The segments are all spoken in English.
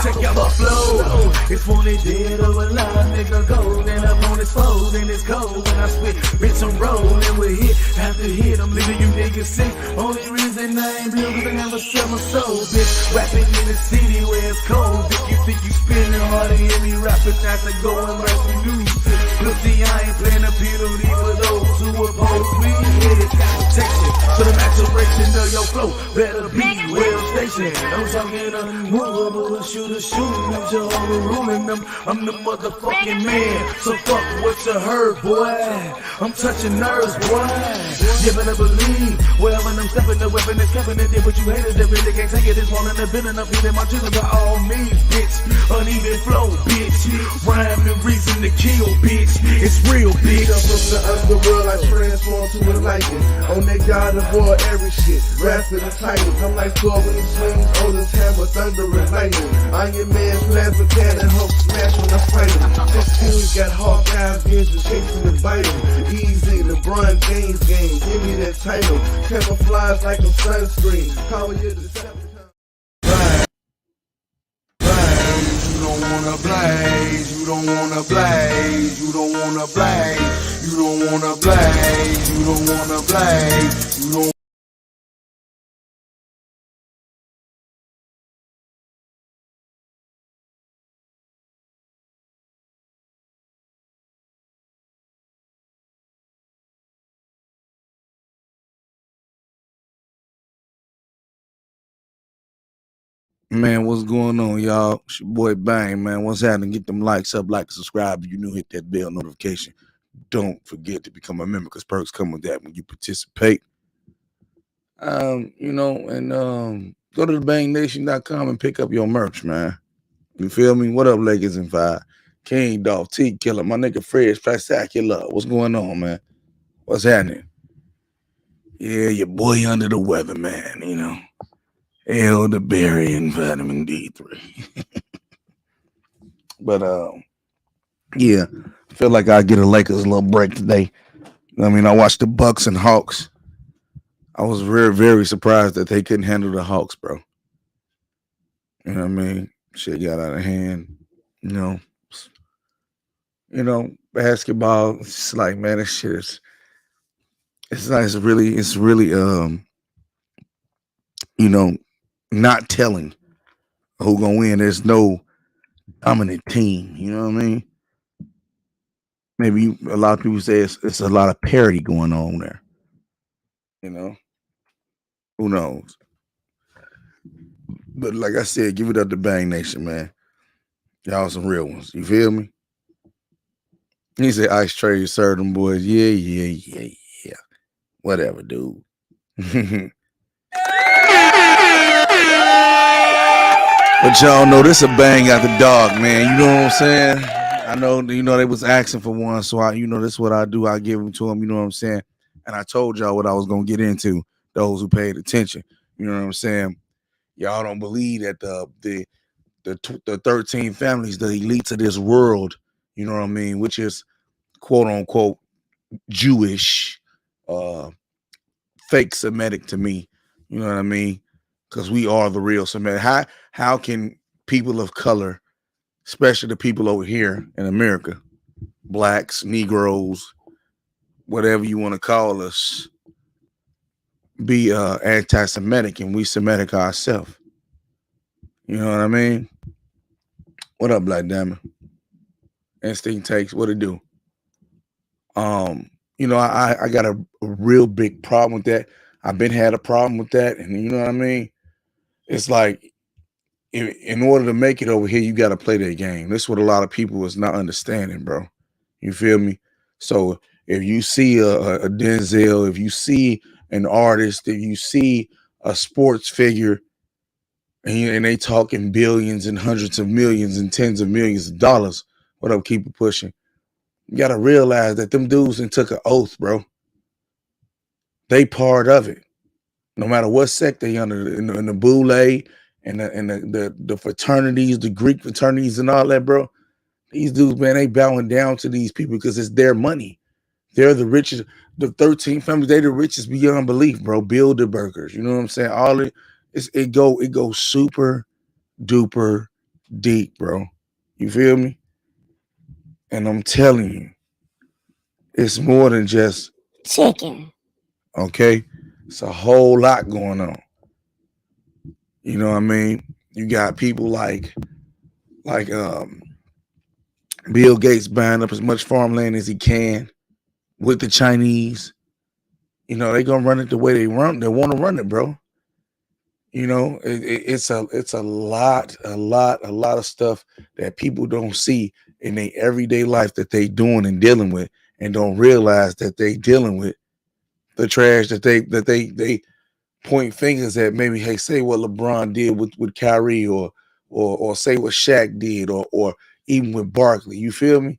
Check out my flow. It's funny dead or alive, nigga gold. And I'm on his fold and it's cold. When I spit, bitch, I'm rolling with hit after hit. I'm leaving you niggas sick. Only reason I ain't real cause I never sell my soul, bitch. Rapping in the city where it's cold. If you think you spinning hard and hear me rapping, that's to go and learn some new shit. Look, see, I ain't playing a penalty for those who oppose me. Hit it, protection. So the maturation of your flow better be well stationed. I'm talking unmovable, shooter shooting up your overruling them. I'm the motherfucking man, so fuck what you heard, boy. I'm touching nerves, boy. You better believe, wherever I'm stepping, the weapon is Kevin. And did what you haters that really can't take it. It's falling the bit and I'm feeling my children by all means, bitch. Uneven flow, bitch. Rhyme and reason to kill, bitch. It's real, bitch. Jump from the underworld, I transform to enlighten. On that God avoid every shit. Wrath in the titles. I'm like Thor when he swings. Odin's hammer, thunder and lightning. Iron Man, plasma cannon, Hulk smash when I fight him. This team's got hawk eyes, vision, chasing and biting. Easy, LeBron James game. Give me that title. Camouflage like a sunscreen. Power you to 7 times. You don't wanna blaze, you don't wanna blaze, you don't wanna blaze, you don't wanna blaze, you don't wanna blaze, you don't. Man, what's going on, y'all? It's your boy Bang, man. What's happening? Get them likes up, like, subscribe. If you new, hit that bell notification. Don't forget to become a member because perks come with that when you participate. Go to thebangnation.com and pick up your merch, man. You feel me? What up, Lakers and 5? King Dolph, T Killer, my nigga Fred Spectacular. What's going on, man? What's happening? Yeah, your boy under the weather, man, you know. Elderberry and vitamin D3. But yeah, I feel like I get a Lakers little break today. I mean, I watched the Bucks and Hawks. I was very, very surprised that they couldn't handle the Hawks, bro. You know what I mean? Shit got out of hand. You know, basketball. It's like, man, this shit is. It's like it's really not telling who gonna win. There's no dominant team. You know what I mean? Maybe a lot of people say it's a lot of parity going on there. You know, who knows? But like I said, give it up to Bang Nation, man. Y'all some real ones. You feel me? He said Ice Trade served them boys. Yeah. Whatever, dude. But y'all know this a bang out the dog, man. You know what I'm saying? I know, they was asking for one, so this is what I do. I give them to them, you know what I'm saying? And I told y'all what I was going to get into, those who paid attention. You know what I'm saying? Y'all don't believe that the 13 families, the elites of this world, you know what I mean, which is quote unquote Jewish, fake Semitic to me. You know what I mean? Because we are the real Semitic. How can people of color, especially the people over here in America, blacks, Negroes, whatever you want to call us, be anti-Semitic and we Semitic ourselves? You know what I mean? What up, Black Diamond? Instinct takes, what it do? I got a real big problem with that. I've been had a problem with that, and you know what I mean? It's like, in order to make it over here, you got to play that game. That's what a lot of people is not understanding, bro. You feel me? So if you see a Denzel, if you see an artist, if you see a sports figure, and they talking billions and hundreds of millions and tens of millions of dollars, what up, keep it pushing. You got to realize that them dudes and took an oath, bro. They part of it. No matter what sect they under, in the Boule and the fraternities, the Greek fraternities and all that, bro. These dudes, man, they bowing down to these people because it's their money. They're the richest. The 13 families, they the richest beyond belief, bro. Bilderbergers, you know what I'm saying? All it goes super duper deep, bro. You feel me? And I'm telling you, it's more than just Chicken. okay. It's a whole lot going on. You know what I mean? You got people like Bill Gates buying up as much farmland as he can with the Chinese. You know, they gonna run it the way they run. They want to run it, bro. You know, it's a lot of stuff that people don't see in their everyday life that they doing and dealing with, and don't realize that they dealing with the trash that they point fingers at. Maybe, hey, say what LeBron did with Kyrie, or say what Shaq did, or even with Barkley. You feel me?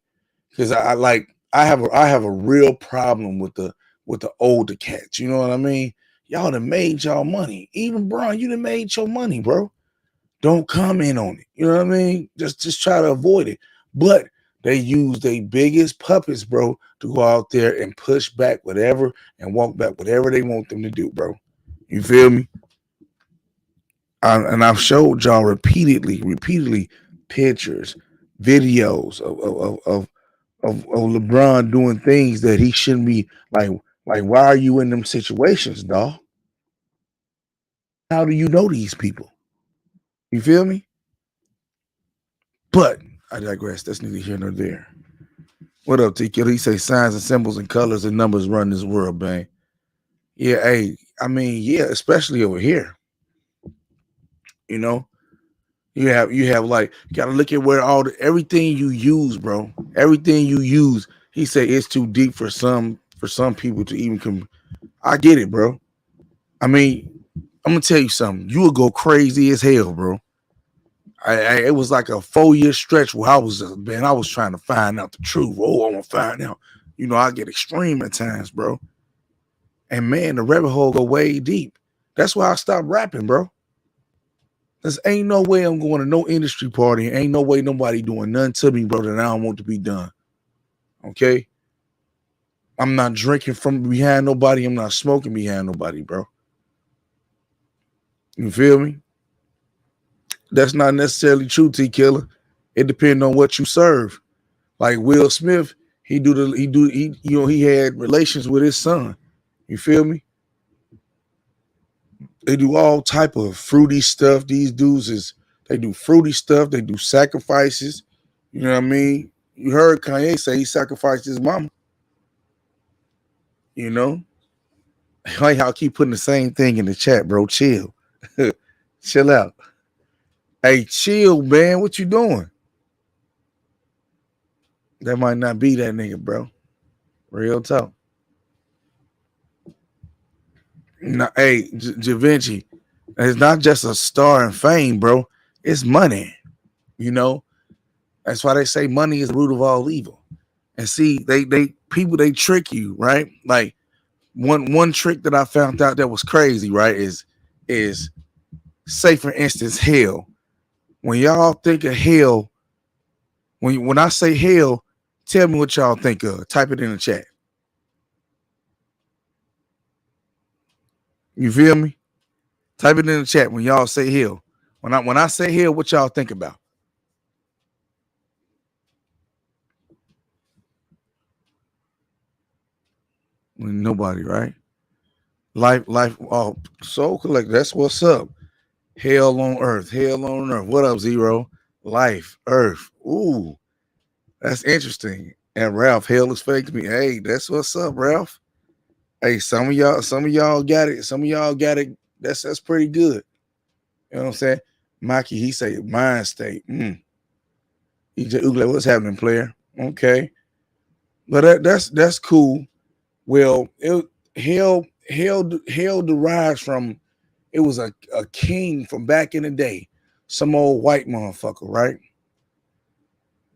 Because I have a real problem with the older cats. You know what I mean? Y'all done made y'all money. Even Bron, you done made your money, bro. Don't comment on it. You know what I mean? Just try to avoid it. But they use their biggest puppets, bro, to go out there and push back whatever and walk back whatever they want them to do, bro. You feel me? And I've showed y'all repeatedly pictures, videos of LeBron doing things that he shouldn't be. Like why are you in them situations, dog? How do you know these people? You feel me? But I digress. That's neither here nor there. What up, TK? He say signs and symbols and colors and numbers run this world, bang. Yeah, hey, I mean, yeah, especially over here. You know, you have like, you gotta look at where everything you use, bro. Everything you use. He said it's too deep for some people to even come. I get it, bro. I mean, I'm gonna tell you something. You would go crazy as hell, bro. It was like a 4 year stretch where I was trying to find out the truth. Oh, I want to find out. You know, I get extreme at times, bro. And man, the rabbit hole go way deep. That's why I stopped rapping, bro. There's ain't no way I'm going to no industry party. Ain't no way nobody doing nothing to me, bro, that I don't want to be done. Okay? I'm not drinking from behind nobody. I'm not smoking behind nobody, bro. You feel me? That's not necessarily true, T Killer. It depends on what you serve. Like Will Smith, he had relations with his son. You feel me? They do all type of fruity stuff. These dudes they do fruity stuff. They do sacrifices. You know what I mean? You heard Kanye say he sacrificed his mama. You know, like y'all keep putting the same thing in the chat, bro. Chill, chill out. Hey, chill, man. What you doing? That might not be that nigga, bro. Real talk. No, hey, Javinci, it's not just a star and fame, bro. It's money. You know, that's why they say money is the root of all evil. And see, they people they trick you, right? Like one trick that I found out that was crazy, right? Is say for instance hell. When y'all think of hell, when I say hell, tell me what y'all think of. Type it in the chat. You feel me? Type it in the chat when y'all say hell. When I say hell, what y'all think about? Nobody, right? Life. Oh, soul collect. That's what's up. Hell on earth. Hell on earth. What up, Zero? Life, earth. Ooh, that's interesting. And Ralph, hell is fake to me. Hey, that's what's up, Ralph. Hey, some of y'all got it. Some of y'all got it. That's pretty good. You know what I'm saying? Mikey, he say mind state. He just like, what's happening, player? Okay. But that's cool. Well, hell derives from, it was a king from back in the day, some old white motherfucker, right?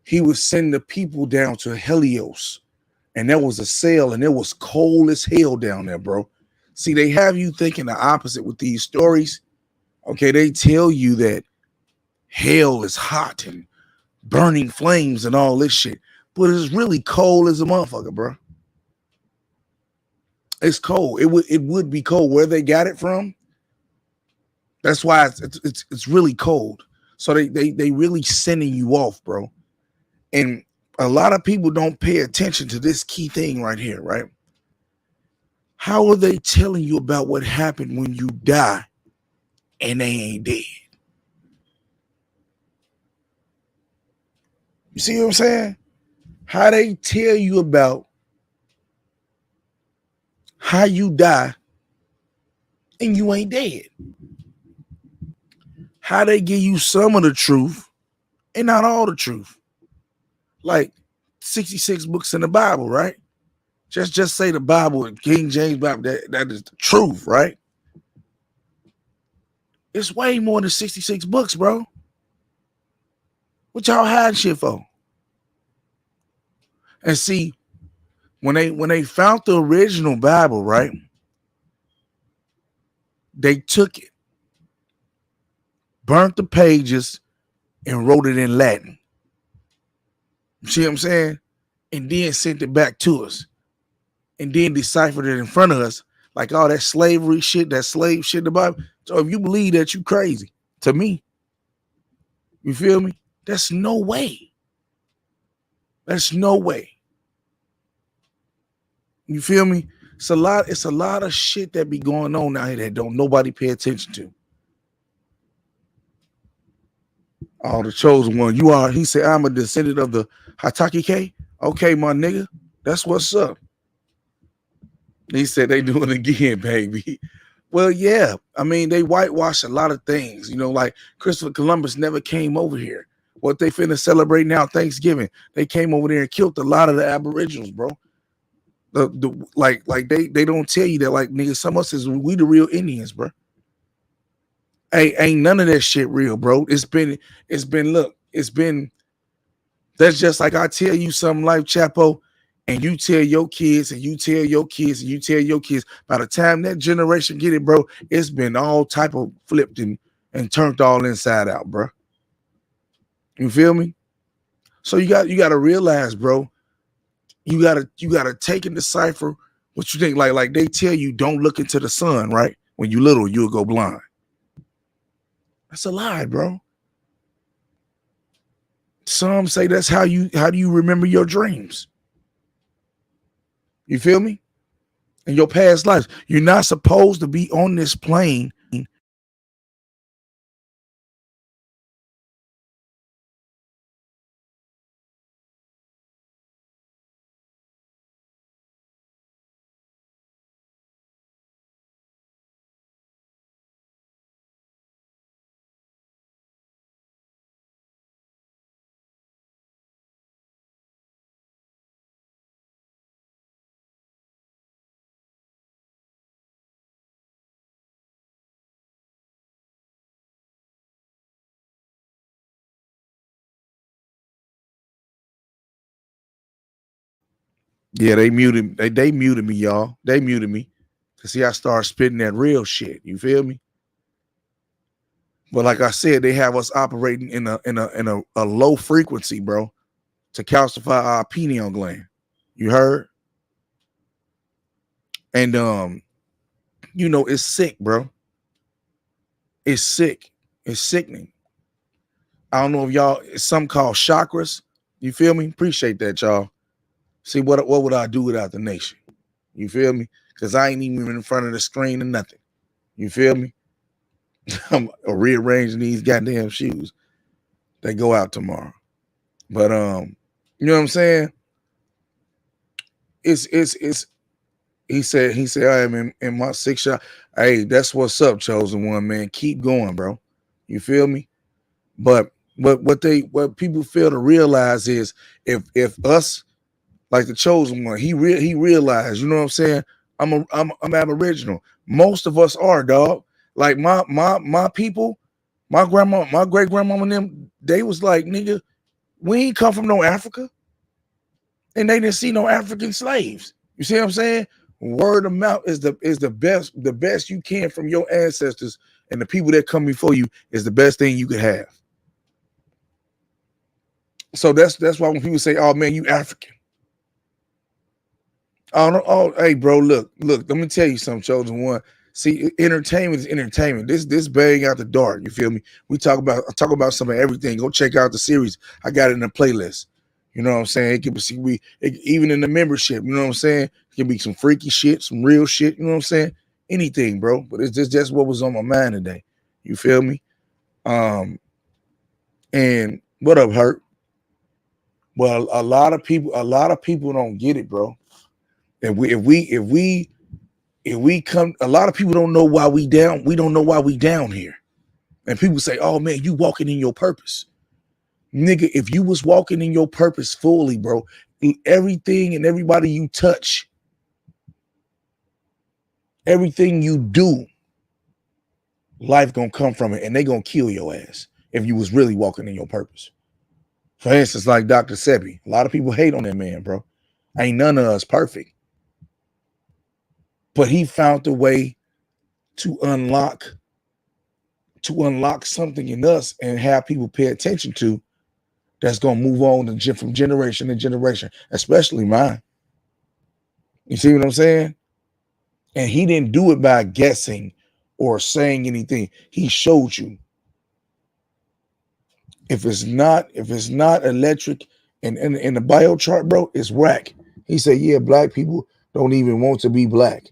He would send the people down to Helios, and there was a cell, and it was cold as hell down there, bro. See, they have you thinking the opposite with these stories. Okay, they tell you that hell is hot and burning flames and all this shit, but it's really cold as a motherfucker, bro. It's cold. It would be cold. Where they got it from, that's why it's really cold. So they really sending you off, bro. And a lot of people don't pay attention to this key thing right here, right? How are they telling you about what happened when you die and they ain't dead? You see what I'm saying? How they tell you about how you die and you ain't dead. How they give you some of the truth and not all the truth. Like 66 books in the Bible, right? Just say the Bible, King James Bible, that is the truth, right? It's way more than 66 books, bro. What y'all hiding shit for? And see, when they found the original Bible, right? They took it, burnt the pages, and wrote it in Latin. You see what I'm saying? And then sent it back to us. And then deciphered it in front of us, like all that slavery shit, that slave shit in the Bible. So if you believe that, you crazy. To me. You feel me? That's no way. That's no way. You feel me? It's a lot of shit that be going on out here that don't nobody pay attention to. Oh, the chosen one. You are, he said, I'm a descendant of the Hataki K. Okay, my nigga. That's what's up. He said they doing it again, baby. Well, yeah. I mean, they whitewash a lot of things. You know, like Christopher Columbus never came over here. What they finna celebrate now, Thanksgiving. They came over there and killed a lot of the Aboriginals, bro. Like they don't tell you that, like, nigga, some of us is we the real Indians, bro. Hey, ain't none of that shit real, bro. It's been that's just like I tell you something like Chapo, and you tell your kids, and you tell your kids, and you tell your kids. By the time that generation get it, bro, it's been all type of flipped and turned all inside out, bro. You feel me? So you got to realize, bro, you gotta take and decipher what you think. Like they tell you, don't look into the sun, right? When you little, you'll go blind. That's a lie, bro. Some say that's how do you remember your dreams? You feel me? In your past lives. You're not supposed to be on this plane. Yeah, they muted. They muted me, y'all. They muted me. To see I start spitting that real shit. You feel me? But like I said, they have us operating in a low frequency, bro, to calcify our pineal gland. You heard? And you know, it's sick, bro. It's sick. It's sickening. I don't know if y'all, it's something called chakras. You feel me? Appreciate that, y'all. See, what would I do without the nation? You feel me? Because I ain't even in front of the screen or nothing. You feel me? I'm rearranging these goddamn shoes. They go out tomorrow. But you know what I'm saying? It's he said I am in my 6 shot. Hey, that's what's up, chosen one, man. Keep going, bro. You feel me? But what people fail to realize is if us, like the chosen one, he realized, you know what I'm saying? I'm Aboriginal. Most of us are, dog. Like my people, my grandma, my great grandmama and them, they was like, nigga, we ain't come from no Africa. And they didn't see no African slaves. You see what I'm saying? Word of mouth is the best you can from your ancestors, and the people that come before you is the best thing you could have. So that's why when people say, "Oh man, you African," oh no, oh hey bro, look, let me tell you something, chosen one. See, entertainment is entertainment. This bang out the dark. You feel me? I talk about some of everything. Go check out the series. I got it in the playlist. You know what I'm saying? It can be even in the membership. You know what I'm saying? It can be some freaky shit, some real shit. You know what I'm saying? Anything, bro. But it's just what was on my mind today. You feel me? And what up, Hurt? Well, a lot of people don't get it, bro. If we come, a lot of people don't know why we down. We don't know why we down here. And people say, "Oh man, you walking in your purpose, nigga." If you was walking in your purpose fully, bro, everything and everybody you touch, everything you do, life gonna come from it, and they gonna kill your ass if you was really walking in your purpose. For instance, like Dr. Sebi, a lot of people hate on that man, bro. Ain't none of us perfect, but he found a way to unlock something in us and have people pay attention to, that's going to move on from generation to generation, especially mine. You see what I'm saying? And he didn't do it by guessing or saying anything. He showed you. If it's not electric and in the biochart, bro, it's whack. He said, yeah, black people don't even want to be black.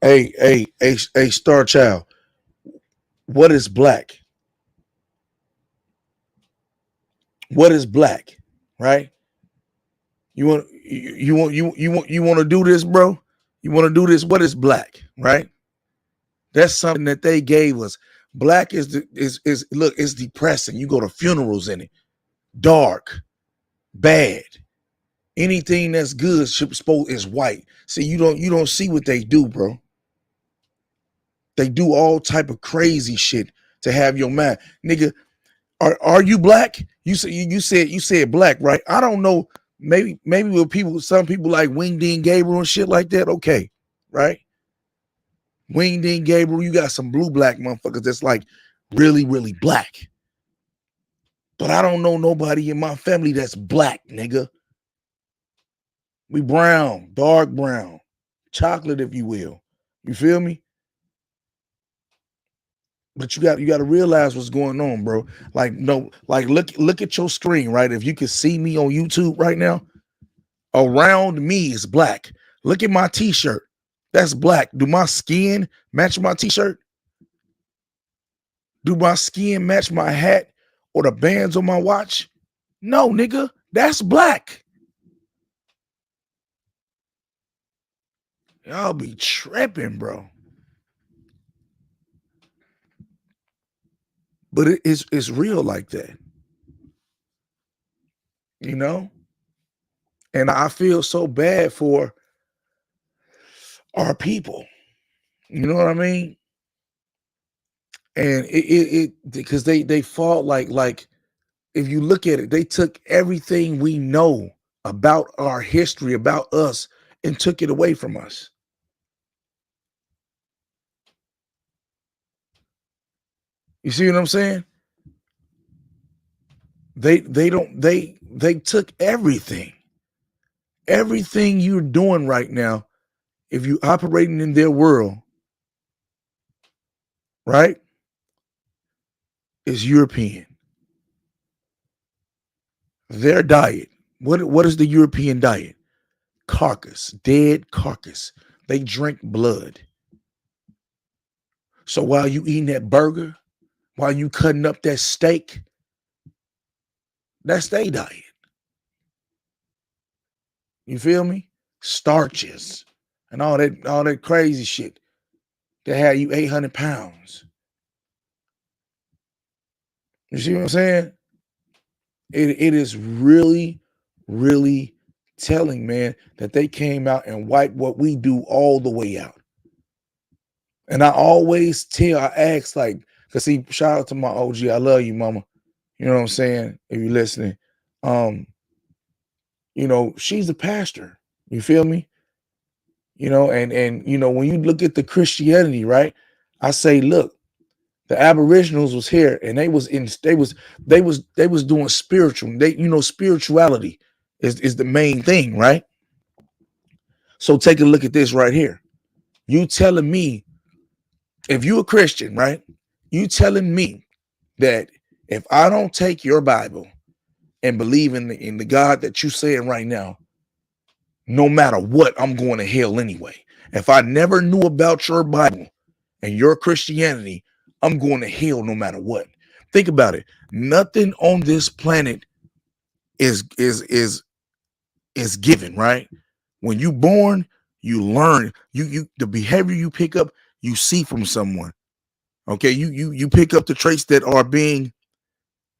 Hey, Star Child, what is black? What is black? Right? You want to do this, bro? You want to do this? What is black? Right? That's something that they gave us. Black is look, it's depressing. You go to funerals in it. Dark, bad. Anything that's good is white. See, you don't see what they do, bro. They do all type of crazy shit to have your mind. Nigga, are you black? You said black, right? I don't know. Maybe with some people like Wing Dean Gabriel and shit like that. Okay, right? Wing Dean Gabriel, you got some blue black motherfuckers that's like really, really black. But I don't know nobody in my family that's black, nigga. We brown, dark brown, chocolate, if you will. You feel me? But you got to realize what's going on, bro. Like, no, like look at your screen, right? If you can see me on YouTube right now, around me is black. Look at my t-shirt. That's black. Do my skin match my t-shirt? Do my skin match my hat or the bands on my watch? No, nigga. That's black. Y'all be tripping, bro. But it's real like that. You know? And I feel so bad for our people. You know what I mean? And it because they fought like if you look at it, they took everything we know about our history, about us, and took it away from us. You see what I'm saying? They took everything. Everything you're doing right now, if you operating in their world, right, is European. Their diet. What is the European diet? Carcass, dead carcass. They drink blood. So while you eating that burger, while you cutting up that steak, that's their diet. You feel me? Starches and all that crazy shit that had you 800 pounds. You see what I'm saying? It is really, really telling, man, that they came out and wiped what we do all the way out. And I always I ask, like, cause see, shout out to my OG. I love you, mama. You know what I'm saying? If you're listening. She's a pastor. You feel me? And when you look at the Christianity, right? I say, look, the Aboriginals was here and they was doing spiritual. Spirituality is the main thing, right? So take a look at this right here. You telling me, if you a Christian, right? You telling me that if I don't take your Bible and believe in the God that you saying right now, no matter what, I'm going to hell anyway. If I never knew about your Bible and your Christianity, I'm going to hell no matter what. Think about it. Nothing on this planet is given, right? When you born, you learn. You the behavior you pick up, you see from someone. Okay, you pick up the traits that are being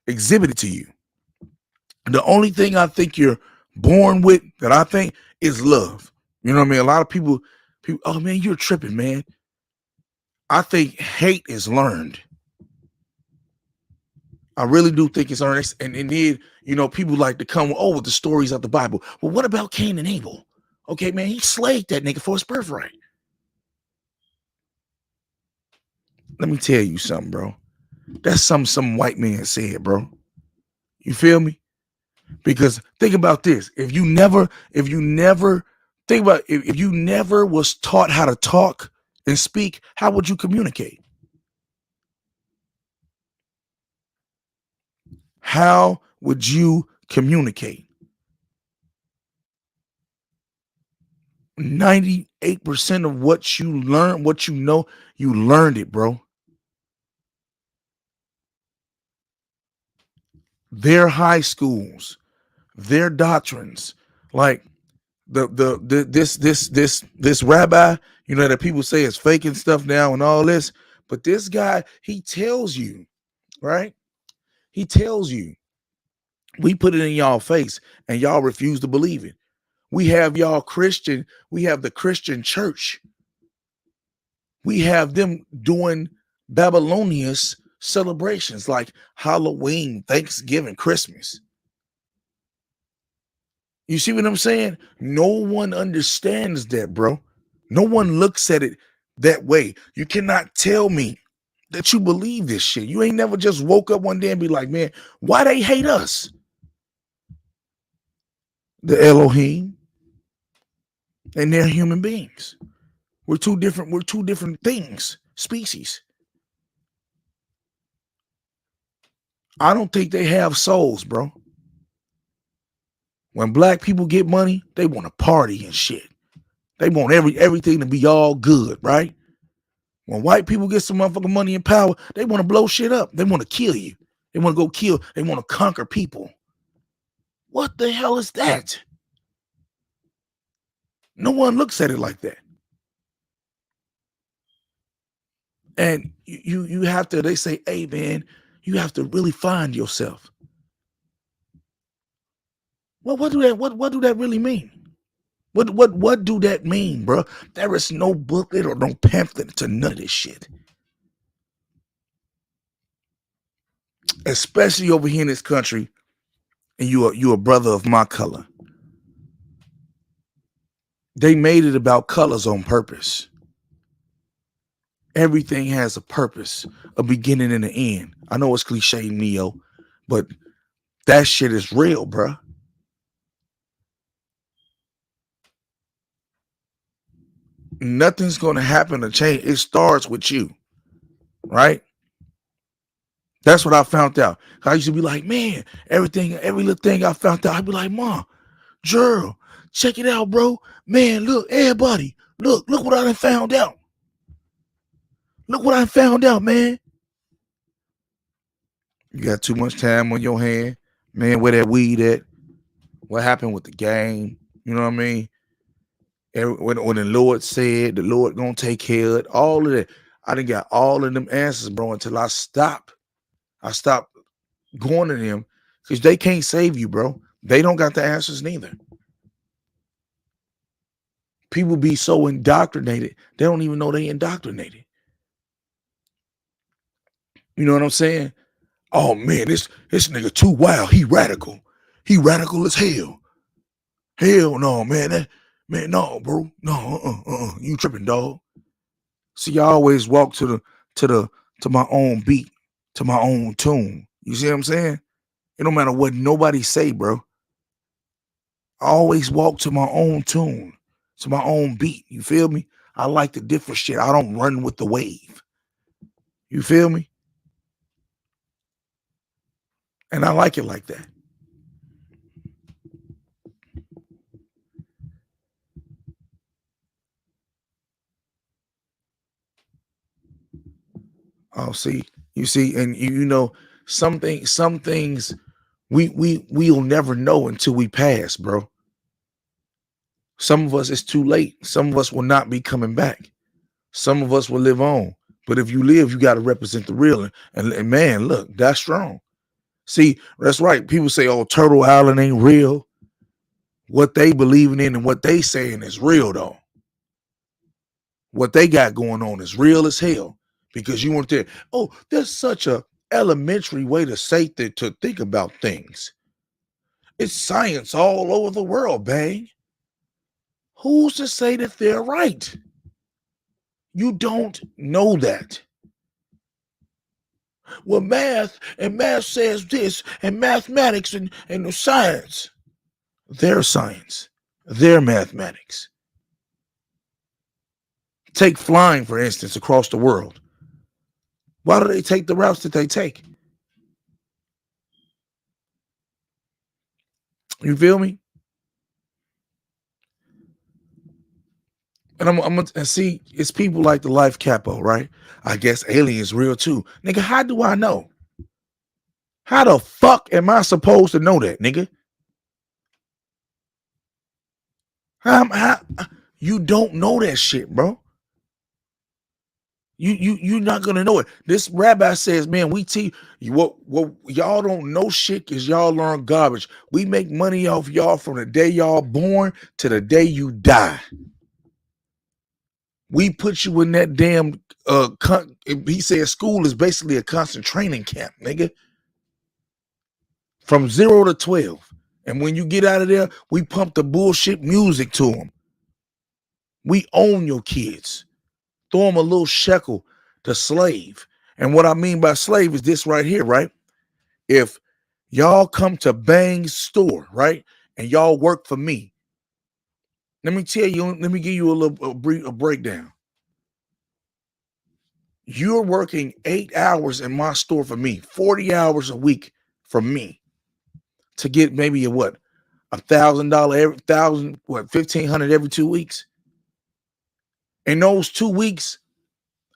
exhibited to you. The only thing I think you're born with that I think is love. You know what I mean? A lot of people, oh man, you're tripping, man. I think hate is learned. I really do think it's earned. And indeed, people like to come with the stories of the Bible. Well, what about Cain and Abel? Okay, man, he slayed that nigga for his birthright. Let me tell you something, bro. That's something some white man said, bro. You feel me? Because think about this. If you never think about if you never was taught how to talk and speak, how would you communicate? How would you communicate? 98% of what you learn, what you learned it, bro. Their high schools, their doctrines, like this rabbi, that people say is faking stuff now and all this, but this guy, he tells you, right? He tells you, we put it in y'all face and y'all refuse to believe it. We have y'all Christian, we have the Christian church. We have them doing Babylonians celebrations like Halloween, Thanksgiving, Christmas. You see what I'm saying? No one understands that, bro. No one looks at it that way. You cannot tell me that you believe this shit. You ain't never just woke up one day and be like, man, why they hate us? The Elohim, and they're human beings. We're two different things, species. I don't think they have souls, bro. When black people get money, they want to party and shit. They want everything to be all good, right? When white people get some motherfucking money and power, they want to blow shit up. They want to kill you. They want to go kill. They want to conquer people. What the hell is that? No one looks at it like that. And you have to, they say, hey man, you have to really find yourself. Well, what do that really mean? What do that mean, bro? There is no booklet or no pamphlet to none of this shit. Especially over here in this country, and you a brother of my color. They made it about colors on purpose. Everything has a purpose, a beginning and an end. I know it's cliche, Neo, but that shit is real, bro. Nothing's going to happen to change. It starts with you, right? That's what I found out. I used to be like, man, every little thing I found out, I'd be like, Mom, Gerald, check it out, bro. Man, look, everybody, look what I done found out. Look what I found out, man. You got too much time on your hand. Man, where that weed at? What happened with the game? You know what I mean? When the Lord said the Lord gonna take care of it, all of that. I done got all of them answers, bro, until I stopped going to them because they can't save you, bro. They don't got the answers neither. People be so indoctrinated, they don't even know they indoctrinated. You know what I'm saying? Oh man, this nigga too wild. He radical. He radical as hell. Hell no, man. Man, no, bro. No, you tripping, dog. See, I always walk to my own beat, to my own tune. You see what I'm saying? It don't matter what nobody say, bro. I always walk to my own tune. It's my own beat. You feel me? I like the different shit. I don't run with the wave. You feel me? And I like it like that. Oh, see, you see, and you know, some things we'll never know until we pass, bro. Some of us, it's too late. Some of us will not be coming back. Some of us will live on. But if you live, you got to represent the real. And man, look, that's strong. See, that's right. People say, oh, Turtle Island ain't real. What they believing in and what they saying is real, though. What they got going on is real as hell. Because you want to, oh, there's such a elementary way to say to think about things. It's science all over the world, bang. Who's to say that they're right? You don't know that. Well, math says this, and mathematics and science. Their science, their mathematics. Take flying, for instance, across the world. Why do they take the routes that they take? You feel me? And I'm gonna see, it's people like the Life Capo, right? I guess aliens real too. Nigga, how do I know? How the fuck am I supposed to know that, nigga? How, you don't know that shit, bro. You're not gonna know it. This rabbi says, man, we teach you what y'all don't know shit because y'all learn garbage. We make money off y'all from the day y'all born to the day you die. We put you in that damn he said school is basically a constant training camp, nigga. From 0 to 12. And when you get out of there, we pump the bullshit music to them. We own your kids. Throw them a little shekel to slave. And what I mean by slave is this right here, right? If y'all come to Bang's store, right, and y'all work for me, let me tell you, let me give you a breakdown. You're working 8 hours in my store for me, 40 hours a week for me to get maybe a what? $1,000 every thousand, what, 1,500 every 2 weeks. In those 2 weeks,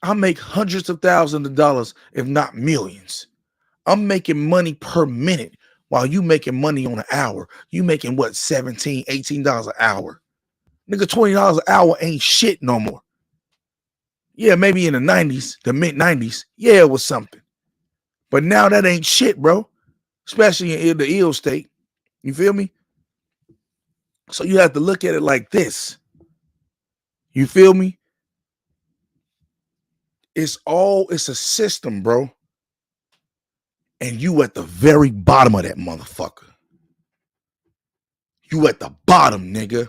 I make hundreds of thousands of dollars, if not millions. I'm making money per minute while you making money on an hour. You making what, $17, $18 an hour? Nigga, $20 an hour ain't shit no more. Yeah, maybe in the 90s, the mid 90s, yeah, it was something. But now that ain't shit, bro. Especially in the ill state. You feel me? So you have to look at it like this. You feel me? It's a system, bro. And you at the very bottom of that motherfucker. You at the bottom, nigga.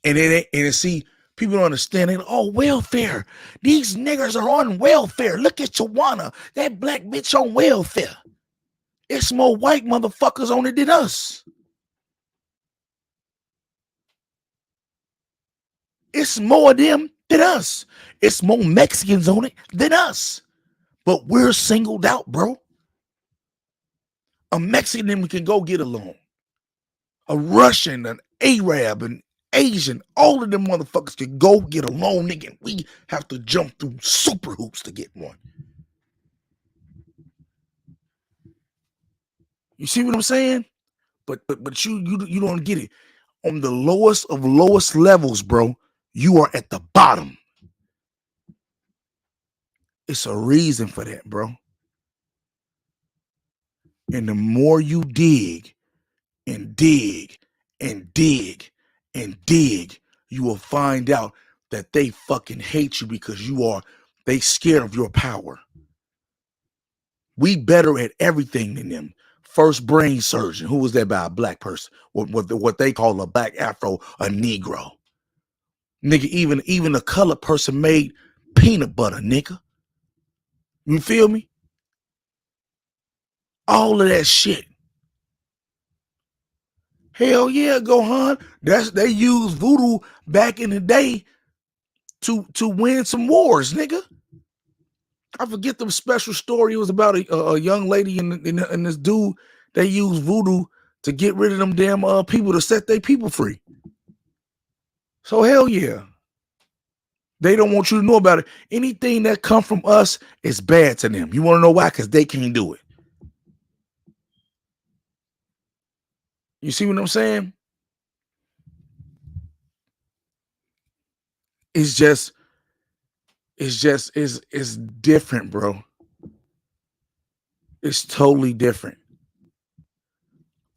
And see, people don't understand it. Oh, welfare. These niggers are on welfare. Look at Tawana. That black bitch on welfare. It's more white motherfuckers on it than us. It's more of them than us. It's more Mexicans on it than us. But we're singled out, bro. A Mexican can go get a loan. A Russian, an Arab, an Asian, all of them motherfuckers can go get a loan, nigga. We have to jump through super hoops to get one. You see what I'm saying? But you don't get it. On the lowest of lowest levels, bro, you are at the bottom. It's a reason for that, bro. And the more you dig and dig and dig and dig, you will find out that they fucking hate you because they scared of your power. We better at everything than them. First brain surgeon, who was that by a black person? What they call a black Afro, a Negro. Nigga, even a colored person made peanut butter, nigga. You feel me? All of that shit. Hell yeah, Gohan. They used voodoo back in the day to win some wars, nigga. I forget the special story. It was about a young lady and this dude. They used voodoo to get rid of them damn people to set their people free. So hell yeah. They don't want you to know about it. Anything that come from us is bad to them. You want to know why? Because they can't do it. You see what I'm saying? It's different, bro. It's totally different.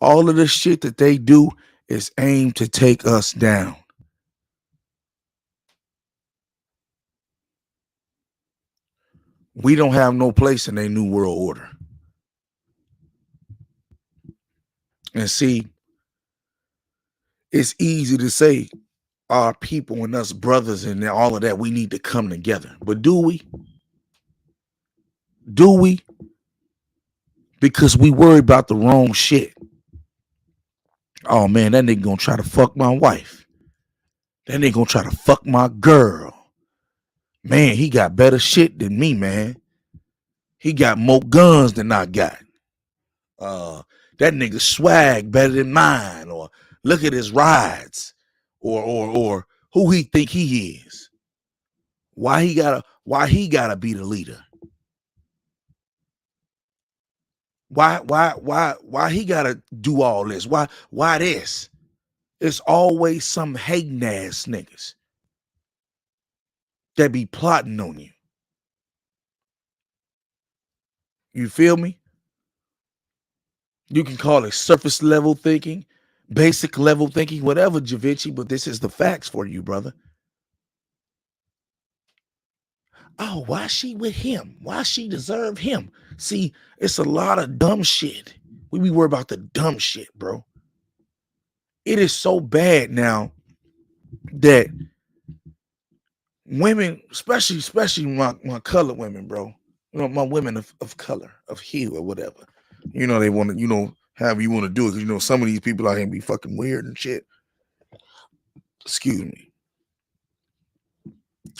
All of the shit that they do is aimed to take us down. We don't have no place in their new world order. And see, it's easy to say our people and us brothers and all of that, we need to come together. But do we? Do we? Because we worry about the wrong shit. Oh man, that nigga gonna try to fuck my wife. That nigga gonna try to fuck my girl. Man, he got better shit than me, man. He got more guns than I got. That nigga swag better than mine, or look at his rides, or who he think he is. Why he gotta be the leader? Why he gotta do all this? Why this? It's always some hating ass niggas that be plotting on you. You feel me? You can call it surface level thinking, basic level thinking, whatever, Javinci, but this is the facts for you, brother. Oh, why she with him? Why she deserve him? See, it's a lot of dumb shit. We be worried about the dumb shit, bro. It is so bad now that women, especially my colored women, bro, you know, my women of color, of hue or whatever, you know, they want to, you know, however you want to do it, because you know some of these people out here be fucking weird and shit. Excuse me.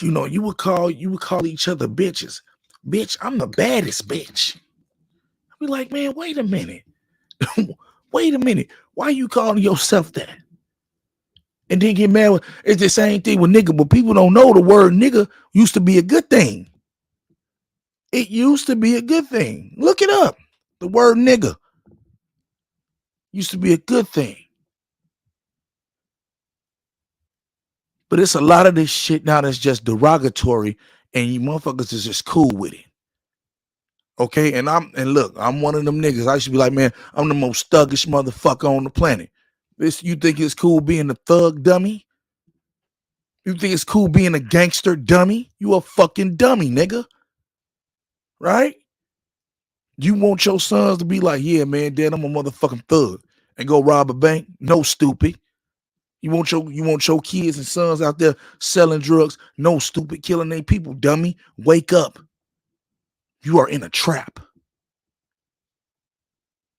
You know, you would call each other bitches. Bitch, I'm the baddest bitch. I'd be like, man, wait a minute. Wait a minute. Why you calling yourself that? And then get mad with it's the same thing with nigga, but people don't know the word nigga used to be a good thing. It used to be a good thing. Look it up. The word nigga used to be a good thing. But it's a lot of this shit now that's just derogatory, and you motherfuckers is just cool with it. Okay, and look, I'm one of them niggas. I should be like, man, I'm the most thuggish motherfucker on the planet. You think it's cool being a thug dummy? You think it's cool being a gangster dummy? You a fucking dummy, nigga. Right? You want your sons to be like, yeah, man, dad, I'm a motherfucking thug and go rob a bank? No, stupid. You want your kids and sons out there selling drugs? No, stupid, killing their people, dummy. Wake up. You are in a trap.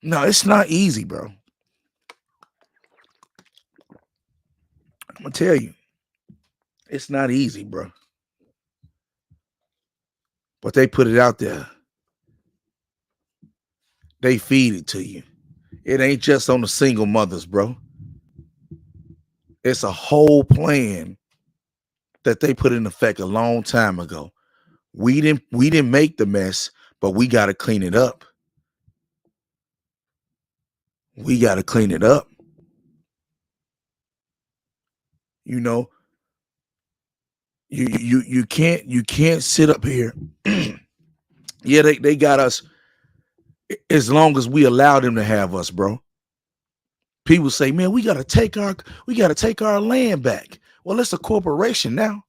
No, it's not easy, bro. I'm gonna tell you, it's not easy, bro. But they put it out there. They feed it to you. It ain't just on the single mothers, bro. It's a whole plan that they put in effect a long time ago. We didn't make the mess, but we got to clean it up. We got to clean it up. You know, you can't sit up here. Yeah, they got us as long as we allow them to have us, bro. People say, man, we gotta take our land back. Well, it's a corporation now.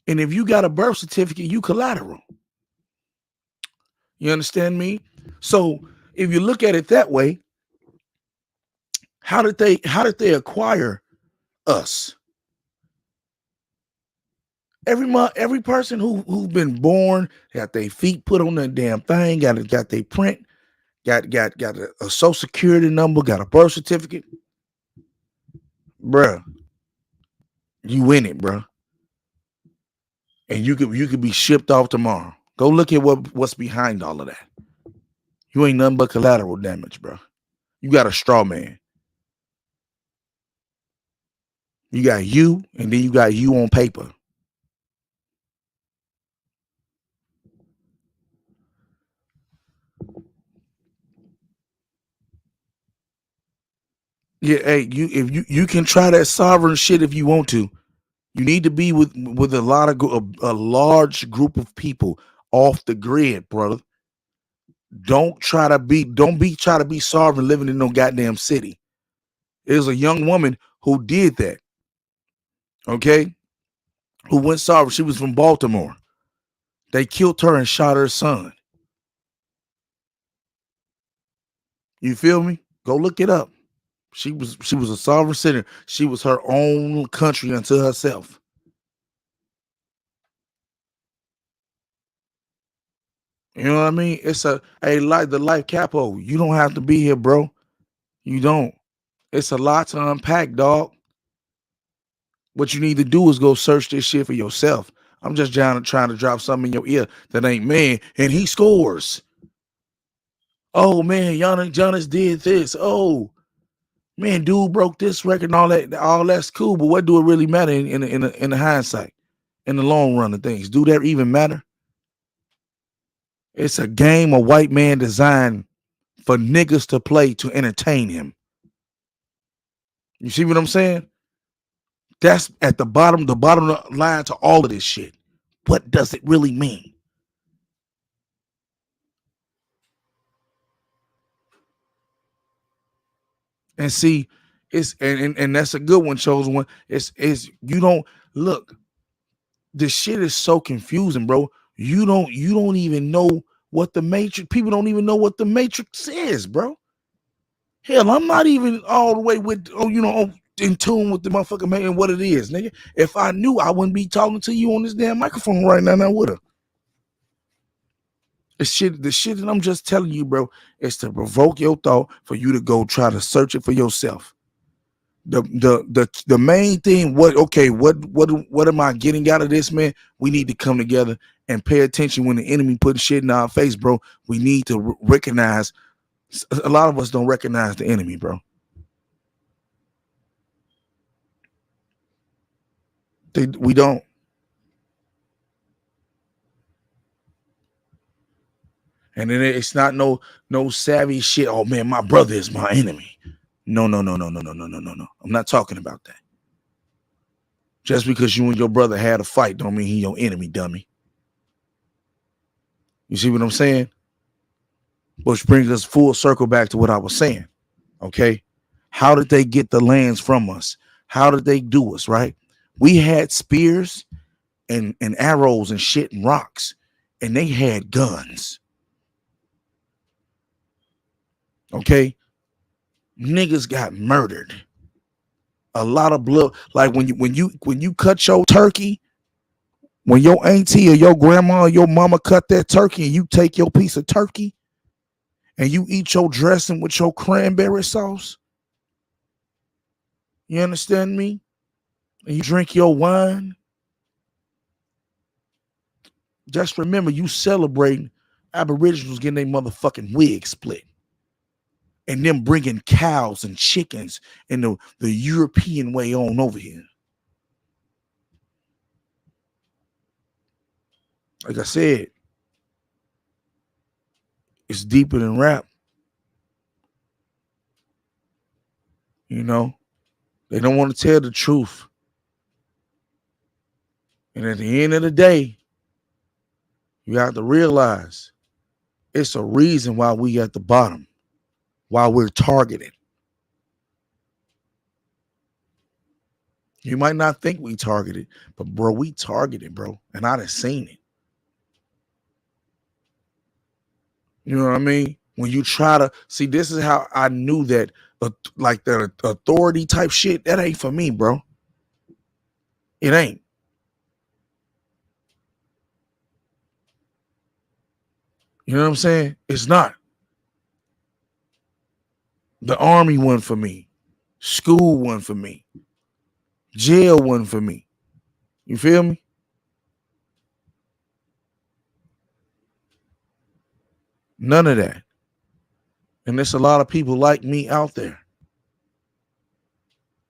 And if you got a birth certificate, you collateral. You understand me? So if you look at it that way, how did they acquire us? Every person who's been born, got their feet put on that damn thing, got their print, got a social security number, got a birth certificate, bruh, you in it, bruh. And you could be shipped off tomorrow. Go look at what's behind all of that. You ain't nothing but collateral damage, bro. You got a straw man. You got you, and then you got you on paper. Yeah, hey, you can try that sovereign shit if you want to. You need to be with a large group of people off the grid, brother. Don't try to be sovereign living in no goddamn city. There's a young woman who did that. Okay, who went sovereign. She was from Baltimore. They killed her and shot her son. You feel me? Go look it up. She was a sovereign citizen. She was her own country unto herself. You know what I mean? It's a like the life capo. You don't have to be here, bro. You don't. It's a lot to unpack, dog. What you need to do is go search this shit for yourself. I'm just trying to drop something in your ear that ain't man, and he scores. Oh man, Giannis did this. Oh man, dude broke this record and all that. All that's cool, but what do it really matter in the hindsight, in the long run of things? Do that even matter? It's a game a white man designed for niggas to play to entertain him. You see what I'm saying? That's at the bottom line to all of this shit. What does it really mean? And see, and that's a good one, chosen one. It's you don't look. This shit is so confusing, bro. You don't even know what the matrix. People don't even know what the matrix is, bro. Hell, I'm not even all the way with in tune with the motherfucking man and what it is, nigga. If I knew, I wouldn't be talking to you on this damn microphone right now. Now would have. The shit that I'm just telling you, bro, is to provoke your thought for you to go try to search it for yourself. The main thing, what am I getting out of this, man? We need to come together and pay attention when the enemy putting shit in our face, bro. We need to recognize. A lot of us don't recognize the enemy, bro. We don't. And then it's not no savvy shit. Oh man, my brother is my enemy. No, no, no, no, no, no, no, no, no, no. I'm not talking about that. Just because you and your brother had a fight don't mean he your enemy, dummy. You see what I'm saying? Which brings us full circle back to what I was saying. Okay. How did they get the lands from us? How did they do us, right? We had spears and arrows and shit and rocks, and they had guns. Okay. Niggas got murdered. A lot of blood. Like when you cut your turkey, when your auntie or your grandma or your mama cut that turkey and you take your piece of turkey and you eat your dressing with your cranberry sauce, you understand me? And you drink your wine, just remember you celebrating Aboriginals getting their motherfucking wig split. And them bringing cows and chickens in the European way on over here. Like I said, it's deeper than rap. You know, they don't want to tell the truth. And at the end of the day, you have to realize it's a reason why we at the bottom, why we're targeted. You might not think we targeted, but bro, we targeted, bro. And I done seen it. You know what I mean? When you try to see, this is how I knew that like the authority type shit, that ain't for me, bro. It ain't. You know what I'm saying? It's not. The army wasn't for me. School wasn't for me. Jail wasn't for me. You feel me? None of that. And there's a lot of people like me out there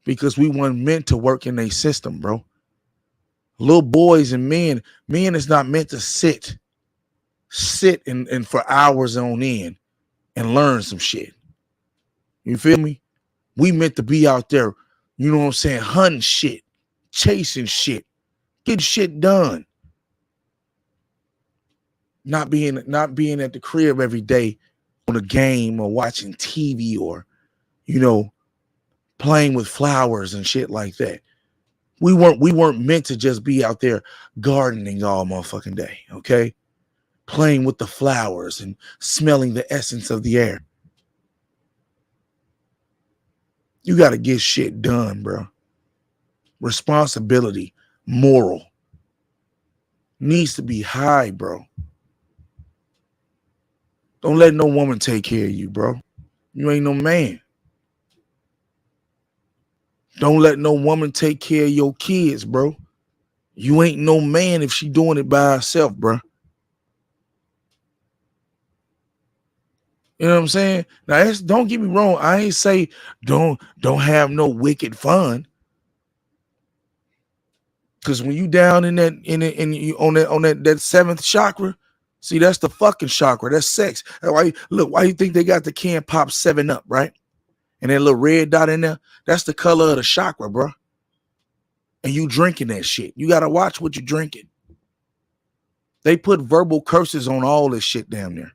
because we weren't meant to work in a system, bro. Little boys and men is not meant to sit and for hours on end and learn some shit. You feel me? We meant to be out there, you know what I'm saying, hunting shit, chasing shit, getting shit done. Not being at the crib every day on a game or watching TV or, you know, playing with flowers and shit like that. We weren't meant to just be out there gardening all motherfucking day, okay? Playing with the flowers and smelling the essence of the air. You got to get shit done, bro. Responsibility, moral needs to be high, bro. Don't let no woman take care of you, bro. You ain't no man. Don't let no woman take care of your kids, bro. You ain't no man if she doing it by herself, bro. You know what I'm saying? Now, don't get me wrong. I ain't say don't have no wicked fun. Because when you down in you on that seventh chakra, see, that's the fucking chakra. That's sex. Why you think they got the can pop 7-Up, right? And that little red dot in there, that's the color of the chakra, bro. And you drinking that shit. You gotta watch what you're drinking. They put verbal curses on all this shit down there.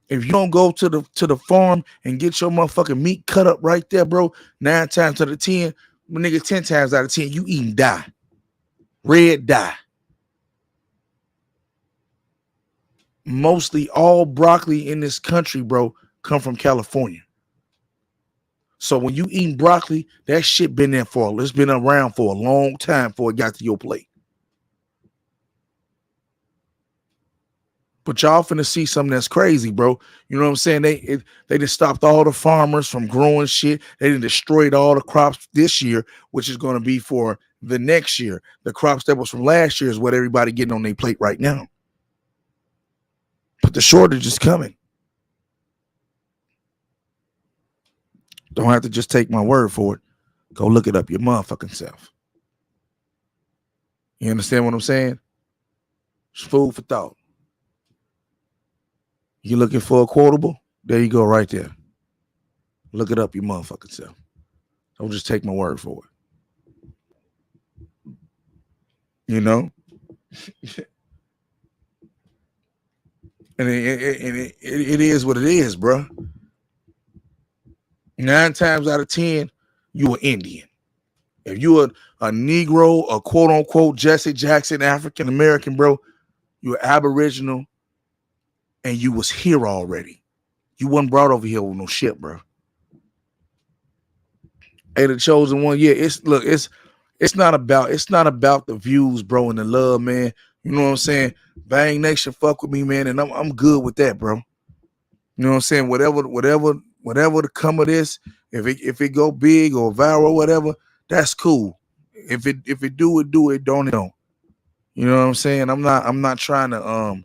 If you don't go to the farm and get your motherfucking meat cut up right there, bro, 9 times out of 10, nigga, 10 times out of 10, you eating dye. Red dye. Mostly all broccoli in this country, bro, come from California. So when you eating broccoli, that shit it's been around for a long time before it got to your plate. But y'all finna see something that's crazy, bro. You know what I'm saying? They just stopped all the farmers from growing shit. They done destroyed all the crops this year, which is going to be for the next year. The crops that was from last year is what everybody getting on their plate right now. But the shortage is coming. Don't have to just take my word for it. Go look it up your motherfucking self. You understand what I'm saying? It's food for thought. You looking for a quotable? There you go right there. Look it up your motherfucking self. Don't just take my word for it. You know? And it is what it is, bro. 9 times out of 10, you an Indian. If you a Negro, a quote unquote Jesse Jackson African American, bro, you're Aboriginal and you was here already. You wasn't brought over here with no shit, bro. Hey, the chosen one, yeah. It's not about the views, bro, and the love, man. You know what I'm saying? Bang Nation, fuck with me, man, and I'm good with that, bro. You know what I'm saying? Whatever to come of this, if it go big or viral or whatever, that's cool. If it do it, don't it don't. You know what I'm saying? I'm not trying to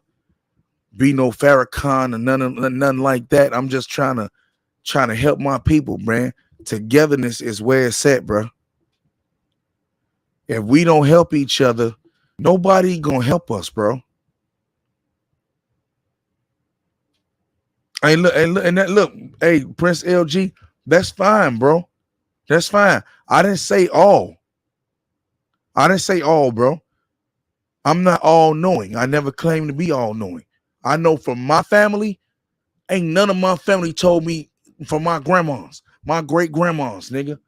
be no Farrakhan or nothing like that. I'm just trying to help my people, man. Togetherness is where it's at, bro. If we don't help each other, nobody gonna help us, bro. Hey, look, hey, Prince LG, that's fine, bro. That's fine. I didn't say all, bro. I'm not all knowing. I never claimed to be all knowing. I know from my family, ain't none of my family told me from my grandmas, my great grandmas, nigga.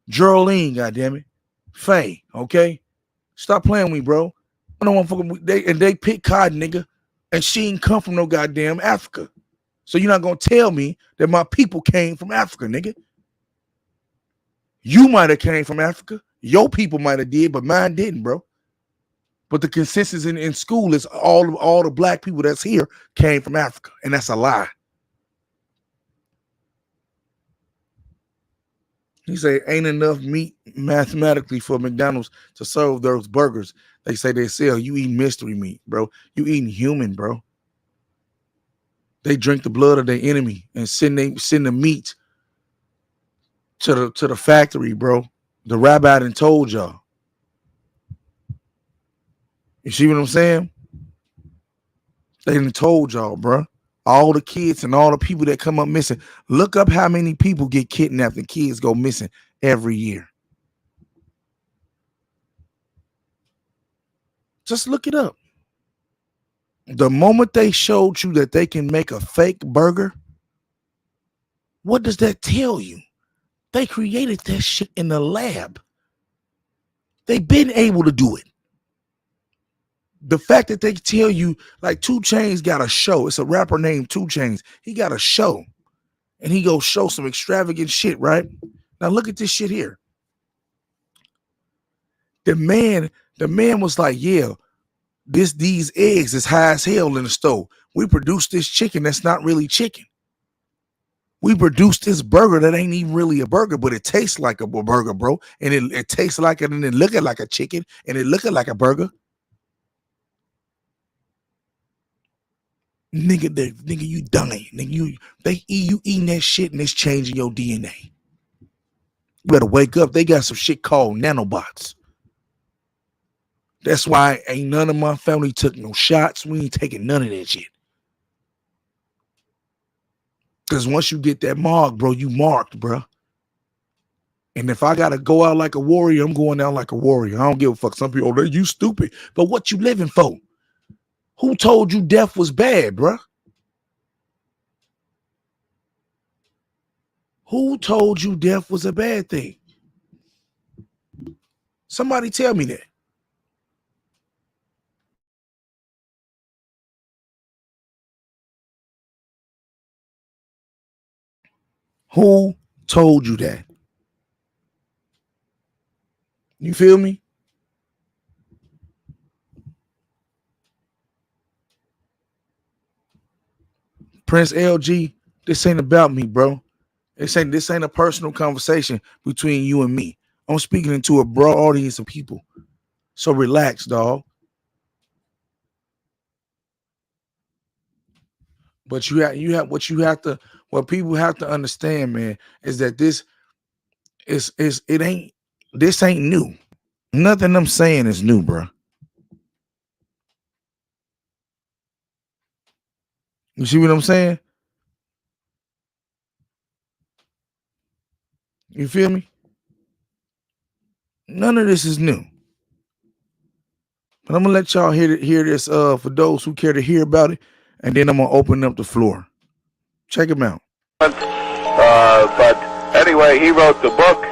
Geraldine, goddammit. Faye, okay? Stop playing with me, bro. I don't want fucking they pick cotton, nigga. And she ain't come from no goddamn Africa. So you're not gonna tell me that my people came from Africa, nigga. You might have came from Africa. Your people might have did, but mine didn't, bro. But the consensus in school is all the black people that's here came from Africa, and that's a lie. He say ain't enough meat mathematically for McDonald's to serve those burgers. They say they sell. You eating mystery meat, bro. You eating human, bro. They drink the blood of their enemy and send the meat to the factory, bro. The rabbi done told y'all. You see what I'm saying? They done told y'all, bro. All the kids and all the people that come up missing. Look up how many people get kidnapped and kids go missing every year. Just look it up. The moment they showed you that they can make a fake burger, what does that tell you? They created that shit in the lab. They've been able to do it. The fact that they tell you, like 2 Chainz got a show. It's a rapper named 2 Chainz. He got a show. And he go show some extravagant shit, right? Now look at this shit here. The man was like, yeah, these eggs is high as hell in the stove. We produced this chicken that's not really chicken. We produced this burger that ain't even really a burger, but it tastes like a burger, bro. And it tastes like it, and it looking like a chicken, and it looking like a burger. Nigga, you dying. Nigga, you eating that shit and it's changing your DNA. You better wake up. They got some shit called nanobots. That's why ain't none of my family took no shots. We ain't taking none of that shit. Because once you get that mark, bro, you marked, bro. And if I got to go out like a warrior, I'm going out like a warrior. I don't give a fuck. Some people, you stupid. But what you living for? Who told you death was bad, bro? Who told you death was a bad thing? Somebody tell me that. Who told you that? You feel me? Prince LG, this ain't about me, bro. This ain't a personal conversation between you and me. I'm speaking into a broad audience of people. So relax, dog. But what people have to understand, man, is that this ain't new. Nothing I'm saying is new, bro. You see what I'm saying? You feel me? None of this is new. But I'm gonna let y'all hear this for those who care to hear about it, and then I'm gonna open up the floor. Check him out. But anyway, he wrote the book.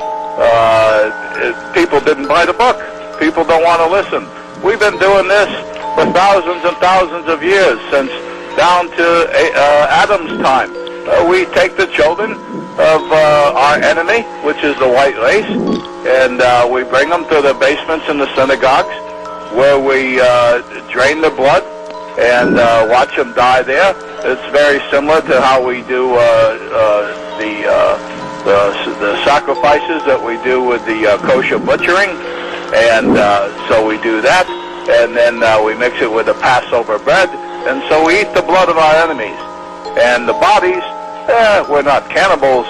People didn't buy the book. People don't want to listen. We've been doing this for thousands and thousands of years, since down to Adam's time. We take the children of our enemy, which is the white race, and we bring them to the basements in the synagogues, where we drain the blood and watch them die there. It's very similar to how we do the sacrifices that we do with the kosher butchering, and so we do that, and then we mix it with the Passover bread, and so we eat the blood of our enemies. And the bodies, we're not cannibals,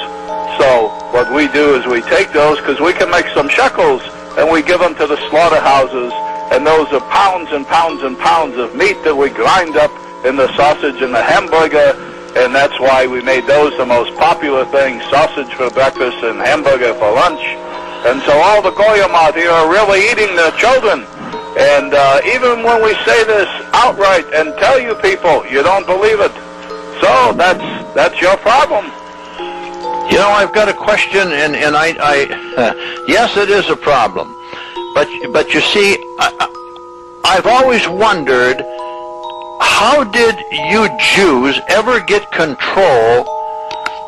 so what we do is we take those, because we can make some shekels, and we give them to the slaughterhouses, and those are pounds and pounds and pounds of meat that we grind up in the sausage and the hamburger, and that's why we made those the most popular thing, sausage for breakfast and hamburger for lunch. And so all the goyim out here are really eating their children. And even when we say this outright and tell you people, you don't believe it. So that's your problem. You know, I've got a question, and yes, it is a problem. But you see, I've always wondered, how did you Jews ever get control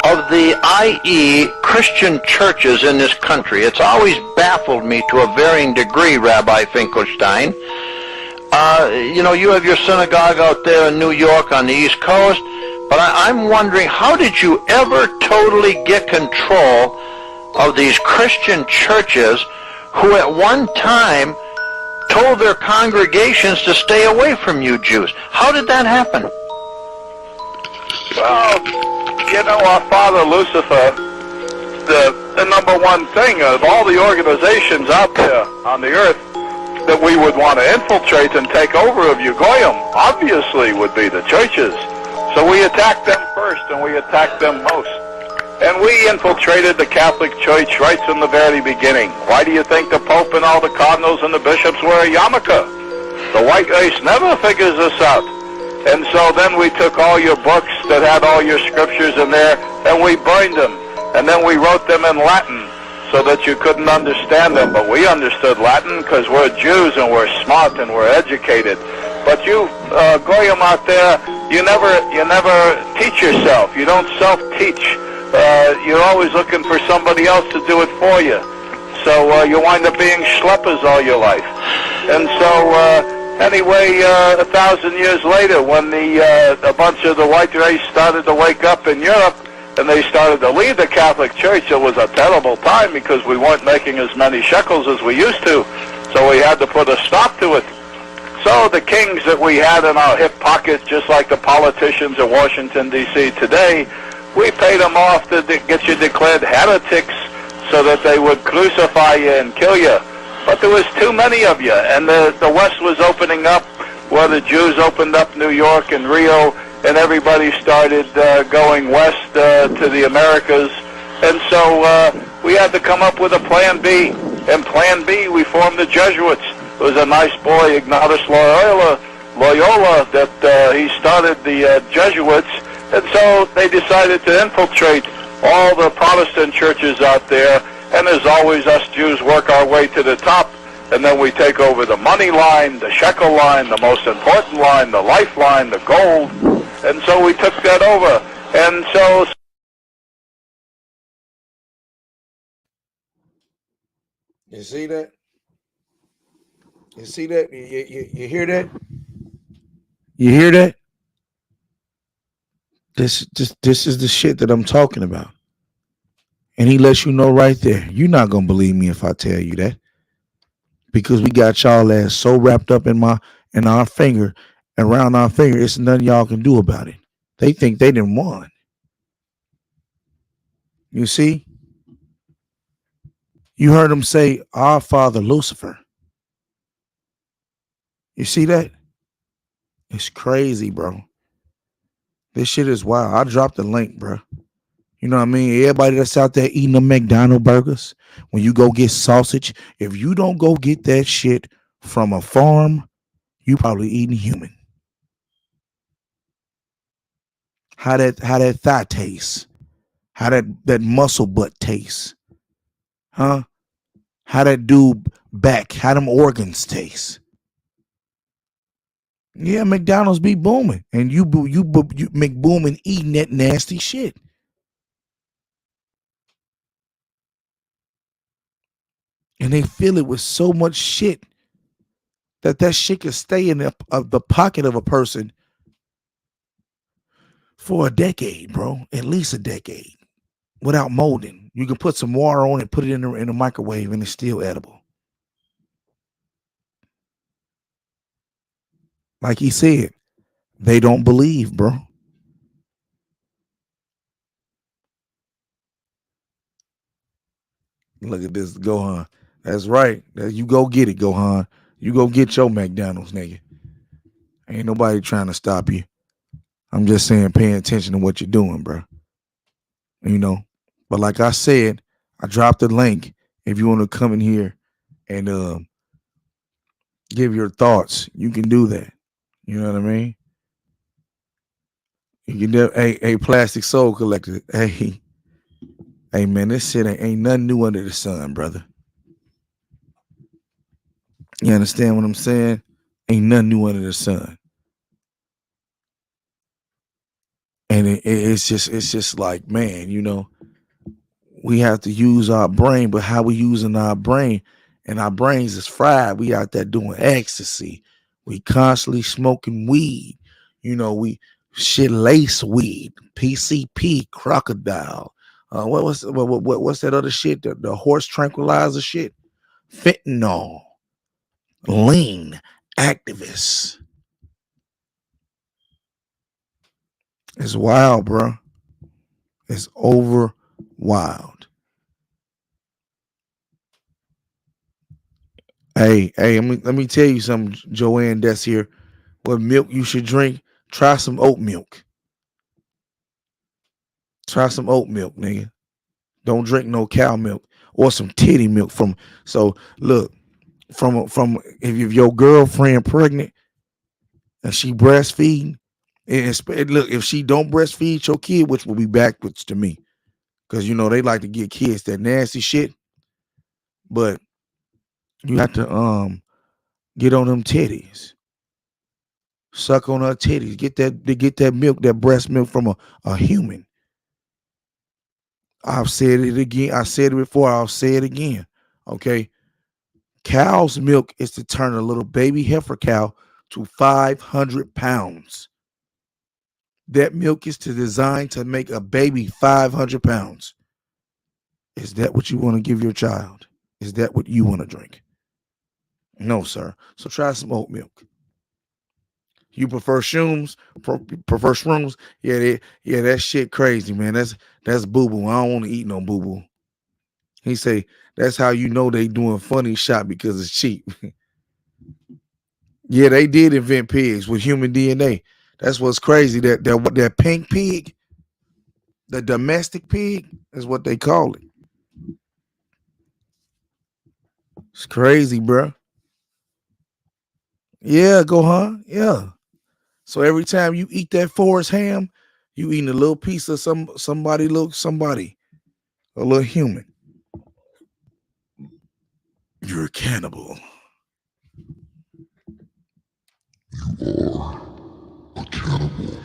of the i.e. Christian churches in this country? It's always baffled me to a varying degree, Rabbi Finkelstein. You know, you have your synagogue out there in New York on the East Coast, but I'm wondering, how did you ever totally get control of these Christian churches who at one time told their congregations to stay away from you Jews. How did that happen? Well, you know, our father Lucifer, the number one thing of all the organizations out there on the earth that we would want to infiltrate and take over of Ugoyim, obviously would be the churches. So we attacked them first, and we attacked them most. And we infiltrated the Catholic Church right from the very beginning. Why do you think the Pope and all the cardinals and the bishops wear a yarmulke? The white race never figures this out. And so then we took all your books that had all your scriptures in there, and we burned them. And then we wrote them in Latin so that you couldn't understand them. But we understood Latin because we're Jews and we're smart and we're educated. But you, Goyim out there, you never teach yourself. You don't self-teach. You're always looking for somebody else to do it for you. So you wind up being schleppers all your life. And so anyway, 1,000 years later, when a bunch of the white race started to wake up in Europe, and they started to leave the Catholic Church, it was a terrible time because we weren't making as many shekels as we used to, so we had to put a stop to it. So the kings that we had in our hip pocket, just like the politicians in Washington, D.C. today, we paid them off to get you declared heretics so that they would crucify you and kill you. But there was too many of you, and the West was opening up, where the Jews opened up New York and Rio, and everybody started going west to the Americas. And so we had to come up with a plan B. And plan B, we formed the Jesuits. It was a nice boy, Ignatius Loyola, that he started the Jesuits. And so they decided to infiltrate all the Protestant churches out there. And as always, us Jews work our way to the top. And then we take over the money line, the shekel line, the most important line, the lifeline, the gold. And so we took that over. And so... You see that? You see that? You hear that? You hear that? This is the shit that I'm talking about. And he lets you know right there. You're not gonna believe me if I tell you that. Because we got y'all ass so wrapped up in our finger, around our finger, it's nothing y'all can do about it. They think they didn't won. You see? You heard them say, our father Lucifer. You see that? It's crazy, bro. This shit is wild. I dropped the link, bro. You know what I mean? Everybody that's out there eating the McDonald's burgers, when you go get sausage, if you don't go get that shit from a farm, you probably eating human. How that thigh tastes, how that muscle butt tastes, huh? How that dude back, how them organs taste. Yeah, McDonald's be booming, and you McBooming eating that nasty shit. And they fill it with so much shit that shit can stay in the pocket of a person for a decade, bro. At least a decade, without molding. You can put some water on it, put it in the microwave, and it's still edible. Like he said, they don't believe, bro. Look at this, Gohan. That's right. You go get it, Gohan. You go get your McDonald's, nigga. Ain't nobody trying to stop you. I'm just saying, pay attention to what you're doing, bro. You know. But like I said, I dropped the link. If you want to come in here and give your thoughts, you can do that. You know what I mean? You can do a plastic soul collector. Hey, man, this shit ain't nothing new under the sun, brother. You understand what I'm saying? Ain't nothing new under the sun. And it's just like, man, you know, we have to use our brain, but how we using our brain, and our brains is fried. We out there doing ecstasy. We constantly smoking weed. You know, we shit lace weed, PCP, crocodile, What's that other shit? The horse tranquilizer shit. Fentanyl, lean, activists. It's wild, bro. It's over wild. Hey, let me tell you something, Joanne. That's here. What milk you should drink? Try some oat milk. Try some oat milk, nigga. Don't drink no cow milk or some titty milk from. So look, from if your girlfriend pregnant and she breastfeeding, and look, if she don't breastfeed your kid, which will be backwards to me, because you know they like to get kids that nasty shit, but you have to get on them titties, suck on her titties, get that milk, that breast milk from a human. I've said it again. I said it before. I'll say it again. Okay. Cow's milk is to turn a little baby heifer cow to 500 pounds. That milk is designed to make a baby 500 pounds. Is that what you want to give your child? Is that what you want to drink? No, sir. So try some oat milk. You prefer shrooms? Prefer shrooms? Yeah, that shit crazy, man. That's boo boo. I don't want to eat no boo boo. He say that's how you know they doing funny shot because it's cheap. Yeah, they did invent pigs with human DNA. That's what's crazy. That pink pig, the domestic pig, is what they call it. It's crazy, bro. Yeah, go huh? Yeah. So every time you eat that forest ham, you eating a little piece of somebody, a little human. You're a cannibal. A cannibal.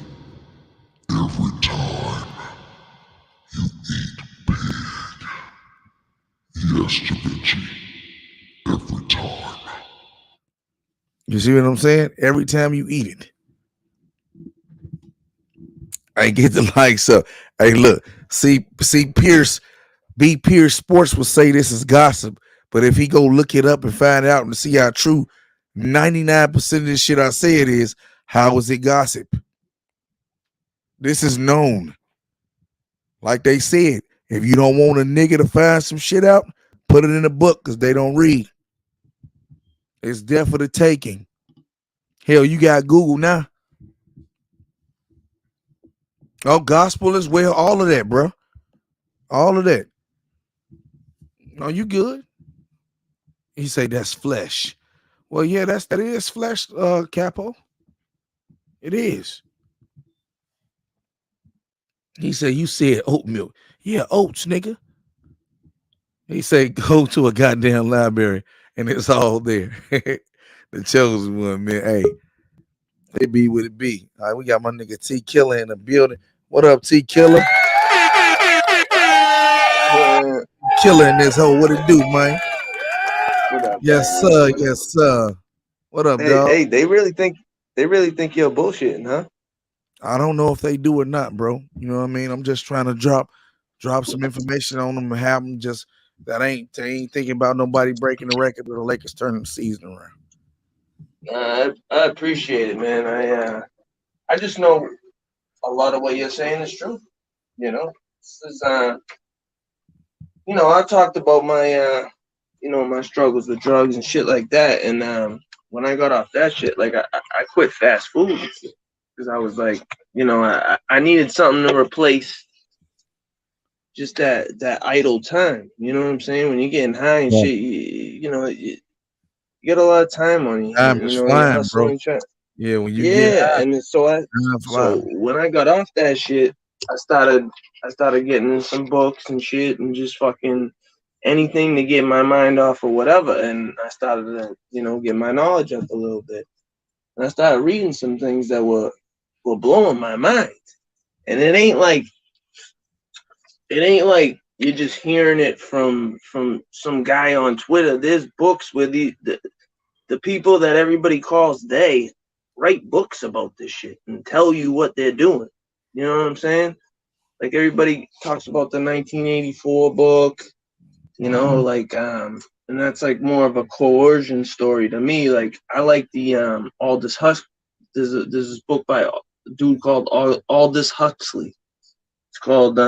Every time you eat pig. Yes, Da Vinci. Every time. You see what I'm saying? Every time you eat it. I get the likes up. Hey, look, see Pierce, B Pierce Sports will say this is gossip, but if he go look it up and find out and see how true 99% of this shit I say it is, how is it gossip? This is known. Like they said, if you don't want a nigga to find some shit out, put it in a book because they don't read. It's death for the taking. Hell, you got Google now. Oh, gospel as well. All of that, bro. All of that. No, you good. He say that's flesh. Well, yeah, that is flesh, Capo. It is. He said, you said oat milk. Yeah, oats, nigga. He said, go to a goddamn library and it's all there. The chosen one, man. Hey, it be what it be. All right, we got my nigga T Killer in the building. What up, T Killer? Killer in this hole. What it do, man? What up, Yes, man? sir. Yes, sir. What up, Hey, dog? hey, they really think you're bullshitting, huh? I don't know if they do or not, bro. You know what I mean? I'm just trying to drop some information on them and have them just they ain't thinking about nobody breaking the record or the Lakers turning the season around. I appreciate it, man. I just know a lot of what you're saying is true. You know, this is I talked about my my struggles with drugs and shit like that, and when I got off that shit, like I quit fast food because I was like, I needed something to replace just that idle time. You know what I'm saying? When you're getting high and Right. shit, you get a lot of time on you. Time is You're flying, bro. hustling, trying. Yeah, when you get Yeah, high, and so time so flying. when I got off that shit, I started getting some books and shit and just fucking anything to get my mind off or whatever. And I started to, get my knowledge up a little bit. And I started reading some things that were blowing my mind. And it ain't like you're just hearing it from some guy on Twitter. There's books where the people that everybody calls they write books about this shit and tell you what they're doing. You know what I'm saying? like everybody talks about the 1984 book, you know, like and that's like more of a coercion story to me. Like I like the Aldous Huxley. There's this book by a dude called Aldous Huxley. It's called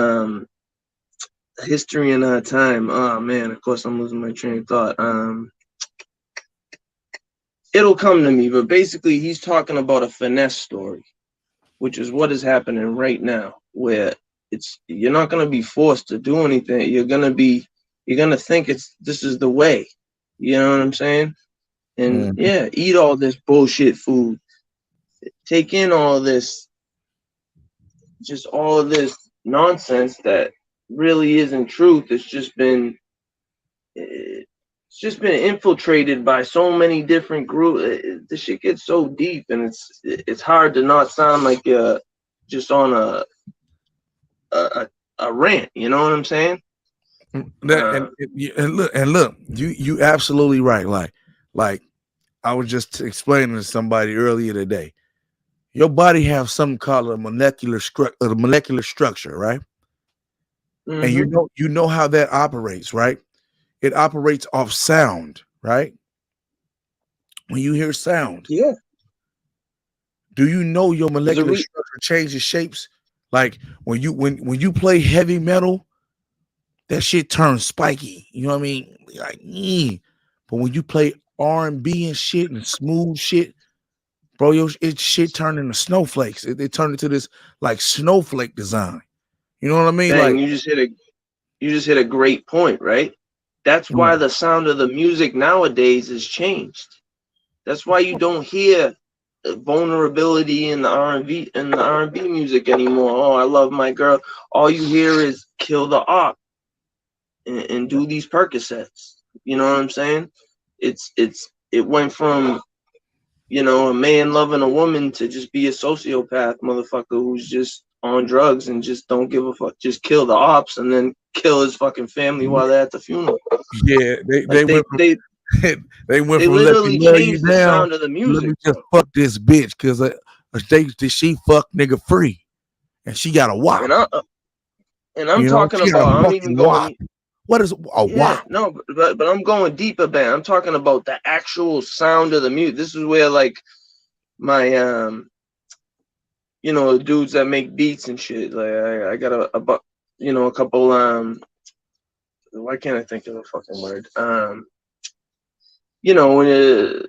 History in Our Time. Oh man, of course I'm losing my train of thought. It'll come to me, but basically he's talking about a finesse story, which is what is happening right now, where you're not gonna be forced to do anything. You're gonna think this is the way. You know what I'm saying? And yeah, eat all this bullshit food. Take in all this, just all of this nonsense that really isn't truth. It's just been infiltrated by so many different groups. This shit gets so deep, and it's hard to not sound like you're just on a rant. You know what I'm saying? And look, you absolutely right. Like I was just explaining to somebody earlier today. Your body have something called a molecular structure, right? Mm-hmm. And you know how that operates, right? It operates off sound, right? When you hear sound, yeah. Do you know your molecular structure changes shapes? Like when you play heavy metal, that shit turns spiky. You know what I mean? Like, but when you play R&B and shit and smooth shit, bro, it shit turned into snowflakes. It turned into this like snowflake design. You know what I mean? Dang, like you just hit a great point, right? That's why the sound of the music nowadays has changed. That's why you don't hear vulnerability in the R&B music anymore. Oh, I love my girl. All you hear is kill the op and do these Percocets. You know what I'm saying? It went from, you know, a man loving a woman to just be a sociopath motherfucker who's just on drugs and just don't give a fuck. Just kill the ops and then kill his fucking family while they're at the funeral. Yeah, they went from literally changed the down, sound of the music. Let me just fuck this bitch because she fuck nigga free and she got a wop. And I'm talking about, I'm even going. What is a wop? No, but I'm going deeper, man. I'm talking about the actual sound of the music. This is where like my you know, dudes that make beats and shit. Like I got a couple why can't I think of the fucking word? You know, when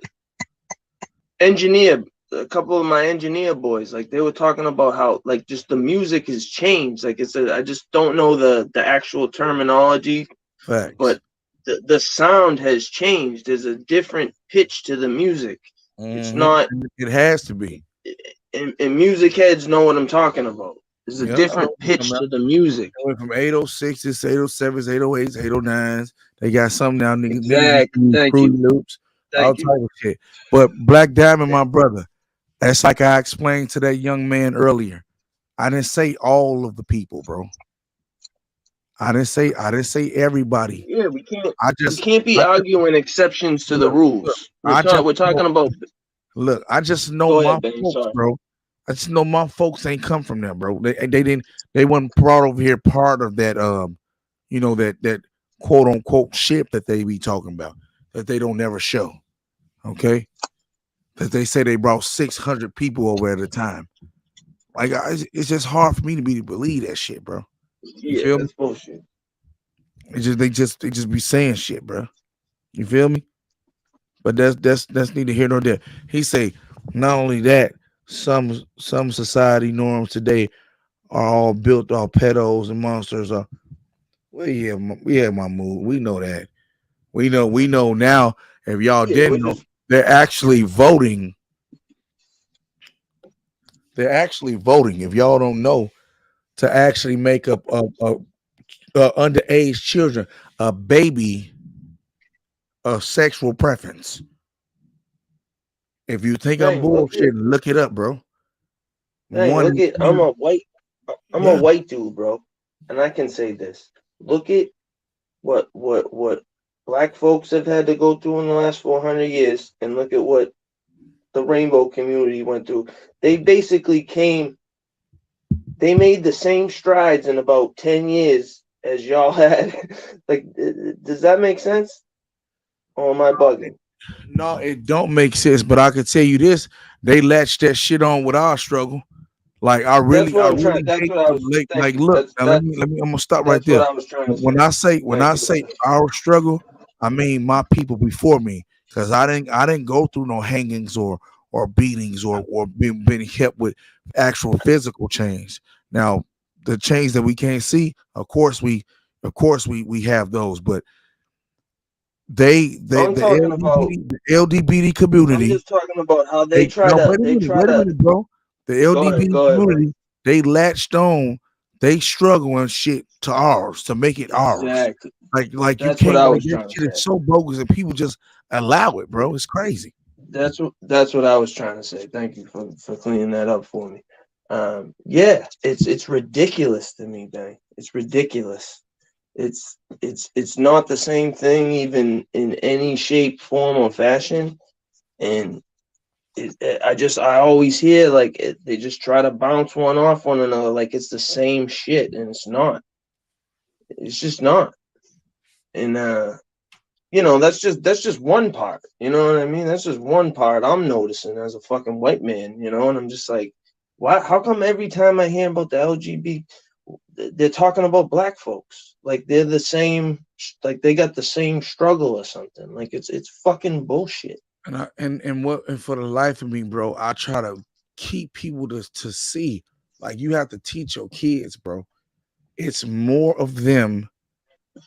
a couple of my engineer boys, like they were talking about how like just the music has changed. Like I just don't know the actual terminology. Facts. But the sound has changed. There's a different pitch to the music. It's not. It has to be. And music heads know what I'm talking about. There's a different pitch to the music. It went from 806s, 807s, 808s, 809s. They got some now, niggas. Exactly. Thank you. Loops, all type of shit. But Black Diamond, my brother, that's like I explained to that young man earlier. I didn't say all of the people, bro. I didn't say everybody. Yeah, we can't be arguing exceptions to the rules. We're talking about. Look, I just know my folks, bro. I just know my folks ain't come from there, bro. They weren't brought over here part of that you know, that quote unquote shit that they be talking about that they don't never show. Okay. That they say they brought 600 people over at a time. Like it's just hard for me to believe that shit, bro. You feel that's bullshit. They just be saying shit, bro. You feel me? But that's neither here nor there. He say not only that, some society norms today are all built off pedos and monsters. We have my mood. We know that. We know now. If y'all didn't know, they're actually voting. They're actually voting. If y'all don't know, to actually make up underage children a baby of sexual preference. If you think I'm bullshit, look it up, bro. I'm a white dude, bro, and I can say this. Look at what black folks have had to go through in the last 400 years, and look at what the rainbow community went through. They basically came they made the same strides in about 10 years as y'all had. Like, does that make sense? Or am I bugging? No, it don't make sense. But I can tell you this: they latched that shit on with our struggle. Like That's what I I'm trying. really That's hate what I was. Thank like you. look now. I'm gonna stop right That's what there. I was trying to When say. I Thank you. say our struggle, I mean my people before me, because I didn't go through no hangings or beatings or being hit with actual physical change. Now the change that we can't see, of course we have those, but they I'm talking about. the LGBT I'm community. just talking about how they They try no, to. They try wait a to. minute, bro. The Go ahead. LGBT Go ahead, bro. community, they latched on, they struggle and shit to ours to make it ours. Exactly. Like you That's what can't I like was that trying to shit is say. so bogus and people just allow it, bro. It's crazy. That's what I was trying to say. Thank you for cleaning that up for me. Yeah, it's ridiculous to me, Dang. It's ridiculous. It's not the same thing even in any shape, form, or fashion. And I always hear like they just try to bounce one off one another like it's the same shit, and it's not. It's just not. And that's just one part. You know what I mean? That's just one part I'm noticing as a fucking white man. And I'm just like, why? How come every time I hear about the LGBT, they're talking about black folks like they're the same, like they got the same struggle or something? Like it's fucking bullshit. And for the life of me, bro, I try to keep people to see. Like you have to teach your kids, bro. It's more of them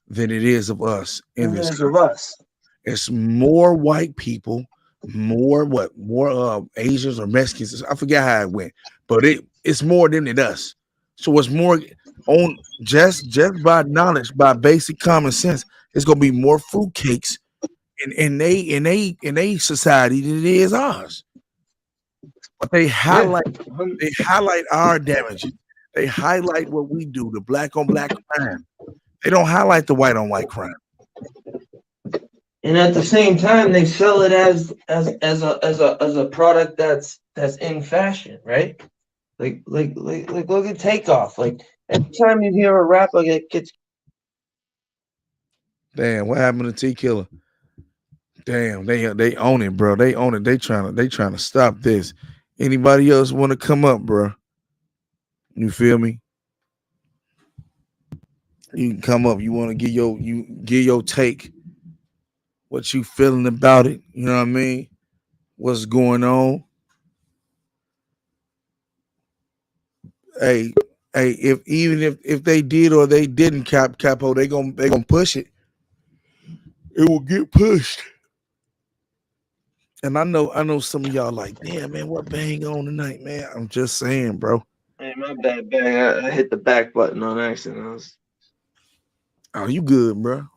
than it is of us in this. Millions of us. It's more white people, more what, more Asians or Mexicans. I forget how it went, but it's more them than us. So it's more on just by knowledge, by basic common sense. It's gonna be more fruitcakes in they society than it is ours. But Yeah. they highlight our damages. They highlight what we do, the black on black crime. They don't highlight the white on white crime. And at the same time, they sell it as a product that's in fashion, right? Like look at Takeoff. Like every time you hear a rapper that gets Damn, what happened to T Killer? Damn, they own it, bro. They own it. They trying to stop this. Anybody else want to come up, bro? You feel me? You can come up. You want to give your take, what you feeling about it. You know what I mean? What's going on? Hey, if even if they did or they didn't capo, they gonna push it. It will get pushed. And I know some of y'all like, damn man, what bang on tonight, man? I'm just saying, bro. hey, my bad, bang. I hit the back button on accident. Oh, you good, bro?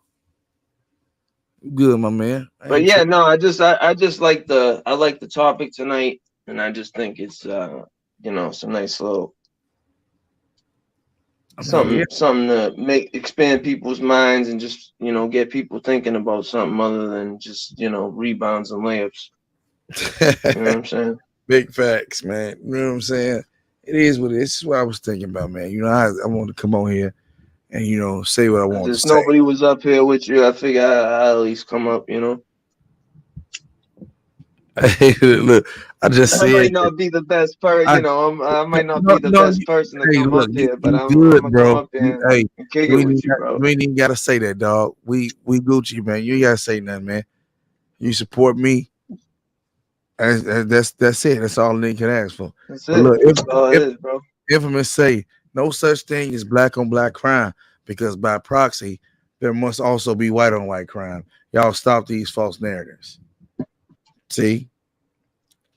You good, my man. I But ain't yeah, tripping. no, I just like the topic tonight, and I just think it's some nice little I mean, yeah. something to expand people's minds and just get people thinking about something other than just rebounds and layups. You know what I'm saying? Big facts, man. You know what I'm saying? It is what it is. This is what I was thinking about, man. You know, I want to come on here and say what I want to Since say. nobody was up here with you, I figure I'll at least come up. Hey, look, I just I might said that. not be the best person, I I might not no, be the no. best person to Hey, come look, up here, but you I'm good, gonna come bro. up here Hey, and kick it with you, bro. you ain't even gotta say that, dog. We Gucci, man. You ain't gotta say nothing, man. You support me. That's it. That's all a nigga can ask for. That's But it. look, That's all it if is, bro. infamous say no such thing as black on black crime, because by proxy there must also be white on white crime. Y'all stop these false narratives. See,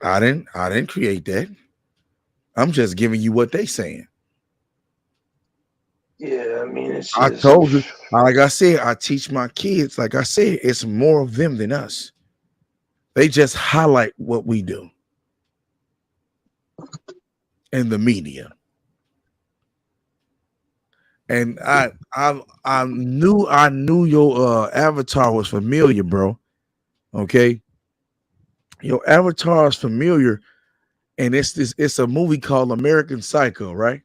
I didn't create that. I'm just giving you what they saying. Yeah, I mean it's I just told you, like I said, I teach my kids, like I said, it's more of them than us. They just highlight what we do in the media. And I knew your avatar was familiar, bro. Okay. Your avatar is familiar, and it's a movie called American Psycho, right?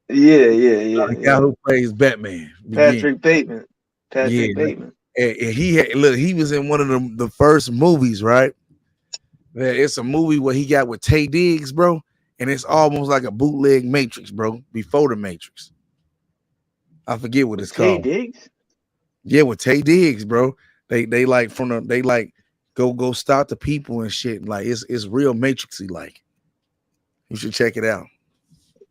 Yeah, yeah, yeah, The guy yeah. who plays Batman begin. Patrick Bateman. Yeah, Patrick Bateman. and he had look. He was in one of the first movies, right? It's a movie where he got with Tay Diggs, bro, and it's almost like a bootleg Matrix, bro. Before the Matrix, I forget what With it's Tay called. Diggs? Yeah, with Tay Diggs, bro. They like from the they like go stop the people and shit. Like it's real Matrixy like. You should check it out.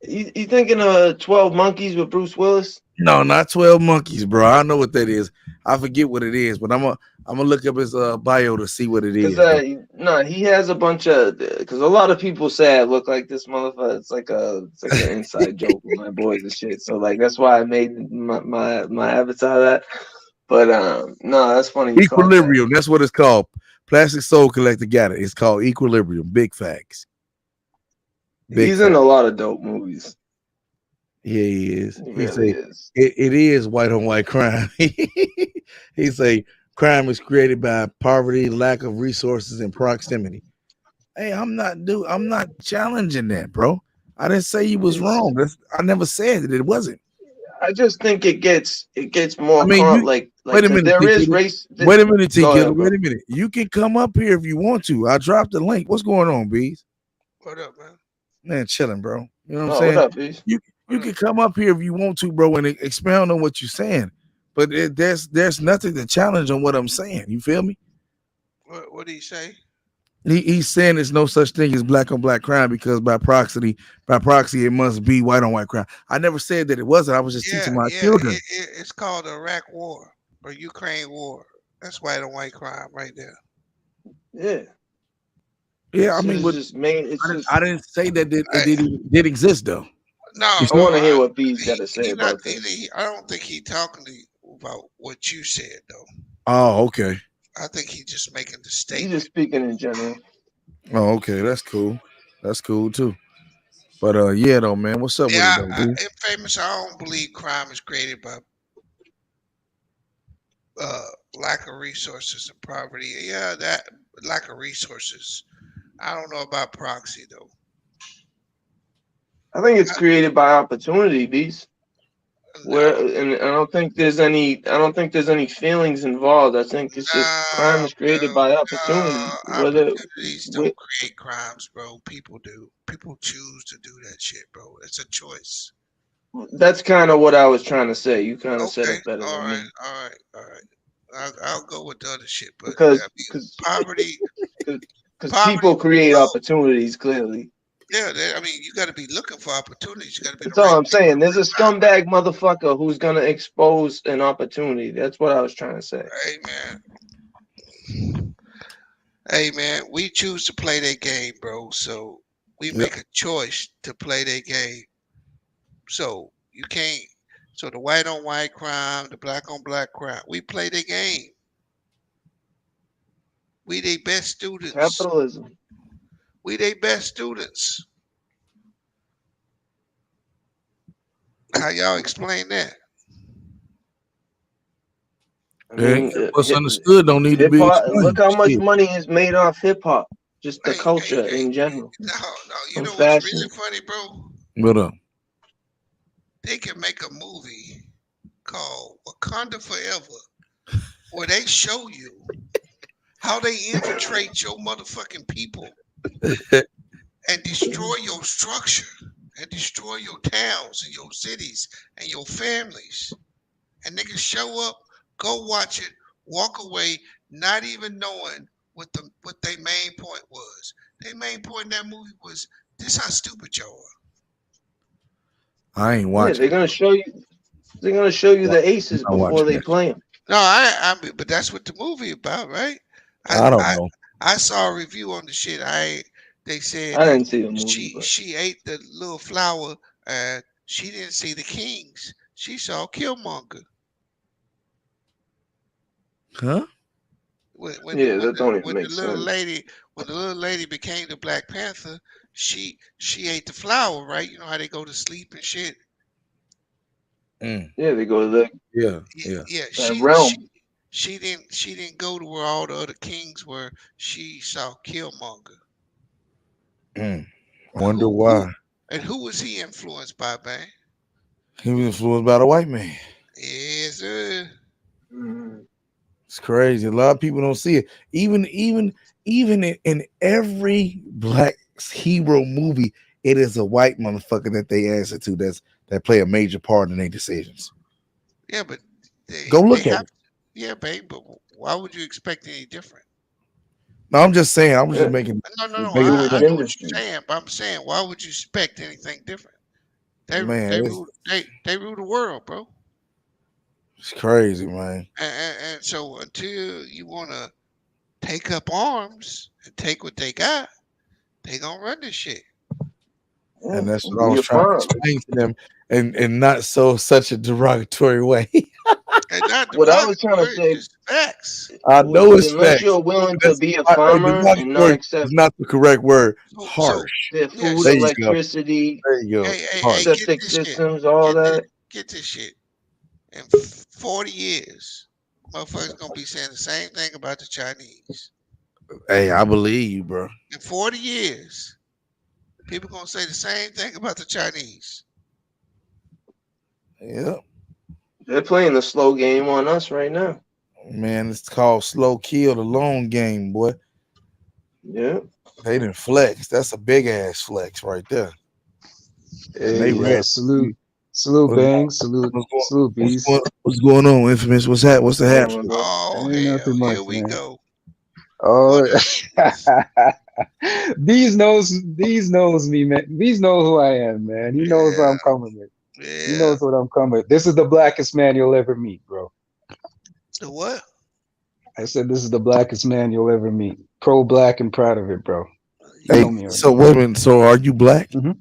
You thinking of 12 Monkeys with Bruce Willis? No, not 12 Monkeys, bro. I know what that is. I forget what it is, but I'm gonna look up his bio to see what it Because is though. no, he has a bunch of. Because a lot of people say I look like this motherfucker. It's like an inside joke with my boys and shit. So like that's why I made my avatar that. But no, that's funny you caught that. Equilibrium, that's what it's called. Plastic Soul Collector got it. It's called Equilibrium. Big facts. Big He's in facts. a lot of dope movies. Yeah, he is. He He really say is. it is white on white crime. He say crime is created by poverty, lack of resources, and proximity. Hey, I'm not challenging that, bro. I didn't say you was It's. wrong. I never said that it wasn't. I just think it gets I more mean, you like wait a because minute, there T is Killer. race. Wait a minute, T Go Killer. ahead, Wait bro. a minute. You can come up here if you want to. I dropped the link. What's going on, Bees? What up, man? Man, chilling, bro. You know what I'm Oh, what saying? up, Beast? You What you up? can come up here if you want to, bro, and expound on what you're saying. But there's nothing to challenge on what I'm saying. You feel me? What did he say? He's saying there's no such thing as black on black crime because by proxy, it must be white on white crime. I never said that it wasn't. I was just Yeah, teaching my yeah. children. It's called the Iraq War or Ukraine War. That's white on white crime right there. Yeah, Yeah, that I shit mean, is but just main. It's just. I didn't say that it I, did exist though. no, It's I no. want to hear what B's got to say He not. about this. I don't think he talking to you about what you said though. oh okay. I think he just making the He's just statement. speaking in general. Oh, okay, that's cool. That's cool too. But yeah though, man. What's up with it Yeah, though, B? in famous, I don't believe crime is created by uh, lack of resources and poverty. Yeah, that lack of resources. I don't know about proxy though. I think it's created by opportunity, Beast. Where No, and I don't think there's any. I don't think there's any feelings involved. I think it's just crime no, is created by opportunity. Whether opportunities wh- don't create crimes, bro. People do. People choose to do that shit, bro. It's a choice. that's kind of what I was trying to say. You kind of said Okay, it better all than right, me all right, all right. I'll go with the other shit, but I because mean, because poverty, because poverty, people create bro. opportunities clearly. Yeah, I mean, you got to be looking for opportunities. You got to be in That's the all right I'm place at saying. the There's a right time. scumbag motherfucker who's gonna expose an opportunity. That's what I was trying to say. Hey man, hey man, we choose to play that game, bro. So we Yep. make a choice to play that game. So you can't. So the white on white crime, the black on black crime, we play the game. We they best students. Capitalism. We they best students. How y'all explain that? I Hey, mean, what's understood don't need to hip be hop. Look explained. how much Shit. money is made off hip hop. Just the Hey, hey, culture hey. in general, No, no. You from know what's fashion. really funny, bro? What up? They can make a movie called Wakanda Forever, where they show you how they infiltrate your motherfucking people and destroy your structure and destroy your towns and your cities and your families. And niggas show up, go watch it, walk away, not even knowing what their main point was. Their main point in that movie was this how stupid y'all are. I ain't Yeah, watching they're it. gonna show you. They're gonna show you the I'm aces not before watching they that. play them. No, but that's what the movie about, right? I I don't I know. I saw a review on the shit. They said I that didn't see the movie, she but she ate the little flower and she didn't see the kings. She saw Killmonger. Huh? When when the yeah, when that the don't even when the make little sense. lady when the little lady became the Black Panther, she ate the flower, right? You know how they go to sleep and shit. Mm. Yeah, they go to Yeah, Yeah, yeah. yeah. that She realm. she didn't go to where all the other kings were. She saw Killmonger. Mm. Now, Wonder who why. and who was he influenced by, man? He was influenced by the white man. Yes, sir. Mhm. It's crazy. A lot of people don't see it. Even in every black hero movie, it is a white motherfucker that they answer to. That play a major part in their decisions. Yeah, but they Go they look at have. it. Yeah, babe. But why would you expect any different? No, I'm just saying. I was just Yeah, making No, no, the no. making Jewish I know what industry. you're saying, but I'm saying, why would you expect anything different? They man. they rule they rule the world, bro. It's crazy, man. And so until you want to take up arms and take what they got, they gonna run this shit. Yeah, And that's and what I be was a trying to farmer. explain to them, and not so such a derogatory way. And not What I was trying to derogatory, it's say, just facts. I know it's unless facts. you're willing to That's be a hey, farmer and not derogatory is accept not the correct word. So Harsh. their yeah, food, There so you go. electricity, There you go. hey, Harsh. get septic this shit. systems, all Get this, that. get this shit. In 40 years, motherfuckers gonna be saying the same thing about the Chinese. Hey, I believe you, bro. In 40 years, people gonna say the same thing about the Chinese. Yeah, They're playing the slow game on us right now. man. It's called slow kill, the long game, boy. Yeah. They didn't flex. That's a big ass flex right there. And Hey, they yo, ready. salute, What's, bang, salute, salute, beast. what's going on, Infamous? What's the Going haps? on, bro? Oh Ain't hell, nothing much, here we man. go. Oh, What up, Beast? Bees knows me, man. Bees knows who I am, man. He knows what Yeah, I'm coming with. He yeah. knows what I'm coming with. This is the blackest man you'll ever meet, bro. The what? I said this is the blackest man you'll ever meet. Pro black and proud of it, bro. You Hey, know me so already. wait a minute. So are you black? Mm-hmm.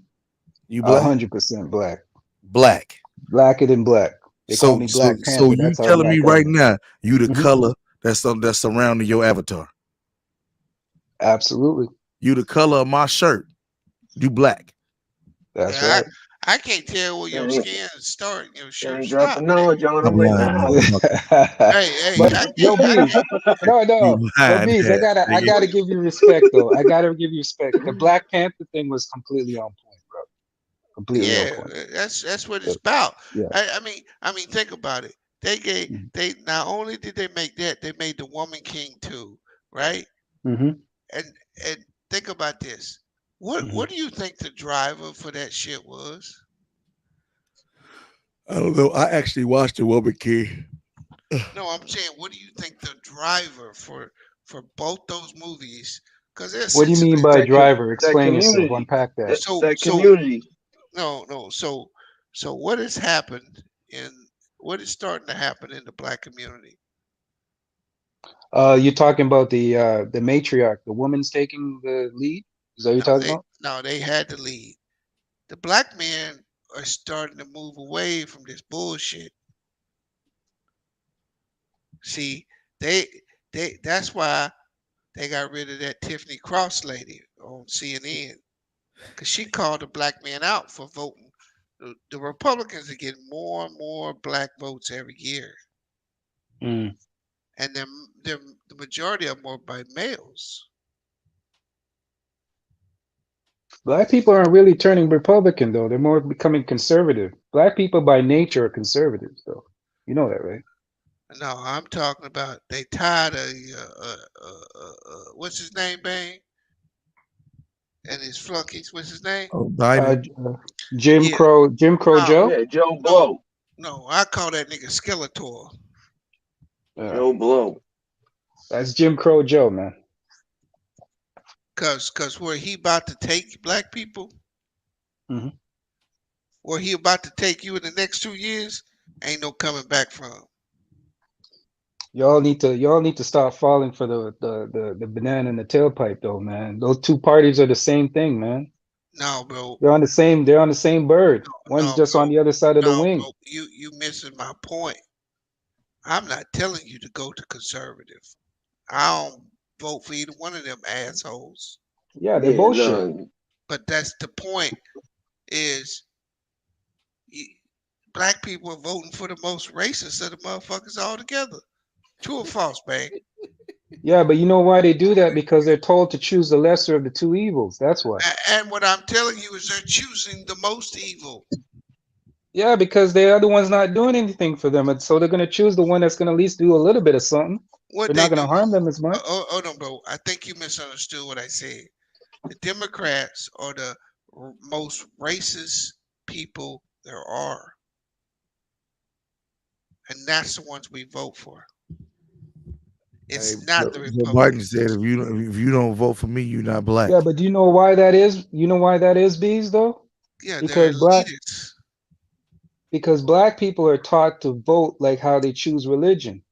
You black? 100% black. Black. Blacker than black. They call So me so Black so Panther. you That's how telling me black I right am. now you the Hmm. color that's surrounding your avatar. Absolutely. You the color of my shirt. You black. That's Yeah, right. I can't tell where your Ain't, skin start and your shirt ain't stop, dropping man. knowledge on I'm them right lying, now. motherfucker. Hey, But I yo, can't, I bees, can't. no, You no, but lying bees, I ass gotta, I nigga. gotta give you respect though. I gotta give you respect. The Black Panther thing was completely on point, bro. Completely on Yeah, point. that's what Yeah, it's about. yeah. I mean, think about it. They not only did they make that, they made the Woman King too, right? Mm-hmm. And and think about this. What Hmm. do you think the driver for that shit was? I don't know. I actually watched the Woman King. No, I'm saying, what do you think the driver for both those movies? Because they're What do you essentially mean by That com- driver? that Explain yourself. community, Unpack that. so that so community. no, so what has happened in what is starting to happen in the black community? You're talking about the matriarch, the woman's taking the lead. Is that what you're No, talking they about? no, they had to lead. The black men are starting to move away from this bullshit. See, they that's why they got rid of that Tiffany Cross lady on CNN because she called the black men out for voting. The Republicans are getting more and more black votes every year, Mm. and the majority of them are by males. Black people aren't really turning Republican though. They're more becoming conservative. Black people by nature are conservatives though. You know that, right? No, I'm talking about they tired of what's his name, Bang, and his flunkies. What's his name? Oh, Biden. J- Jim Yeah, Crow, Jim Crow no, Joe. Yeah, Joe no, Blow. no. I call that nigga Skeletor. Yeah, Joe Blow. that's Jim Crow Joe, man. Cause where he about to take black people, Hmm. where he about to take you in the next 2 years, ain't no coming back from. Y'all need to stop falling for the banana and the tailpipe though, man. Those two parties are the same thing, man. No, bro. They're on the same bird. One's No, just on bro. the other side of the No, wing. bro. You missing my point. I'm not telling you to go to conservative. I don't vote for either one of them assholes. Yeah, they're Yeah, bullshit. no. But that's the point. Is you, black people are voting for the most racist of the motherfuckers altogether. True or false, man? Yeah, but you know why they do that? Because they're told to choose the lesser of the two evils. That's why. And what I'm telling you is they're choosing the most evil. Yeah, because the other one's not doing anything for them, and so they're gonna choose the one that's gonna at least do a little bit of something. What They're they not gonna do? harm them as much. Oh no, bro. I think you misunderstood what I said. The Democrats are the most racist people there are, and that's the ones we vote for. Hey, It's not the Joe Biden Republicans. said if you don't vote for me, you're not black. Yeah, but do you know why that is? You know why that is, bees though? Yeah, they're Because black elitists. because black people are taught to vote like how they choose religion.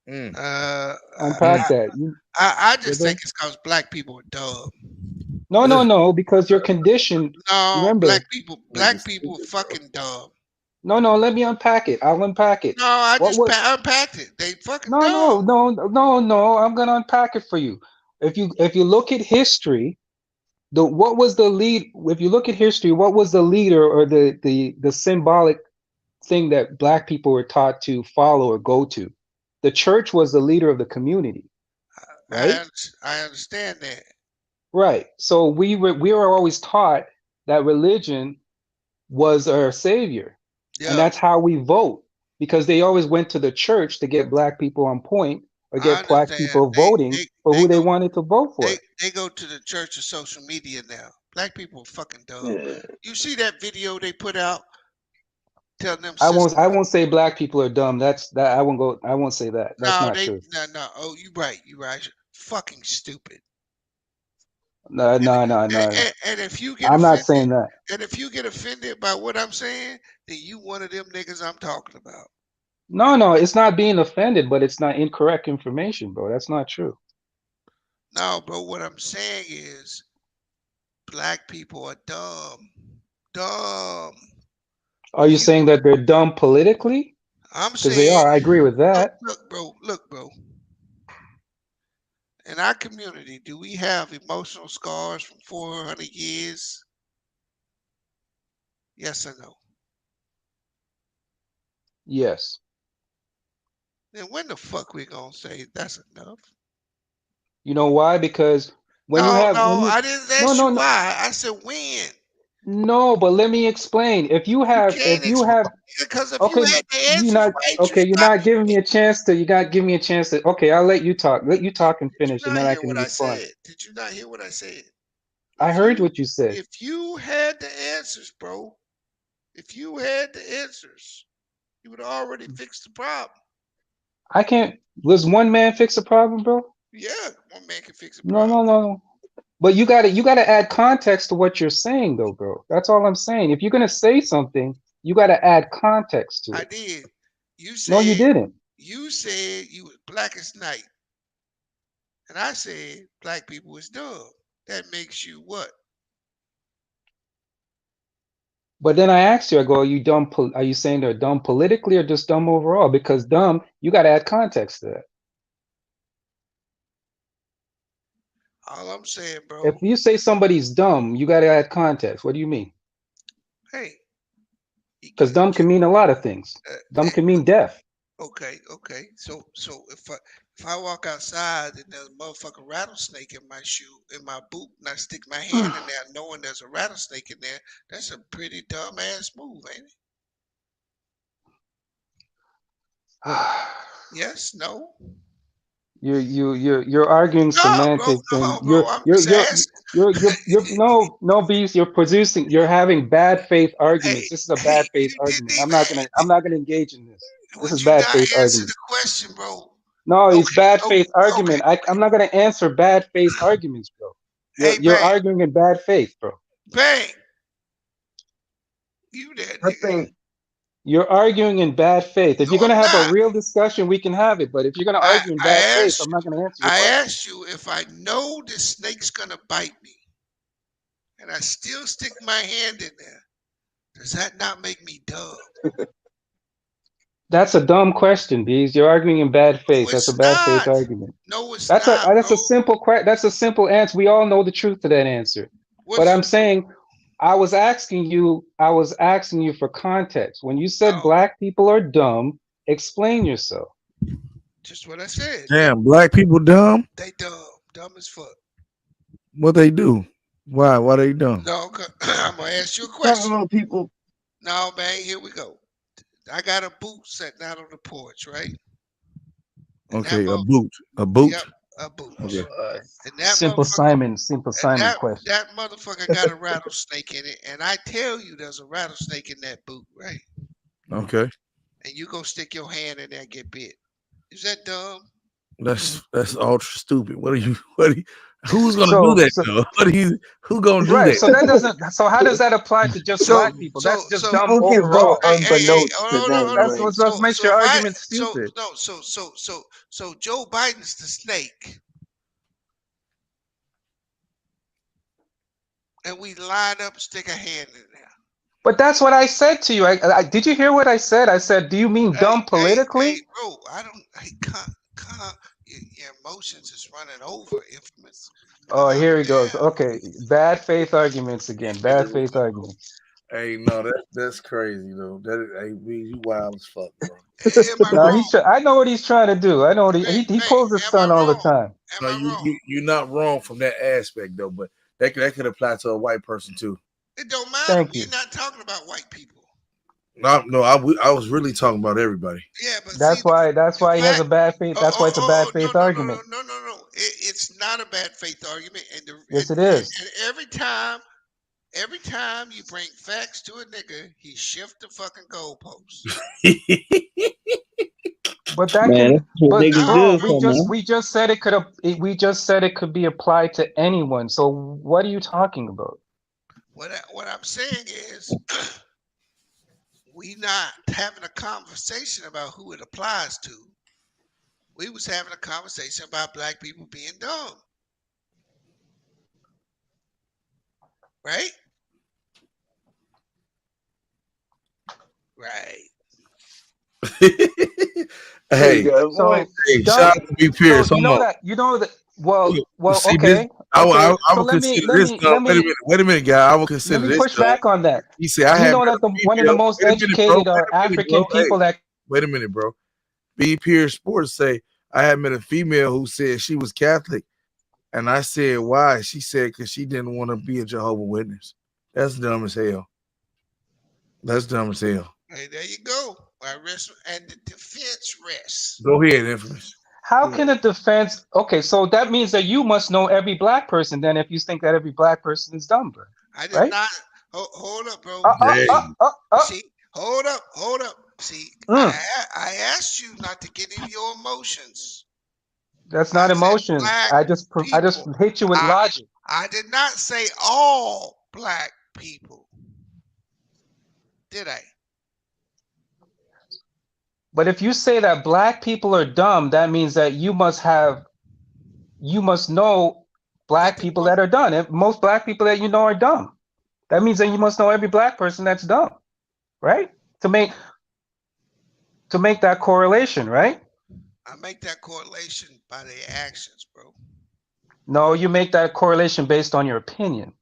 Mm. Uh, Mm. Unpack that. You, I yeah, just think bro? it's because black people are dumb. No, no, no, because you're conditioned. No, Remember, black people are fucking dumb. no, no, let me unpack it. I'll unpack it. No, I What just was unpacked it. They fucking no, dumb. no, no, no, no. I'm gonna unpack it for you. If you look at history, the what was the lead? If you look at history, what was the leader or the symbolic thing that black people were taught to follow or go to? The church was the leader of the community, right? I understand that. Right. So we were always taught that religion was our savior, and Yeah, that's how we vote because they always went to the church to get black people on point or I get black understand. people voting for They who they go wanted to vote for. they go to the church of social media now. Black people are fucking dumb. Yeah. You see that video they put out telling them I sisters? won't. I won't say black people are dumb. That's that. I won't go. I won't say that. That's No, not true. no. Oh, you right, you right. Fucking stupid. No, no, no, no. And if you get I'm not offended, saying that. and if you get offended by what I'm saying, then you one of them niggas I'm talking about. No, no. It's not being offended, but it's not incorrect information, bro. That's not true. No, bro, what I'm saying is black people are dumb. Dumb. Are you You saying that they're dumb politically? I'm Because they saying are. I agree with that. look, bro. In our community, do we have emotional scars from 400 years? Yes or no? Yes. Then when the fuck we gonna say that's enough? You know why? Because when you No, have when no, you I didn't no ask you no no why. I said when. no, but let me explain. You can't If you explain have because if you okay, had the you answers, not why'd you okay, you're stop not me? giving me a chance to you got give me a chance to okay, I'll let you talk. Let you talk and Did you finish and not then I hear can what I respond. said? Did you not hear what I said? I If heard you what you said. if you had the answers, bro, if you had the answers, you would already fix the problem. I can't was one man fix a problem, bro? Yeah, one man can fix a No, problem. no, no. But you gotta add context to what you're saying though, bro. That's all I'm saying. If you're gonna say something, you gotta add context to I it. did. You No, you said didn't. you was black as night, and I said black people is dumb. That makes you what? But then I asked you, I go, are you dumb? Are you saying they're dumb politically or just dumb overall? Because dumb, you got to add context to that. All I'm saying, If bro. you say somebody's dumb, you got to add context. What do you mean? Hey, Because dumb can mean a lot of things. Dumb hey, can mean deaf. okay. So if I walk outside and there's a motherfucking rattlesnake in my shoe, in my boot, and I stick my hand in there knowing there's a rattlesnake in there, that's a pretty dumb ass move, ain't it? Yes, no, You're arguing no, bro, semantics and no, bro. I'm just asking. no bees. You're having bad faith Hey, arguments. This is a hey, bad faith you didn't argument. even. I'm not gonna engage in this. This is Would you bad not faith answer argument. the question, bro? No, it's Okay, bad okay, faith argument. okay. I'm not gonna answer bad faith arguments, bro. Hey, You're bang, arguing in bad faith, bro. bang. You that I nigga. think You're arguing in bad faith. If No, you're gonna I'm have a not. real discussion, we can have it. But if you're gonna I argue in I bad faith, asked I'm not gonna answer your I question. asked you if I know the snake's gonna bite me, and I still stick my hand in there. Does that not make me dumb? That's a dumb question, Bees. You're arguing in bad No, faith. That's a it's bad faith not. argument. No, it's not, That's bro. a simple That's a simple answer. We all know the truth to that answer. But What's the I'm truth? saying, I was asking you for context. When you said No, black people are dumb, explain yourself. just what I said. Damn, black people dumb. They dumb, dumb as fuck. What they do? Why? Why they dumb? No, I'm gonna ask you a talking question. about people. No, man, here we go. I got a boot sitting out on the porch, right? And that Okay, a mother, boot. A yep, boot. a boot. Okay. And that Simple motherfucker, Simon question. that motherfucker got a rattlesnake in it. And I tell you, there's a rattlesnake in that boot, right? Okay. And you go stick your hand in there and get bit. Is that dumb? That's ultra stupid. Who's gonna do So that so though? Who gonna do right. that? So that doesn't. So how does that apply to just So, black people? so, That's just so, dumb People can vote overall. hey, unbeknownst to hold on, them, hold on. That's like. what makes your If I, argument so, stupid. no, so Joe Biden's the snake. And we line up and stick a hand in there. But that's what I said to you. Did you hear what I said? I said, do you mean dumb Hey, politically? bro, I don't, your emotions is running over, infamous. Oh, Calm here he goes. down. Okay, bad faith arguments again. Bad faith arguments. Hey, no, that's crazy though. Hey, you wild as fuck, bro. Am I No, wrong? I know what he's trying to do. I know what Hey, he hey, pulls his am I son all the wrong? time. Am No, I wrong? you're not wrong from that aspect though, but that could apply to a white person too. It don't matter. Thank you. We're not talking about white people. No, I was really talking about everybody. Yeah, but see, That's why the he has fact, a bad faith. That's why it's a bad no, faith no, no, argument. no, no, no, no. It's not a bad faith argument. Yes, it is. And every time you bring facts to a nigga, he shift the fucking goalposts. But that Man, can. that's what But niggas No, bro, good for, man. we just said it could. We just said it could be applied to anyone. So what are you talking about? what I'm saying is, we not having a conversation about who it applies to. We was having a conversation about black people being dumb. Right? Right. Hey, So hey, dumb. shout out to B. So Pierce. Hold on. you know that. Well, See this? okay, I okay. So would consider this. Wait a minute, guy. I would consider this push dumb. back on that. He said I You had know met that a one of the female. most Wait a minute, bro. educated are Wait a minute, bro. African people Hey, that. wait a minute, bro. B. Pierce Sports say I had met a female who said she was Catholic, and I said why? She said because she didn't want to be a Jehovah's Witness. That's dumb as hell. That's dumb as hell. Hey, there you go. I rest and the defense rests. Go ahead, infamous. How can a defense? Okay, so that means that you must know every black person. Then, if you think that every black person is dumb, bro, I did right? not. Hold up, bro. See, hold up. See, I asked you not to get in your emotions. That's I not said emotions. black I just people. hit you with logic. I did not say all black people. Did I? But if you say that black people are dumb, that means that you must know black people that are dumb. If most black people that you know are dumb, that means that you must know every black person that's dumb, right? To make that correlation, right? I make that correlation by their actions, bro. No, you make that correlation based on your opinion.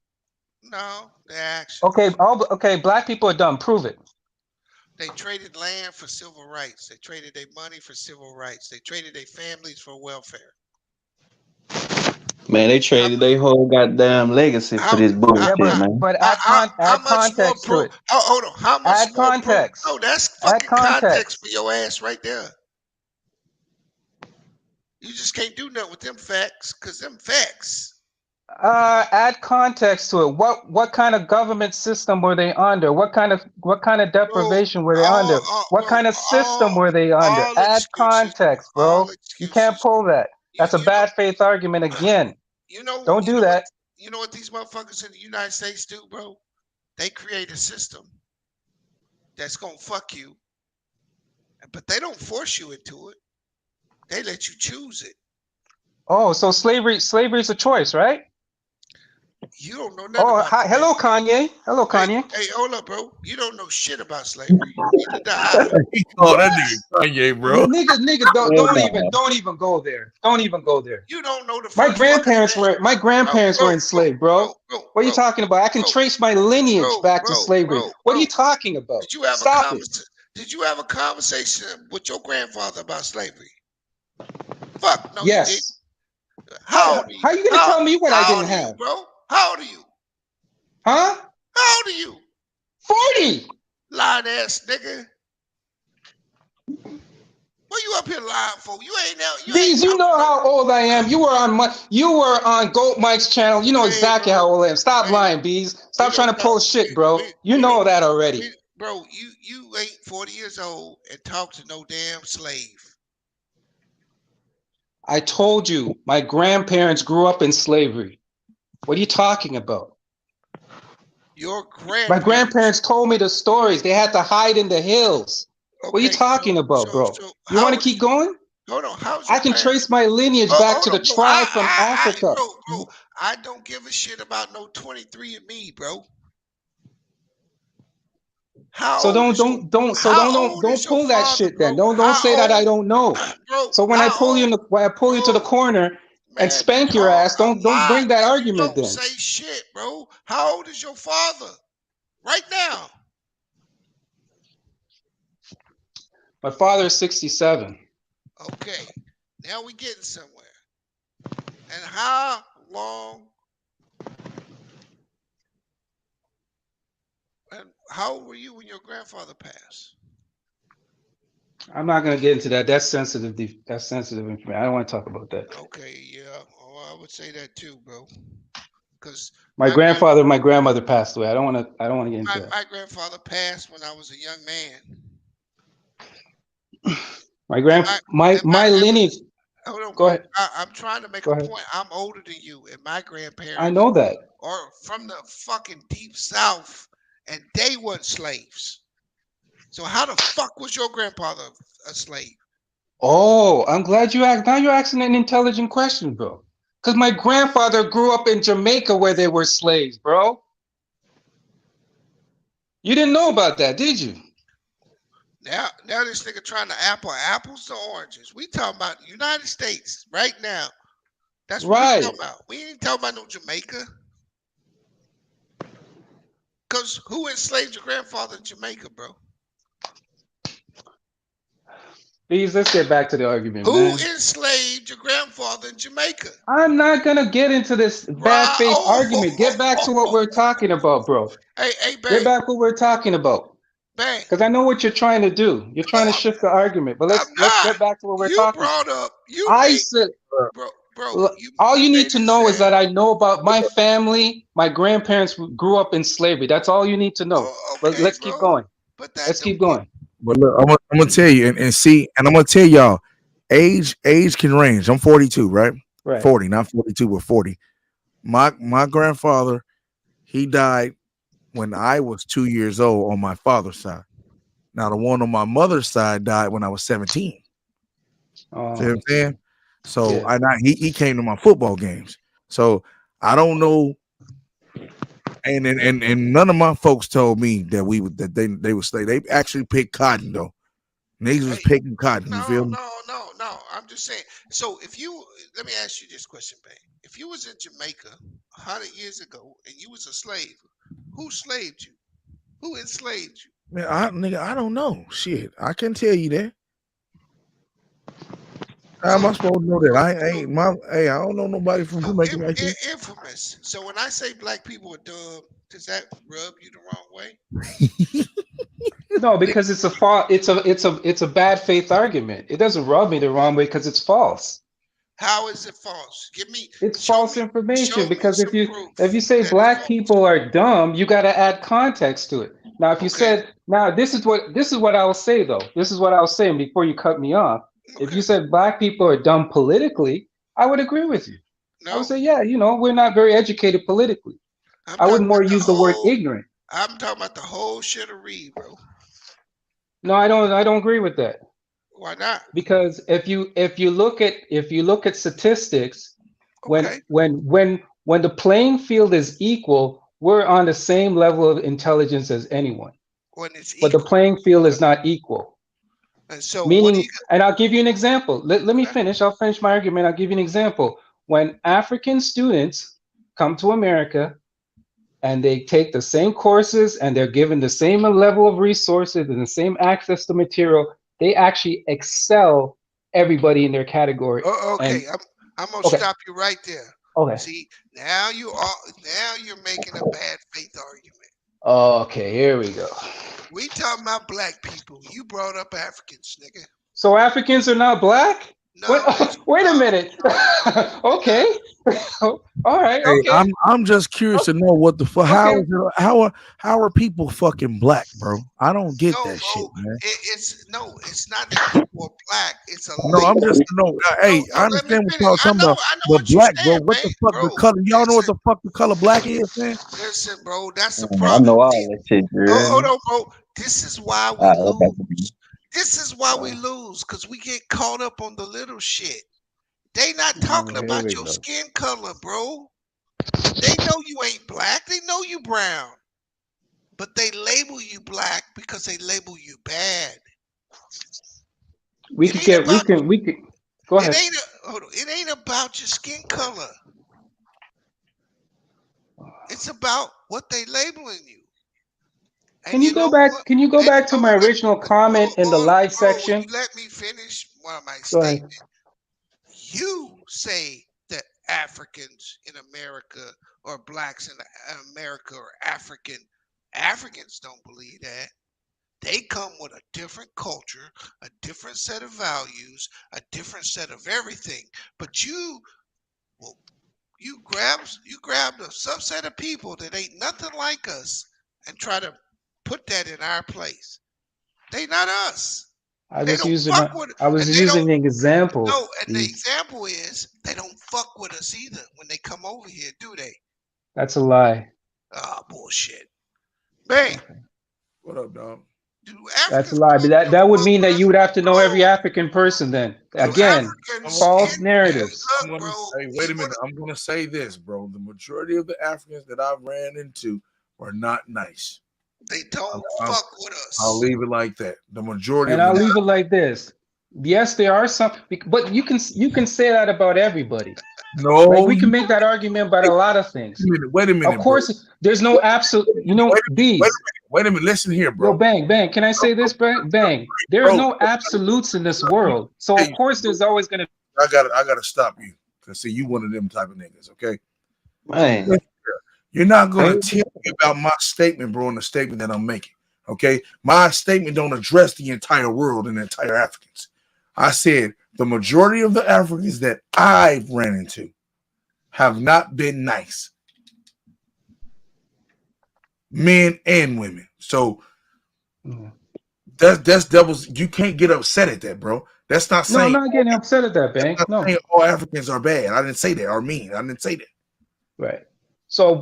No, their actions. Okay, black people are dumb. Prove it. They traded land for civil rights. They traded their money for civil rights. They traded their families for welfare. Man, they traded their whole goddamn legacy for this bullshit, man. But add context to it. Hold on. How much add more context. No, that's fucking context for your ass right there. You just can't do nothing with them facts, because them facts. Add context to it. What kind of government system were they under? What kind of deprivation were they under? What kind of system were they under? Add context, bro. You can't pull that. That's a bad faith argument again. Don't do that. You know what these motherfuckers in the United States do, bro? They create a system that's gonna fuck you, but they don't force you into it. They let you choose it. Oh, so slavery is a choice, right? You don't know nothing about hi, hello, Kanye. Hello, Kanye. Hey, hold up, bro. You don't know shit about slavery. Neither do I. That nigga Kanye, bro. Nigga, don't even go there. Don't even go there. You don't know the my grandparents were enslaved, bro. What are you talking about? I can trace my lineage back to slavery. What are you talking about? Did you have Stop it. Did you have a conversation with your grandfather about slavery? Fuck no. Yes. You didn't. How old are you? How are you gonna tell me what I didn't have, bro? How old are you? Huh? How old are you? 40. Lying ass nigga. What you up here lying for? You ain't out. You ain't Bees, you out. know No, how old I am. You were on Goat Mike's channel. You know hey, exactly bro. how old I am. Stop Hey, lying, Bees. we Stop trying don't to talk. pull shit, bro. You We don't. know that already. Bro, you ain't 40 years old and talk to no damn slave. I told you, my grandparents grew up in slavery. What are you talking about? Your My grandparents. grandparents told me the stories. They had to hide in the hills. What are you Okay, talking about, bro? You how want to old is keep going? hold on, how's I your can parents? trace my lineage Oh, back hold to the on, bro. tribe from Africa. Bro, I don't give a shit about no 23 and me, bro. So don't Your pull that father, shit then. bro? Don't How say that I old, don't know. bro? So when I How pull you old, when I pull you to the bro? corner and Man, you spank your talk ass, a don't lot bring that and you argument don't then. say shit, bro. How old is your father? Right now. My father is 67. Okay. Now we getting somewhere. And how long and how old were you when your grandfather passed? I'm not gonna get into that. That's sensitive. That's sensitive information. I don't want to talk about that. Okay, yeah. Oh, I would say that too, bro. Because My grandfather, my grandmother passed away. I don't want to. I don't want to get into that. my grandfather passed when I was a young man. My And grand, my lineage. hold on, Go bro. ahead. I'm trying to make Go a ahead. point. I'm older than you, and my I grandparents know that. are from the fucking deep south, and they weren't slaves. So how the fuck was your grandfather a slave? Oh, I'm glad you asked. Now you're asking an intelligent question, bro. Because my grandfather grew up in Jamaica where they were slaves, bro. You didn't know about that, did you? Now this nigga trying to apples to oranges. We talking about the United States right now. That's what we Right. talking about. We ain't talking about no Jamaica. Cause who enslaved your grandfather in Jamaica, bro? Please, let's get back to the argument, Who man. enslaved your grandfather in Jamaica? I'm not gonna get into this bad Right. faith argument. Get back to what Oh, we're talking about, bro. hey, Get bang, back to what we're talking about. bang. Because I know what you're trying to do. You're trying to No, shift the argument. But I'm let's not. get back to what we're You talking brought about. up. You I made, said, bro. look, You all you need made to it know is that sound. I know about my family. My grandparents grew up in slavery. That's all you need to know. Oh, But okay, let's keep bro. going. But that Let's keep don't get. going. But look, I'm gonna tell you and see, and I'm gonna tell y'all, age can range. I'm 42, right? Right. 40, not 42, but 40. My grandfather, he died when I was 2 years old on my father's side. Now the one on my mother's side died when I was 17. See what I'm saying? So Yeah. he came to my football games. So I don't know. And none of my folks told me that they would stay. They actually picked cotton though. Niggas was Hey, picking cotton. You feel no, me? no, no, no. I'm just saying. So if you let me ask you this question, bang. If you was in Jamaica 100 years ago and you was a slave, who slaved you? Who enslaved you? Man, nigga, I don't know. Shit, I can tell you that. How am So, I supposed to know that? so, I so, ain't my. Hey, I don't know nobody from Jamaica like that. infamous. So when I say black people are dumb, does that rub you the wrong way? No, because it's a bad faith argument. It doesn't rub me the wrong way because it's false. How is it false? It's false information Show me because if some you proof say that it's black false. people are dumb, you got to add context to it. Now, if you Okay, said now this is what I will say though. This is what I was saying before you cut me off. If you okay. said black people are dumb politically, I would agree with you. I would No, say, yeah, we're not very educated politically. I'm I would talking more about the use the word whole. ignorant. I'm talking about the whole shit of Reed, bro. No, I don't agree with that. Why not? Because if you look at statistics, when Okay, when when when the playing field is equal, we're on the same level of intelligence as anyone. when it's But the equal. playing field is not equal. And so, what do you? Meaning, and I'll give you an example. Let me Okay, finish. I'll finish my argument. I'll give you an example. When African students come to America and they take the same courses and they're given the same level of resources and the same access to material, they actually excel everybody in their category. And okay. I'm gonna okay, stop you right there. okay, See, now you're making a bad faith argument. okay, here we go. We talking about black people. You brought up Africans, nigga. So Africans are not black? What? No, Wait a no, minute. Okay. no. All right. Hey, Okay. I'm just curious to know what the fuck. Okay. How are people fucking black, bro? I don't get No, that shit, bro. man. It's not that people are black. It's a No, I'm label. just no. No, Hey, no. I Let me understand what finish. y'all talking about, I know but what you black, bro. saying, What the man, fuck the bro. color? Y'all know what Listen, the fuck the color black is, man? listen, bro. That's the I problem. know all See, that shit, you oh, hear hold me? on, bro. This is why we Okay. lose. This is why we lose, because we get caught up on the little shit. They not talking Here about we your go. skin color, bro. They know you ain't black. They know you brown. But they label you black because they label you bad. We It could ain't get. about We could. Go it ahead. ain't hold on. It ain't about your skin color. It's about what they labeling you. And Can you you go know back? what? Can you go And back to my original comment in the live bro, will section? you let me finish one of my Go ahead. statements? You say that Africans in America or blacks in America are African. Africans don't believe that. They come with a different culture, a different set of values, a different set of everything. But well, you grabbed a subset of people that ain't nothing like us and try to put that in our place. They not us. I They was don't using. fuck with it, I was and they using don't. an example. No, and the example is they don't fuck with us either when they come over here, do they? That's a lie. Ah, bullshit. Man, What up, dog? do That's a Africans lie. come But over here that and would fuck mean with that you us? would have to know every No. African person then. Do Again, Africans false hey, narratives. look, bro, Hey, wait a minute. I'm gonna say this, bro. The majority of the Africans that I've ran into are not nice. they don't I'll, fuck with I'll us. leave it like that. The majority And of I'll them. leave it like this. Yes, there are some, but you can say that about everybody, right? No, We can you make that argument about a lot of things. wait a Of minute, bro. course, there's no absolute. You know, bees. Wait a minute. Listen here, Yo, bro. bang, bang. Can I say this, bang, bang? There's Bro, no absolutes in this world. So of hey, course, there's always gonna. I gotta stop you because see, you one of them type of niggas, okay? Man. You're not gonna tell me about my statement, bro, and the statement that I'm making. Okay, my statement don't address the entire world and the entire Africans. I said the majority of the Africans that I've ran into have not been nice, men and women. So that's devils. You can't get upset at that, bro. That's not No, I'm saying not getting upset at that, bang. No, all Africans are bad. I didn't say that or mean. I didn't say that. right. So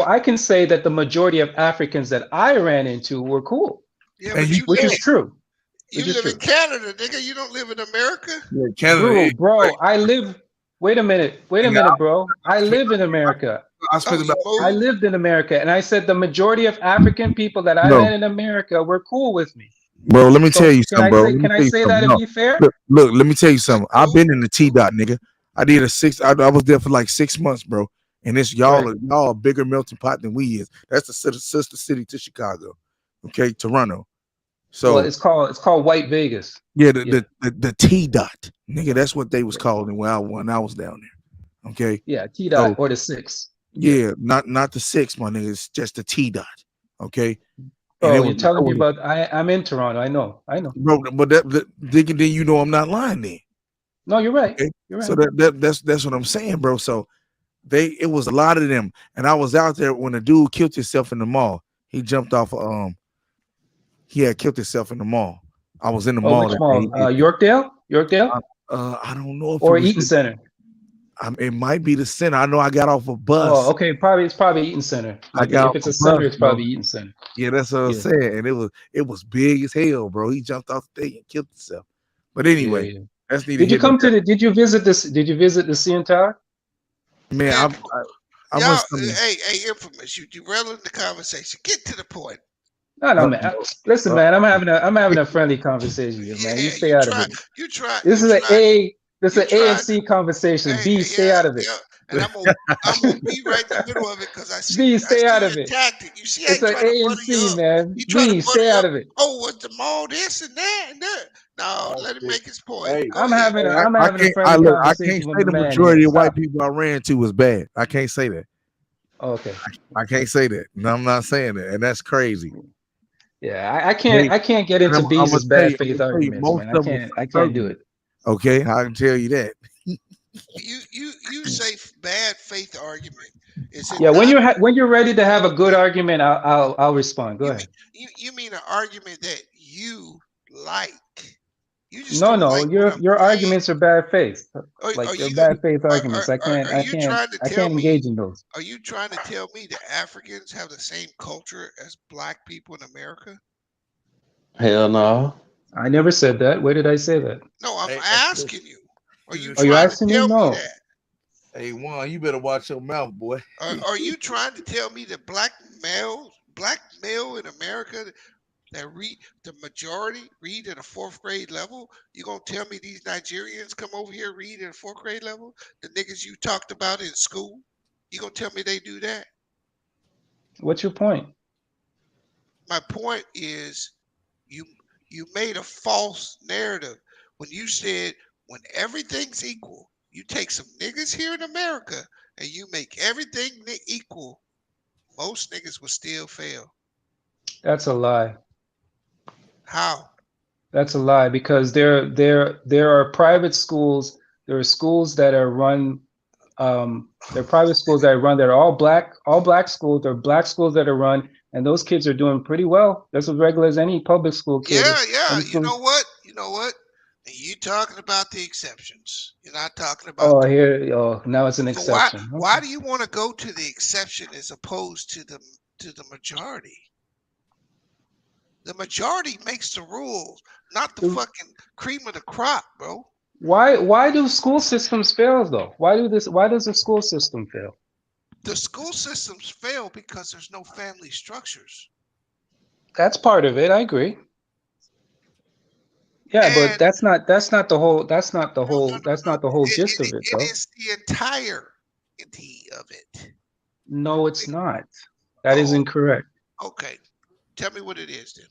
I can say that the majority of Africans that I ran into were cool, Yeah, And but you you which live is true. you Which is live in true. Canada, nigga. You don't live in America. yeah, Canada is Bro, great. I live. Wait a minute. Wait a And minute, bro. I live in America. I Oh, spent you about I moved? lived in America, and I said the majority of African people that I no. met in America were cool with me. Bro, let me tell So you something, bro. Let me can I tell you say that something. and No, be fair? look, let me tell you something. I've Cool. been in the T dot, nigga. I did I was there for like 6 months, bro. And it's Right. y'all a bigger melting pot than we is. That's the sister city to Chicago. Okay, Toronto. Well, So it's called White Vegas. yeah, Yeah. the T dot, nigga. That's what they was calling it when I was down there. Okay. Yeah, T So dot or the six. Yeah. yeah, not the six, my nigga. It's just the T dot. Okay. And it Oh, was you're telling me about I'm in Toronto. I know. I know. bro, but then you know I'm not lying then. No, you're right. Okay. You're So right. that's what I'm saying, bro. So it was a lot of them. And I was out there when a dude killed himself in the mall. He jumped off he had killed himself in the mall. I was in the Oh, mall which that day. mall? Yorkdale? Yorkdale? I don't know if it Or was Eaton Center? it might be the center. I know I got off a Oh, bus. okay. It's probably Eaton Center. I Like got if off it's a a center, bus, it's bro. probably Eaton Center. Yeah, that's what I'm Yeah. saying. And it was big as hell, bro. He jumped off the thing and killed himself. But Yeah, anyway, yeah. that's neither Did you here nor come to there. the did you visit the CN Tower? Man, Man, I y'all, must come. hey, infamous. You derailed the conversation. Get to the point. No, man. Listen, Uh, man. I'm having a friendly conversation here, man. You Yeah, stay out of it. you try, This you is tried, This is you an A and tried. C conversation. Hey, B, stay yeah, out of it. yeah. And I'm gonna be right in the middle of it because B, I stay see out your of it. tactic. You see how It's you an try to A and butter you C, up. man. You try to B, butter stay you out up. of it. Oh, was the mall this and that and that? No, let him make his point. Hey, Go ahead. I'm having a I friendly look. I can't conversation with say my the man here. majority of white Stop. people I ran to was bad. I can't say that. Oh, okay. I can't say that. No, I'm not saying that, and that's crazy. Yeah, Okay? I can't get And into I'm gonna Beezus tell bad you, I'm faith gonna tell you, arguments, most man. of them I are can't do it. okay, I can tell you that. You say bad faith argument. Is it Yeah, not? when you're ready to have a good argument, I'll respond. Go You mean ahead. you mean an argument that you like? You just No, don't no, like what I'm your saying. arguments are bad faith. Are Like they're you bad faith arguments. are you trying to I tell can't me? engage in those. Are you trying to tell me that Africans have the same culture as black people in America? Hell no. I never said that. Where did I say that? No, I'm Hey, asking you. Are you Are you trying to asking me? tell me No. that? hey, Juan, you better watch your mouth, boy. Are you trying to tell me that black male in America that read the majority read at a fourth grade level? You gonna tell me these Nigerians come over here read at a fourth grade level? The niggas you talked about in school? You gonna tell me they do that? What's your point? My point is you made a false narrative when you said when everything's equal, you take some niggas here in America and you make everything equal, most niggas will still fail. That's a lie. How? That's a lie because there are private schools. There are schools that are run. There are private schools that are run. They're all black schools. They're black schools that are run, and those kids are doing pretty well. That's as regular as any public school kid. Yeah. Any You school. know what? You know what? You talking about the exceptions. You're not talking about Oh, here. Oh, now it's an so why exception. why do you want to go to the exception as opposed to the majority? The majority makes the rules, not the fucking cream of the crop, bro. Why do school systems fail though? Why does the school system fail? The school systems fail because there's no family structures. That's part of it. I agree. Yeah, but And that's not the whole that's not the no, whole that's not the whole gist of it it though. is the entirety of it. No, it's not. That is Oh, incorrect. okay. Tell me what it is then.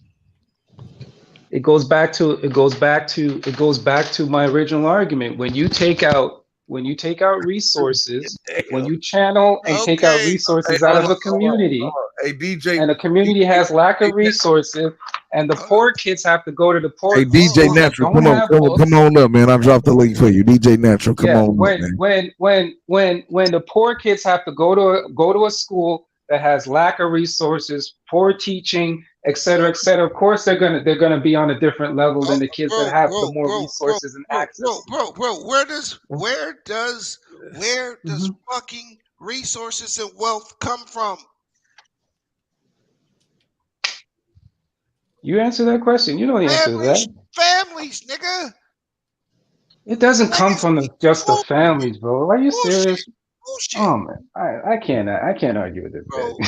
It goes back to my original argument. When you take out resources, when you channel and take out Okay. Hey, resources out hold of on, a community, Hey, DJ, and the community has lack of resources, and the poor kids have to go to the poor Hey, DJ schools that Natural, don't come on, have come on, books. come on up, man. I dropped the link for you. DJ Natural, come Yeah, on up, man. when the poor kids have to go to a school that has lack of resources, poor teaching, et cetera, et cetera. Of course, they're gonna be on a different level than the kids that have the more resources and access. Bro. Where does Mhm. fucking resources and wealth come from? You answer that question. You know the answer to that. Families, nigga. It doesn't come Niggas from be just the bullshit, families, bro. Are you bullshit, serious? bullshit, Oh man, I can't argue with this bro. guy.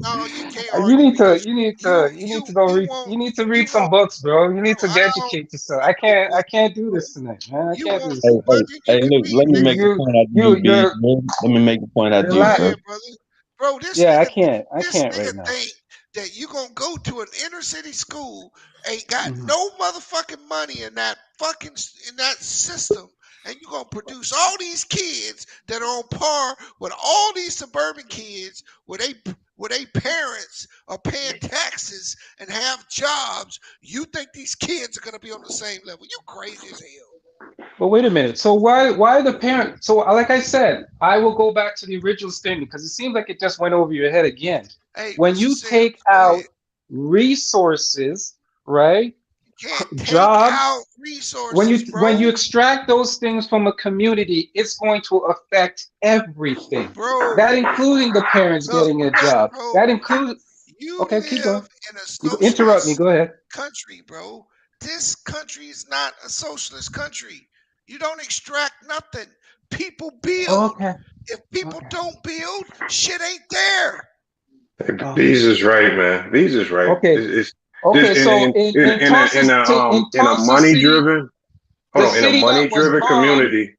No, you can't You argue need to because you need to read some won't. books, bro. You need Bro, to I don't. educate yourself. Bro, I can't do this tonight, man. I you can't do won't this Hey, tonight. hey, nothing you hey, can look, read, let me make nigga. the point out to you, B. You're Let me make the point out to Go you, la- sir. ahead, brother. Bro, yeah, I this can't nigga right now. think that you gonna go to an inner city school, ain't got Mhm. no motherfucking money in that system, and you gonna produce all these kids that are on par with all these suburban kids where they parents are paying taxes and have jobs. You think these kids are gonna be on the same level? You crazy as hell. But wait a minute. So why the parent? So like I said, I will go back to the original statement because it seems like it just went over your head again. Hey, When what you you said? take Go out ahead. resources, right? You can't take Jobs. out resources, When you bro. extract those things from a community, it's going to affect everything. Bro, That including the parents getting a job. bro, That includes. you Okay, keep going. live in a You go, interrupt me. socialist Go ahead. country, bro. This country is not a socialist country. You don't extract nothing. People build. Okay. If people Okay. don't build, shit ain't there. Okay. Bees is right, man. Bees is right. Okay. It's Okay. this So in in a Tulsa money City, driven the hold on, in a city that money was driven bombed. community.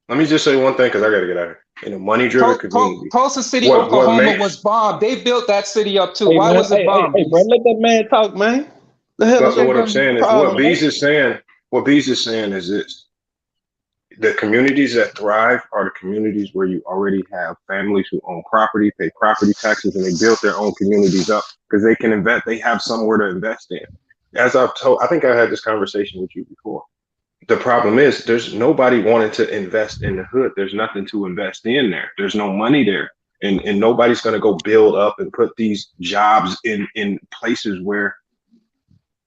Let me just say one thing because I gotta get out of here. In a money driven community, Tulsa City, what Oklahoma was makes bombed. They built that city up too. Hey, Why man. was it bombed, Hey, bro. Beast? Let that man talk, man. The hell is so your what I'm goddamn saying is problem, man? what Bees is saying is this. the communities that thrive are the communities where you already have families who own property, pay property taxes, and they build their own communities up because they can invest. They have somewhere to invest in. As I've told, I think I had this conversation with you before. The problem is there's nobody wanting to invest in the hood. There's nothing to invest in there. There's no money there. And nobody's going to go build up and put these jobs in places where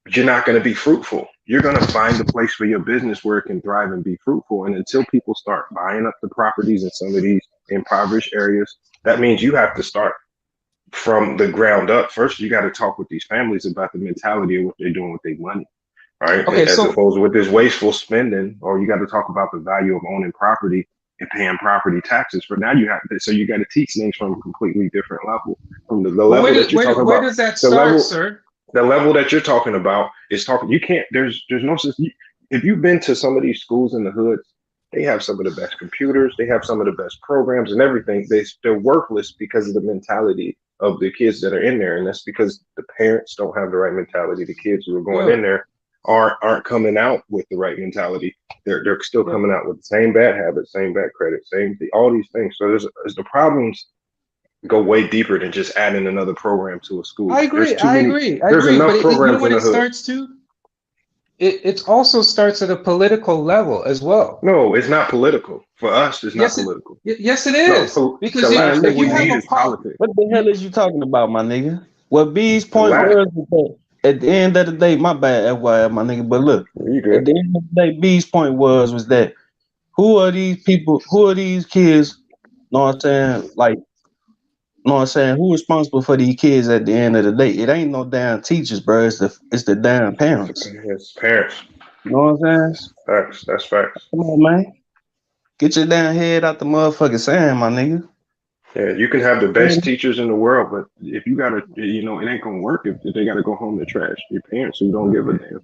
you're not going to be fruitful. You're going to find a place for your business where it can thrive and be fruitful. And until people start buying up the properties in some of these impoverished areas, that means you have to start from the ground up. First, you got to talk with these families about the mentality of what they're doing with their money, right? Okay, As so opposed to with this wasteful spending, or you got to talk about the value of owning property and paying property taxes. For now, you have to, so you got to teach things from a completely different level. From the level that you're talking where about, does that the start, level, sir? the level that you're talking about is talking. You can't. There's no. If you've been to some of these schools in the hoods, they have some of the best computers. They have some of the best programs and everything. They're worthless because of the mentality of the kids that are in there, and that's because the parents don't have the right mentality. The kids who are going in there aren't coming out with the right mentality. They're still coming out with the same bad habits, same bad credit, all these things. So there's the problems go way deeper than just adding another program to a school. I agree. There's enough But programs you know what in the it hood. starts to? It also starts at a political level as well. No, it's not political. For us, it's not political. Yes, it is. Because the last thing if we you have need a is politics. What the hell is you talking about, my nigga? What B's point last- was that at the end of the day, my bad, FYI, my nigga. But look, You good. at the end of the day, B's point was that who are these people? Who are these kids? Know what I'm saying? Like, know what I'm saying? Who responsible for these kids at the end of the day? It ain't no damn teachers, bro. It's the damn parents. It's parents. You know what I'm saying? Facts. That's facts. Come on, man. Get your damn head out the motherfucking sand, my nigga. Yeah, you can have the best teachers in the world, but if you gotta, it ain't gonna work if they gotta go home to trash your parents who don't give a damn.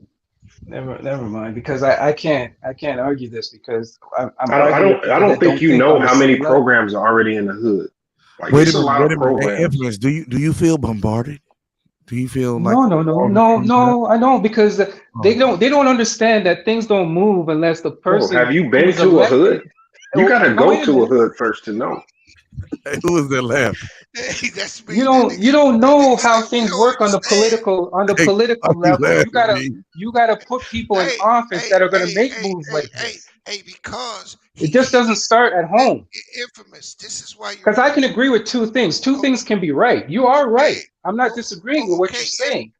Never mind, because I can't argue this because I don't think you know how many programs are already in the hood. Like, Wait it's a a lot of minute. programs. Infamous, do you feel bombarded? Do you feel like No, I don't, because they don't understand that things don't move unless the person. Have you been to a hood? You gotta go to a hood first to know. Who was that laugh? Hey, that's me. You don't know how things work on the political level. You gotta put people in office that are gonna make moves like this. Because it just doesn't start at home. Infamous. This is why. Because I can agree with two things. Two things can be right. You are right. I'm not disagreeing with what you're saying.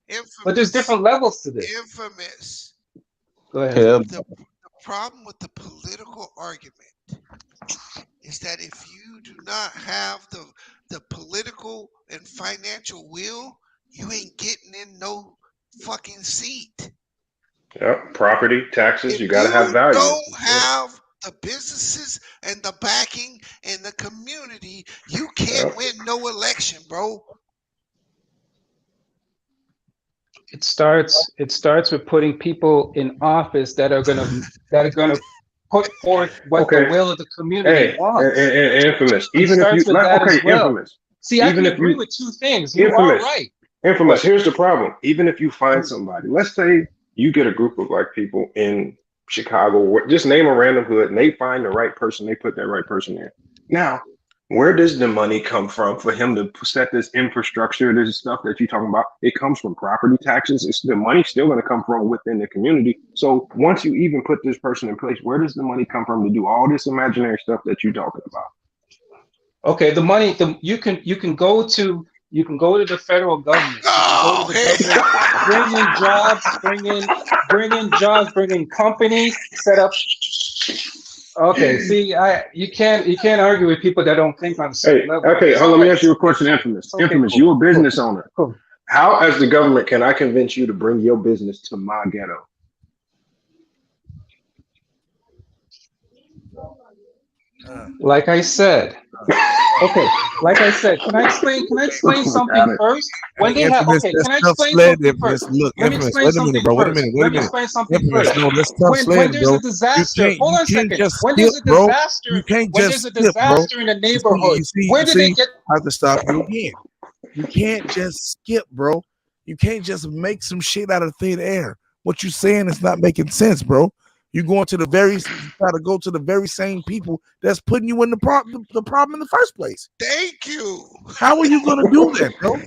But there's different levels to this. Infamous. Go ahead. The problem with the political argument is that if you do not have the political and financial will, you ain't getting in no fucking seat. Yep, property, taxes, If you gotta have value. You don't have the businesses and the backing and the community, you can't win no election, bro. It starts with putting people in office that are gonna put forth what the will of the community wants. Infamous. Even if you infamous. See, I can agree with two things. You are right. Infamous. Here's the problem. Even if you find somebody, let's say you get a group of black people in Chicago, just name a random hood, and they find the right person, they put that right person there. Now, where does the money come from for him to set this infrastructure, this stuff that you're talking about? It comes from property taxes. The money's still going to come from within the community. So once you even put this person in place, where does the money come from to do all this imaginary stuff that you're talking about? Okay, the money. You can go to the federal government. Bring in jobs, bring in companies, set up. Okay, see, you can't argue with people that don't think on a certain level. Okay, let me ask you a question, Infamous. Okay, Infamous, cool. You're a business owner. Cool. How, as the government, can I convince you to bring your business to my ghetto? Like I said. Okay, like I said, can I explain something first? When they have, okay, can I explain something first? Let me explain something first. Let me explain something first. When there's a disaster, hold on a second. When there's a disaster in a neighborhood, where do they get? I have to stop you again. You can't just skip, bro. You can't just make some shit out of thin air. What you're saying is not making sense, bro. You going to you try to go to the very same people that's putting you in the problem in the first place. Thank you. How are you going to do that, bro?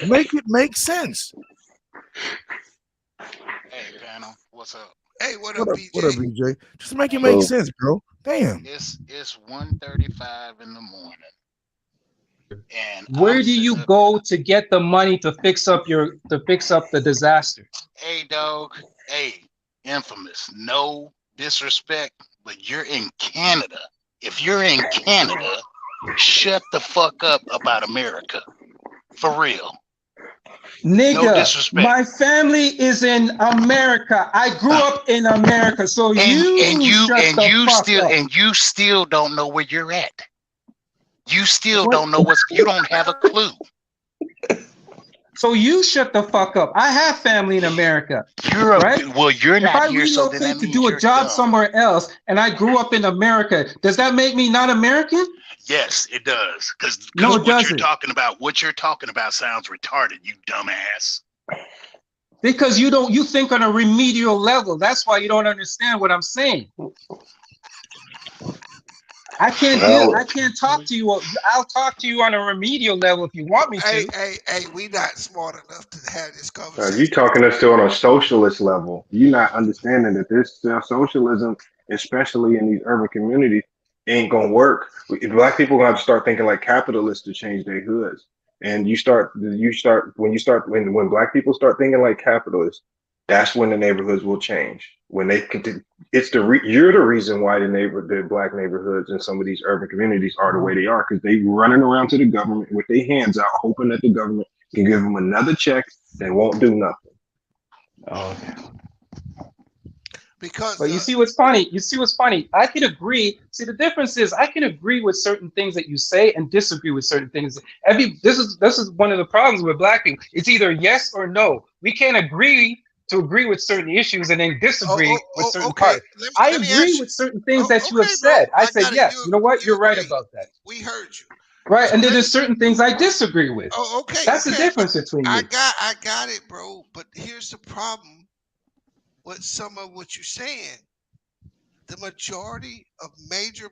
Make it make sense. Hey, panel, what's up? Hey, what What up, up, BJ? BJ? Just make it make sense, bro. Damn. It's 1:35 in the morning, and Where I'm do you sitting up. go to get the money to fix up the disaster? Hey, dog. Hey, infamous. No disrespect, but you're in Canada. If you're in Canada, shut the fuck up about America. For real. Nigga, No disrespect. my family is in America. I grew up in America, so And you still don't know where you're at. You still don't know you don't have a clue. So you shut the fuck up. I have family in America. You're not here, so then that means to do a job somewhere else, and I grew up in America, does that make me not American? Yes, it does. Because no, what you're talking about sounds retarded, you dumbass. Because you think on a remedial level. That's why you don't understand what I'm saying. I can't talk to you. I'll talk to you on a remedial level if you want me to. Hey, we not smart enough to have this conversation. You talking us to on a socialist level. You're not understanding that this socialism, especially in these urban communities, ain't gonna work. Black people gonna have to start thinking like capitalists to change their hoods. And when black people start thinking like capitalists, that's when the neighborhoods will change. When they you're the reason why the black neighborhoods in some of these urban communities are the way they are, because they running around to the government with their hands out, hoping that the government can give them another check and won't do nothing. Oh. But you see what's funny? I can agree. See, the difference is I can agree with certain things that you say and disagree with certain things. This is one of the problems with black people. It's either yes or no. We can't agree with certain issues and then disagree with certain parts. I agree with certain things that you have said. I said, yes, you know what? You're right about that. We heard you. Right, so and then there's certain things I disagree with. Oh, okay. That's the difference between you. I got it, bro. But here's the problem with some of what you're saying. The majority of major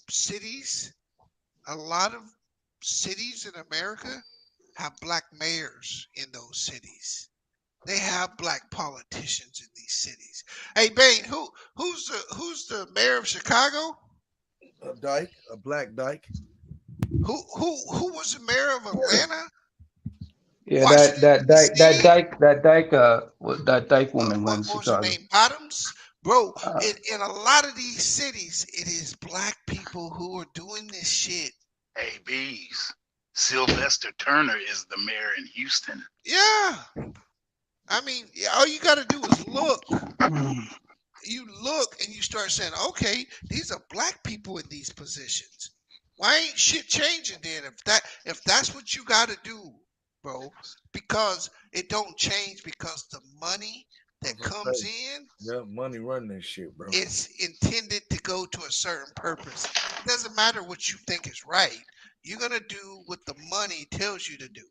cities, a lot of cities in America have black mayors in those cities. They have black politicians in these cities. Hey, Bane, who's the mayor of Chicago? A black dyke. Who was the mayor of Atlanta? Yeah, that dyke woman what was her name? Bottoms, bro. In a lot of these cities, it is black people who are doing this shit. Hey, bees. Sylvester Turner is the mayor in Houston. Yeah. I mean, all you got to do is look. You look and you start saying, okay, these are black people in these positions. Why ain't shit changing then? If that's what you got to do, bro, because it don't change because the money that comes in, money running this shit, bro. It's intended to go to a certain purpose. It doesn't matter what you think is right. You're gonna do what the money tells you to do.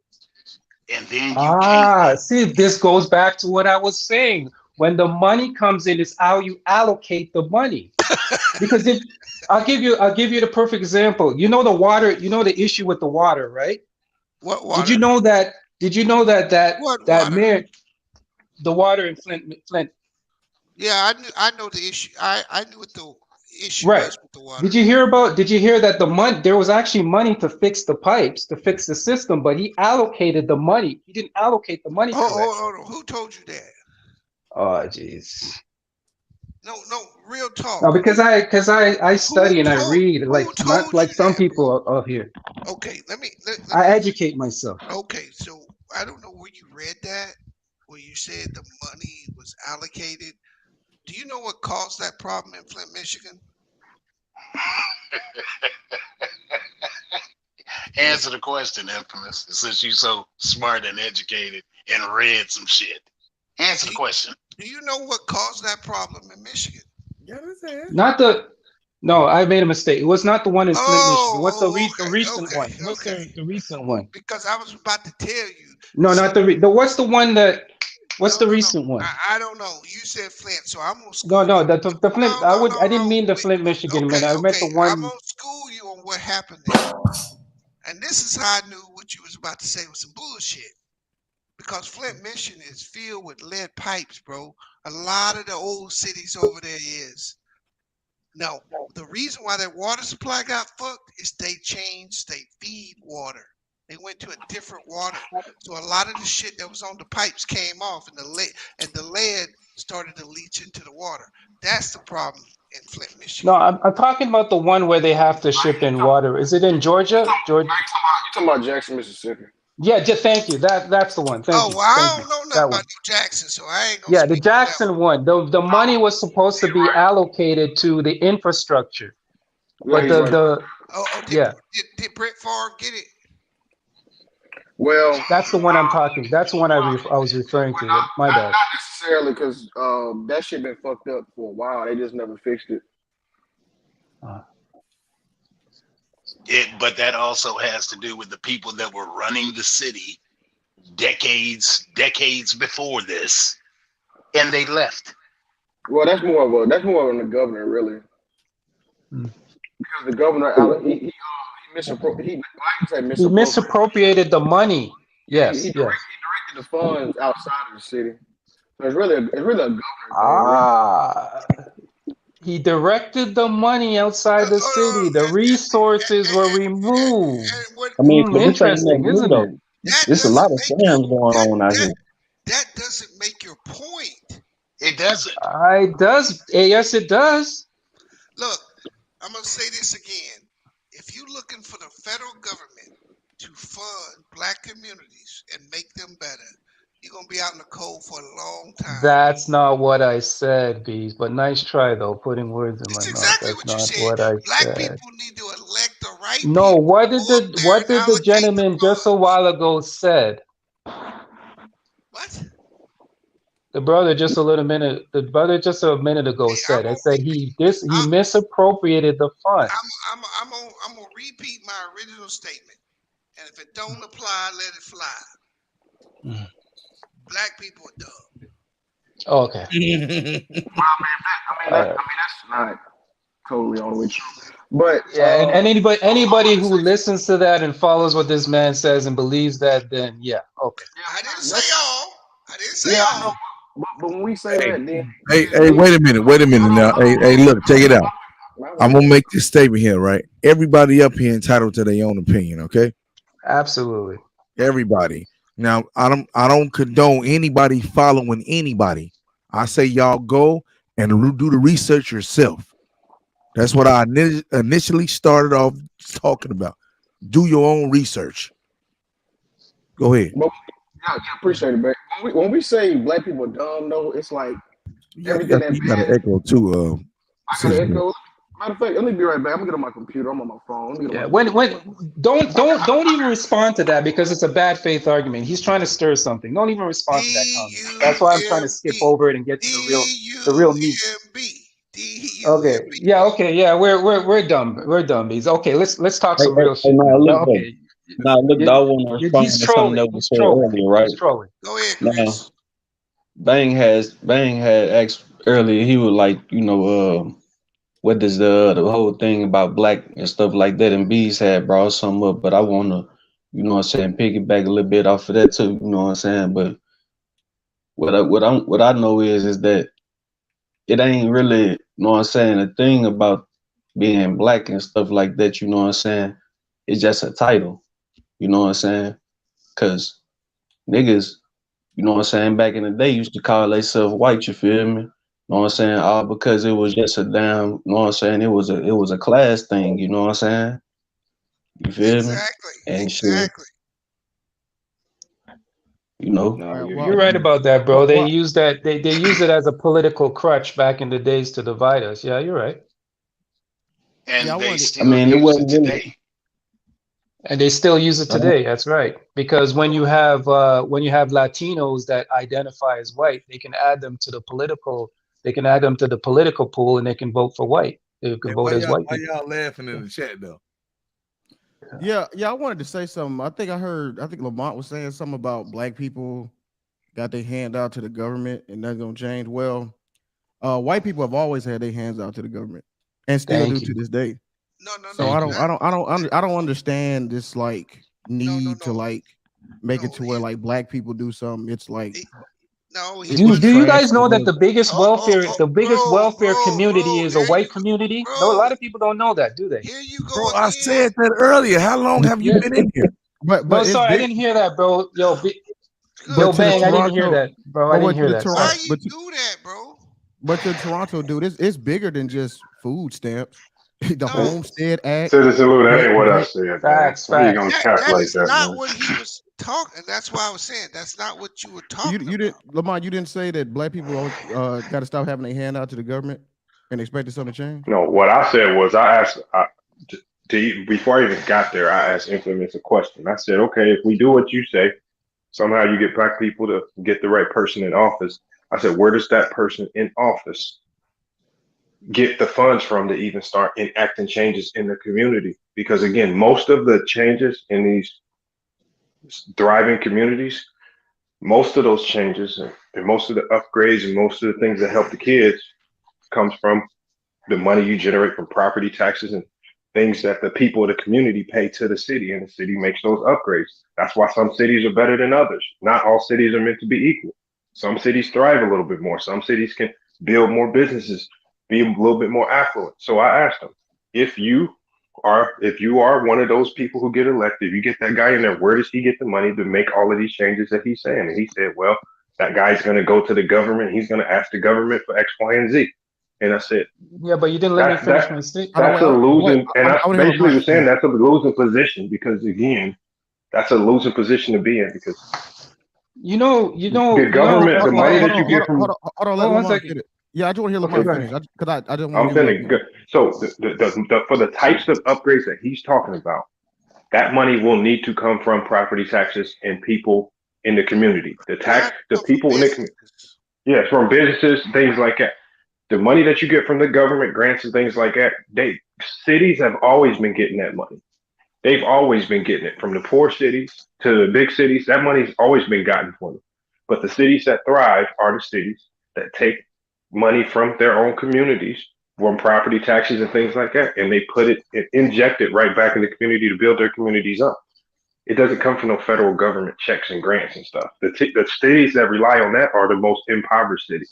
And then you can't. See, this goes back to what I was saying. When the money comes in, it's how you allocate the money. Because if I'll give you the perfect example. You know the water. You know the issue with the water, right? What water? Did you know that mayor, the water in Flint? Yeah, I know the issue. I knew what the issue was with the water. Did you hear that the money, there was actually money to fix the pipes, to fix the system, but he allocated the money. He didn't allocate the money. Who told you that? Oh, jeez. No, real talk. No, because I study and I read, like not like some people out here. Okay, I educate myself. Okay, so I don't know where you read that, where you said the money was allocated. Do you know what caused that problem in Flint, Michigan? Answer the question, infamous. Since you're so smart and educated and read some shit. Answer the question. Do you know what caused that problem in Michigan? No, I made a mistake. It was not the one in Flint, Michigan. What's the recent one? What's the recent one? Because I was about to tell you. No, not what's the one that What's the recent one? I don't know. You said Flint, so I'm gonna No, school no, you. the Flint. I didn't mean the Flint, Michigan, man. Okay, I meant okay. the I'm one. gonna school you on what happened there. And this is how I knew what you was about to say was some bullshit. Because Flint, Michigan is filled with lead pipes, bro. A lot of the old cities over there is. Now, the reason why that water supply got fucked is they changed they feed water. They went to a different water. So a lot of the shit that was on the pipes came off and the lead started to leach into the water. That's the problem in Flint, No, Michigan. I'm talking about the one where they have to ship in water. Is it in Georgia? Georgia? You talking about Jackson, Mississippi? Yeah, just thank you. That's the one. Thank Oh, you. well, I Thank you. don't know nothing That about one. New Jackson, so I ain't gonna Yeah, the speak on that one. Jackson one. The money was supposed to be allocated to the infrastructure, Yeah, but he's right. the Oh, yeah, did Brett Favre get it? Well, that's the one I'm talking. That's the one I was referring to. My bad. not necessarily because that shit been fucked up for a while. They just never fixed it. But that also has to do with the people that were running the city decades before this, and they left. Well, that's more on the governor, really, because the governor he misappropriated. I can say He misappropriated. misappropriated the money. He Yes, yes. directed the funds outside of the city. So it's really a governor thing. Ah, he directed the money outside the city. The resources were removed. And what I mean, 'cause this ain't Interesting, nothing new isn't it? though. that There's a lot doesn't of make your scams going that on out that here. that doesn't make your point. It doesn't. It does. Yes, it does. Look, I'm gonna say this again. If you're looking for the federal government to fund black communities and make them better, you're gonna be out in the cold for a long time. That's not what I said, Bees. But nice try, though, putting words in my It's mouth. exactly That's what you not said. what I Black said. people need to elect the right No, people, what go did up there what and did the allocate the gentleman just a funds. while ago said? What? The brother just a minute ago Hey, I'm said. I gonna said repeat. he misappropriated the funds. I'm gonna repeat my original statement, and if it don't apply, let it fly. Mm. Black people are dumb. Okay. All That's right. not totally all the way true. But Yeah, and anybody who listens to that and follows what this man says and believes that, then yeah, okay. I didn't say all. I didn't say yeah, I know. all. But when we say Hey, that, then hey, wait a minute now. Hey, look, check it out. I'm gonna make this statement here, right? Everybody up here entitled to their own opinion, okay? Absolutely. Everybody. Now, I don't condone anybody following anybody. I say y'all go and do the research yourself. That's what I initially started off talking about. Do your own research. Go ahead. But yeah, appreciate it. But when we say black people are dumb, though, it's like everything that You got an bad. echo too, I got an Citizen. echo. Matter of fact, let me be right back. I'm gonna get on my computer. I'm on my phone. Let me get Yeah. on my When computer. don't even respond to that because it's a bad faith argument. He's trying to stir something. Don't even respond to that comment. That's why I'm trying to skip D-U-M-B. over it and get to the real meat. D-U-M-B. Okay. D-U-M-B. Yeah. Okay. Yeah. We're dumb. We're dumb. Bees. Okay. Let's talk some real shit Now now. look though. Okay. Now look, though, I want to respond He's to something trolling. that was He's said trolling. earlier, right? He's trolling. Go ahead, Now, Chris. Bang had asked earlier. He was like, what does the whole thing about black and stuff like that, and Bees had brought some up, but I want to, what I'm saying, piggyback a little bit off of that too. You know what I'm saying? But what I know is that it ain't really, what I'm saying, a thing about being black and stuff like that. You know what I'm saying? It's just a title. You know what I'm saying? Cause niggas, what I'm saying, back in the day used to call themselves white, you feel me? Know what I'm saying? All because it was just a damn, what I'm saying, it was a class thing, you know what I'm saying? You feel me? Exactly. And shit, Exactly. you know. No, You're right about that, bro. They use that. They use it as a political crutch back in the days to divide us. Yeah, you're right. And they I still mean, it use it wasn't today. really. And they still use it today. That's right. Because when you have Latinos that identify as white, they can add them to the political. They can add them to the political pool, and they can vote for white. They can Hey, vote as white why people. y'all laughing in the chat though? Yeah, I wanted to say something. I think Lamont was saying something about black people got their hand out to the government, and that's gonna change. Well, white people have always had their hands out to the government, and still do Thank to you. this day. No, no, So no. I Thank don't, you. I don't, I don't, I don't understand this like No, no, need to no. like make it No, to where like black people do something. It's like no, he Do it's wasn't. you trash guys to know that me. the biggest welfare community is a There you white go, community? No, a bro. lot of people don't know that, do they? Here you go Bro, I again. said that earlier. How long have you Yeah. been in here? No, But it's sorry, I big. didn't hear that, bro. Yo, But Bill Good to the Bang, I lord. didn't hear Toronto, that, bro. I didn't to hear the that. Toronto, Sorry. Why you do that, bro? but to the Toronto dude, it's bigger than just food stamps. The No, Homestead Act, Citizen Lou, that they, ain't what I they, said, man. Facts, How you gonna facts. that calculate is that, not man? what he was talking. That's why I was saying that's not what you were talking you didn't about. Lamont, you didn't say that black people always got to stop having their hand out to the government and expected something to change. No, what I said was I asked before I even got there, I asked Infamous a question. I said, okay, if we do what you say, somehow you get black people to get the right person in office. I said, where does that person in office get the funds from to even start enacting changes in the community? Because again, most of the changes in these thriving communities, most of those changes and most of the upgrades and most of the things that help the kids comes from the money you generate from property taxes and things that the people of the community pay to the city, and the city makes those upgrades. That's why some cities are better than others. Not all cities are meant to be equal. Some cities thrive a little bit more. Some cities can build more businesses, be a little bit more affluent. So I asked them, if you are one of those people who get elected, you get that guy in there, where does he get the money to make all of these changes that he's saying? And he said, well, that guy's going to go to the government. He's going to ask the government for X, Y, and Z. And I said, Yeah, but you didn't let me that's finish that's my statement. that's a losing, and I I want to hear what basically Mike was saying saying. that's a losing position because again, that's a losing position to be in because the government, the money that you get from, Hold on, let Hold on one Lamont second. get it. Yeah, I just want to hear Okay, Lamont go finish. ahead. Because I don't want I'm to give Mike. saying, so for the types of upgrades that he's talking about, that money will need to come from property taxes and people in the community. The people in the community, yeah, from businesses, things like that. The money that you get from the government, grants and things like that, cities have always been getting that money. They've always been getting it from the poor cities to the big cities. That money's always been gotten for them. But the cities that thrive are the cities that take money from their own communities, from property taxes and things like that, and they put it, inject it right back in the community to build their communities up. It doesn't come from no federal government checks and grants and stuff. The cities that rely on that are the most impoverished cities.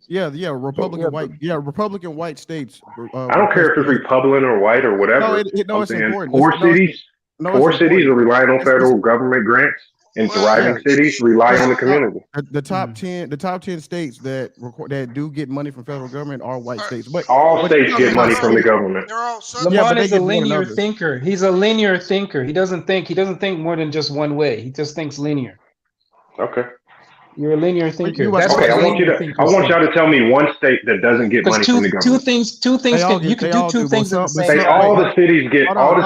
Yeah, So Republican white states. I don't care if it's Republican or white or whatever. No, I'm it's saying important. It's poor cities important. are relying on It's federal government grants, and yeah. thriving cities rely on the community. The top 10 states that do get money from federal government are white states. But All states you're talking get about money from the city. government. Yeah, Lamont but they is a get more than linear others. thinker. He's a linear thinker. He doesn't think more than just one way. He just thinks linear. Okay. You're a linear thinker. about to That's say Okay, what I the want linear y'all thinkers think. to tell me one state that doesn't get Because money from the two government. things can you could do two things at the same time. All the cities get Hold on,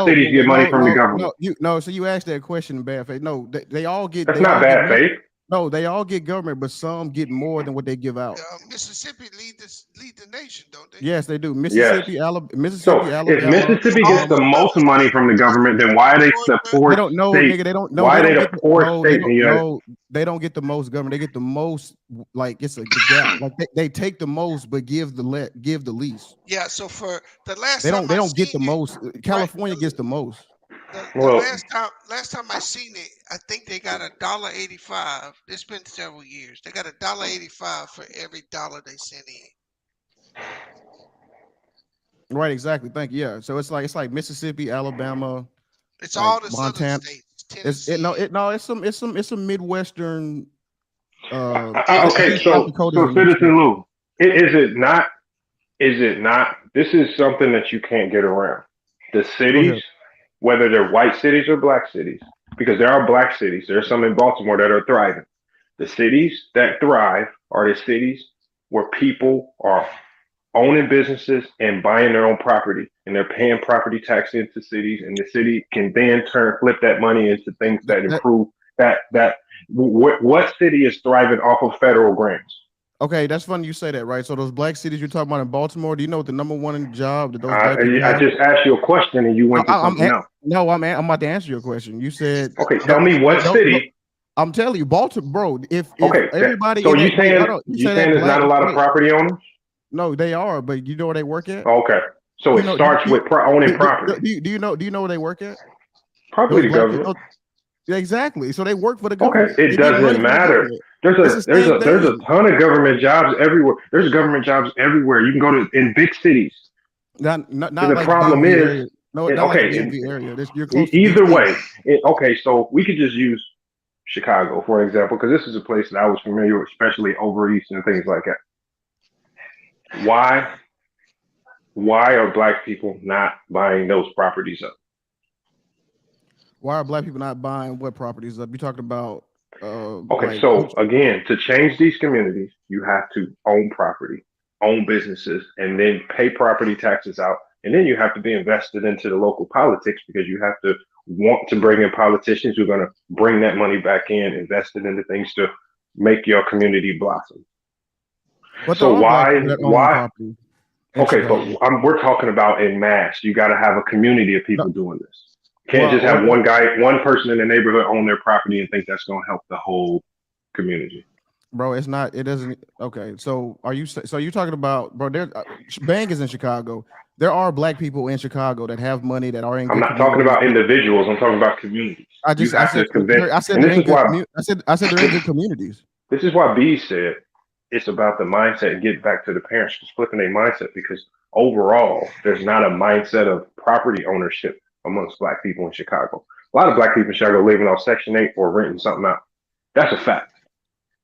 money from the government. So you asked that question in bad faith. No, they all get. That's They not all get bad money. faith. No, they all get government, but some get more than what they give out. Mississippi lead the nation, don't they? Yes, they do. Yes. So Mississippi, if Alabama. Mississippi gets the most money from the government, then why are they the They poorest don't know, state? nigga. They don't. No, Why they are they don't the get. poorest No, they state in don't. the United No, they don't get the most government. They get the most. Like it's the gap. Like they take the most, but give the least. Yeah. So for the last They time don't. They I don't get seen the it, most. California gets the most. the Well, last time I seen it, I think they got $1.85. It's been several years. They got $1.85 for every dollar they send in. Right. Exactly. Thank you. Yeah. So it's like Mississippi, Alabama, It's like all the southern Montana. states. Tennessee. It's some Midwestern. okay, South so Dakota and Citizen Lou, is it not? Is it not? This is something that you can't get around. The Go cities, ahead. whether they're white cities or black cities, because there are black cities. There are some in Baltimore that are thriving. The cities that thrive are the cities where people are owning businesses and buying their own property, and they're paying property tax into cities, and the city can then flip that money into things that improve that. What city is thriving off of federal grants? Okay, that's funny you say that, right? So those black cities you're talking about in Baltimore, do you know what the number one job that those black people I have? just asked you a question and you went to something else. No, I'm about to answer your question. You said okay. Tell me what city. I'm telling you, Baltimore, bro. If Okay, everybody so in you that, wait, saying hold on, you say that there's black, not a lot of wait, property owners? no, they are, but you know where they work at? Okay, so You it know, starts with owning property. do you know where they work at? Probably Those the black government. people. Yeah, exactly. So they work for the Okay, government. it They get money doesn't from the matter. government. There's It's the same a thing. ton of government jobs everywhere. There's government jobs everywhere. You can go to in big cities. Not And the like the problem DMV is, area. No, not like the DMV area. You're close to either DC. way, okay. So we could just use Chicago for example, because this is a place that I was familiar with, especially over east and things like that. Why are black people not buying those properties up? Why are black people not buying what properties up? You talking about Okay, like so again, to change these communities, you have to own property, own businesses, and then pay property taxes out. And then you have to be invested into the local politics because you have to want to bring in politicians who are going to bring that money back in, invested into things to make your community blossom. But So there are black people that own property in Okay, Chicago. but we're talking about en masse. You got to have a community of people doing this. Can't just have one person in the neighborhood own their property and think that's going to help the whole community. Bro, it's not. It doesn't. Okay, so you're talking about, bro? There, Bang is in Chicago. There are black people in Chicago that have money that are in. I'm good not talking about individuals. I'm talking about communities. I said they're in good. I said they're in good communities. This is why B said it's about the mindset and getting back to the parents just flipping their mindset, because overall there's not a mindset of property ownership amongst black people in Chicago. A lot of black people in Chicago living off Section 8 or renting something out. That's a fact.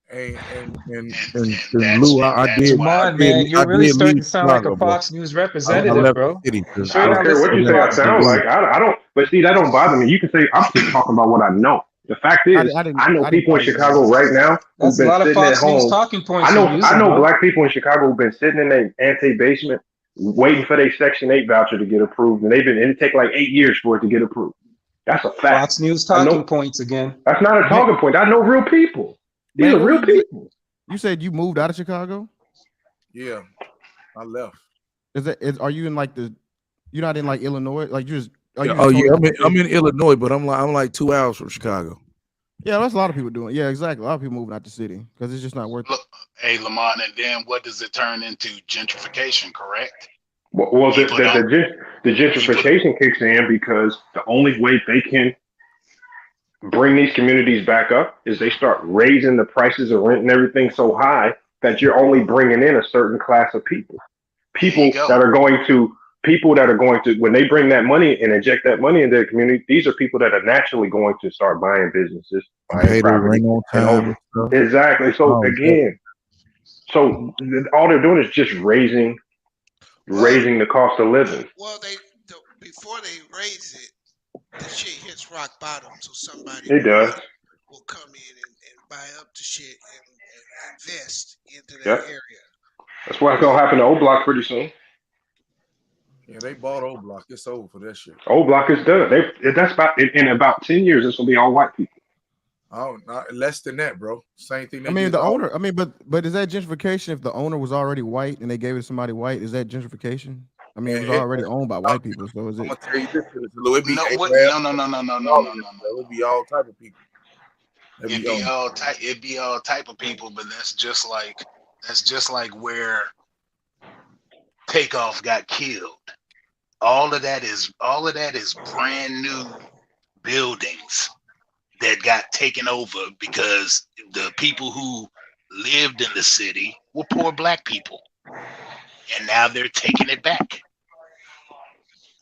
And that's Lou, I did. Come on, man. You're really starting to sound like a Fox News representative, bro. I don't care what you say I sound like. I don't, but see, that don't bother me. You can say, I'm just talking about what I know. The fact is, I know people in Chicago right now who've been sitting at home. I know black people in Chicago who've been sitting in their ante-basement waiting for their Section 8 voucher to get approved, and it take like 8 years for it to get approved. That's a fact. Fox News talking points again. That's not a talking point. I know real people. These are real people. You said you moved out of Chicago? Yeah, I left. Are you in like you're not in like Illinois? Like you just I'm in Illinois, but I'm like 2 hours from Chicago. Yeah, that's a lot of people doing. Yeah, exactly. A lot of people moving out the city because it's just not worth it. Hey, Lamont, and then what does it turn into? Gentrification, correct? Well, the gentrification kicks in because the only way they can bring these communities back up is they start raising the prices of rent and everything so high that you're only bringing in a certain class of people. People that are going to, when they bring that money and inject that money into the community, these are people that are naturally going to start buying businesses, buying property. Exactly. So again, all they're doing is just raising the cost of living. Well, before they raise it, the shit hits rock bottom, so somebody will come in and buy up the shit and invest into that area. That's what's gonna happen to O Block pretty soon. Yeah, they bought O Block. It's over for that shit. O Block is done. That's about in about 10 years. It's gonna be all white people. Oh, not less than that, bro. Same thing. The owner. But is that gentrification if the owner was already white and they gave it to somebody white? Is that gentrification? It was already owned by white people. So is it? I'm gonna tell you this, Lou. No. It would be all type of people. It'd be all type of people, but that's just like where Takeoff got killed. All of that is brand new buildings that got taken over because the people who lived in the city were poor black people, and now they're taking it back.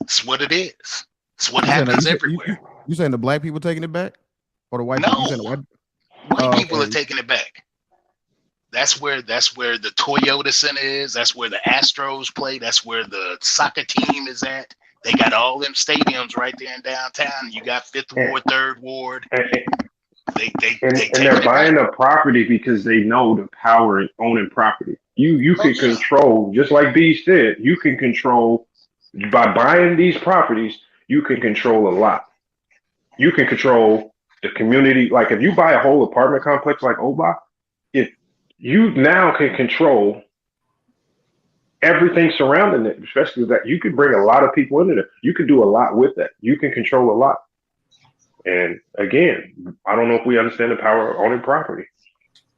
It's what it is. It's what happens everywhere. You saying the black people taking it back, or the white no, people? You saying the white people are taking it back. That's where the Toyota Center is. That's where the Astros play. That's where the soccer team is at. They got all them stadiums right there in downtown. You got 5th Ward, 3rd Ward. They're buying the property because they know the power in owning property. You can control, just like B said, you can control by buying these properties. You can control a lot. You can control the community. Like if you buy a whole apartment complex like Oba, if you now can control everything surrounding it, especially that you could bring a lot of people into it. You could do a lot with that. You can control a lot. And again, I don't know if we understand the power of owning property.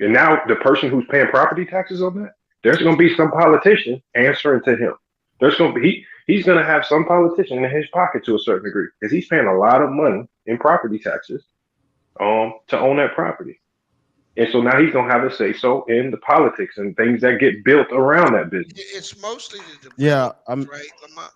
And now the person who's paying property taxes on that, there's going to be some politician answering to him. There's going to be he's going to have some politician in his pocket to a certain degree because he's paying a lot of money in property taxes to own that property. And so now he's going to have a say so in the politics and things that get built around that business. It's mostly the Yeah, developers, right, Lamont?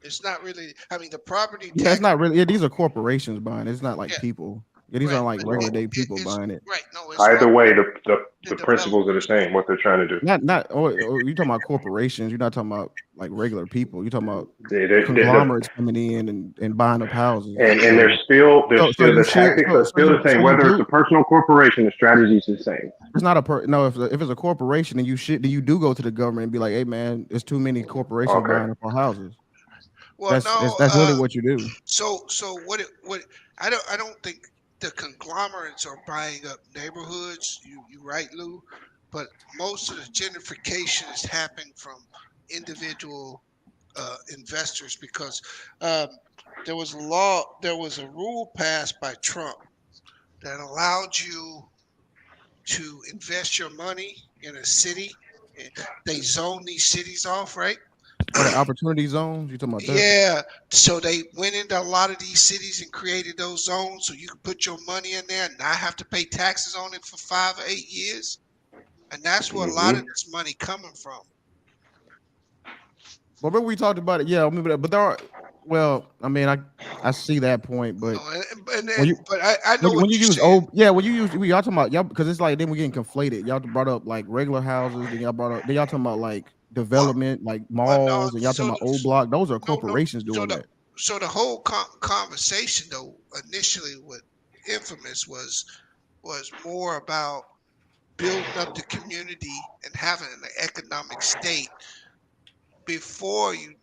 It's not really. I mean, the property yeah, it's tax. not really. Yeah, these are corporations buying it. It's not like Yeah, people. Yeah, these right. aren't like But regular Well, day people it's buying it. right. No, it's either way, the the principles are the developers. same. What they're trying to do. Not. Oh, you talking about corporations? You're not talking about like regular people. You're talking about The conglomerates coming in and buying up houses. and So, there's so still you the should. tactics are still the So same. you Whether it's do. a personal corporation, the strategy is the same. It's not no. If it's a corporation, then you should. Then you do go to the government and be like, "Hey, man, there's too many corporations Okay. buying up our houses." Well, no. That's really what you do. So what? I don't think the conglomerates are buying up neighborhoods. You right, Lou? But most of the gentrification is happening from individual investors because um, there was a rule passed by Trump that allowed you to invest your money in a city. Eh, They zone these cities off, right? Or the opportunity zones. You talking about that? Yeah. So they went into a lot of these cities and created those zones so you could put your money in there and not have to pay taxes on it for 5 or 8 years. And that's where a lot of Hmm. this money coming from. Well, remember we talked about it. Yeah, I remember that. But there are. Well, I mean, I see that point, but No, and when then, you but I know when what you you're use saying. when you use y'all talking about y'all because it's like then we're getting conflated. Y'all brought up like regular houses, then y'all brought up then y'all talking about like Well, development, like well, no. malls, and y'all talking about old block. Those are No. corporations So doing the that. so the whole conversation though initially with Infamous was more about building up the community and having an economic state before you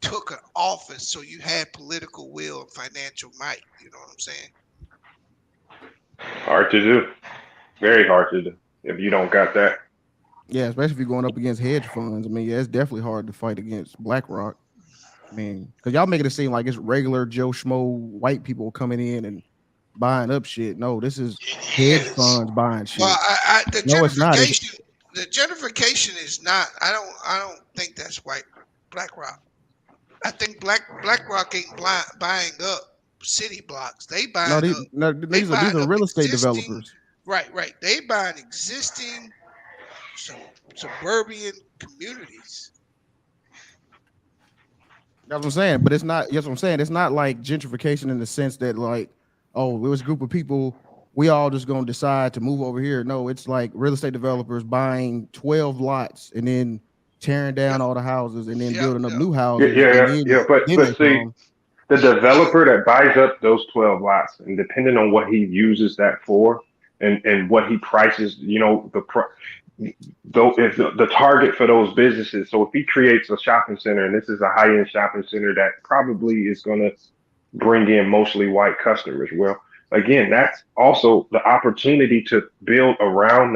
took an office so you had political will and financial might. You know what I'm saying? Hard to do. Very hard to do if you don't got that. Yeah, especially if you're going up against hedge funds. I mean, yeah, it's definitely hard to fight against BlackRock. I mean, because y'all making it seem like it's regular Joe Schmo white people coming in and buying up shit. No, this is hedge It is. funds buying Well, shit. the No, it's not. It's gentrification is not. I don't think that's white BlackRock. I think BlackRock ain't buying up city blocks. no, They these buying are up real estate existing. developers. Right. They buying existing suburban communities. That's what I'm saying. But it's not. That's what I'm saying. It's not like gentrification in the sense that like, oh, it was a group of people. We all just gonna decide to move over here. No, it's like real estate developers buying 12 lots and then tearing down Yep. all the houses and then Yep. building up Yep. new Yeah, houses yeah, and yeah. then they But see, come. the developer that buys up those 12 lots, and depending on what he uses that for, and what he prices, though is the target for those businesses. So if he creates a shopping center, and this is a high end shopping center that probably is going to bring in mostly white customers. Well, again, that's also the opportunity to build around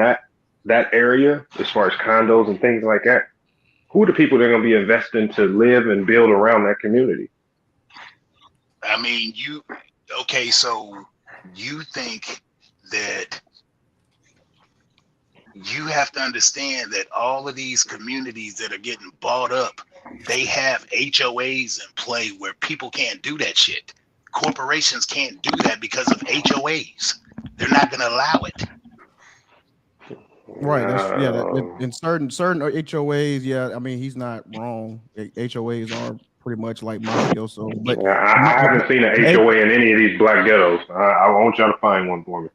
that area as far as condos and things like that. Who are the people that are going to be investing to live and build around that community? I mean, okay, so you think that you have to understand that all of these communities that are getting bought up, they have HOAs in play where people can't do that shit. Corporations can't do that because of HOAs. They're not going to allow it. Right. Um, In certain HOAs, yeah. I mean, he's not wrong. HOAs are pretty much like mafioso, but yeah, I haven't seen an but HOA in any of these black ghettos. I want y'all to find one for me.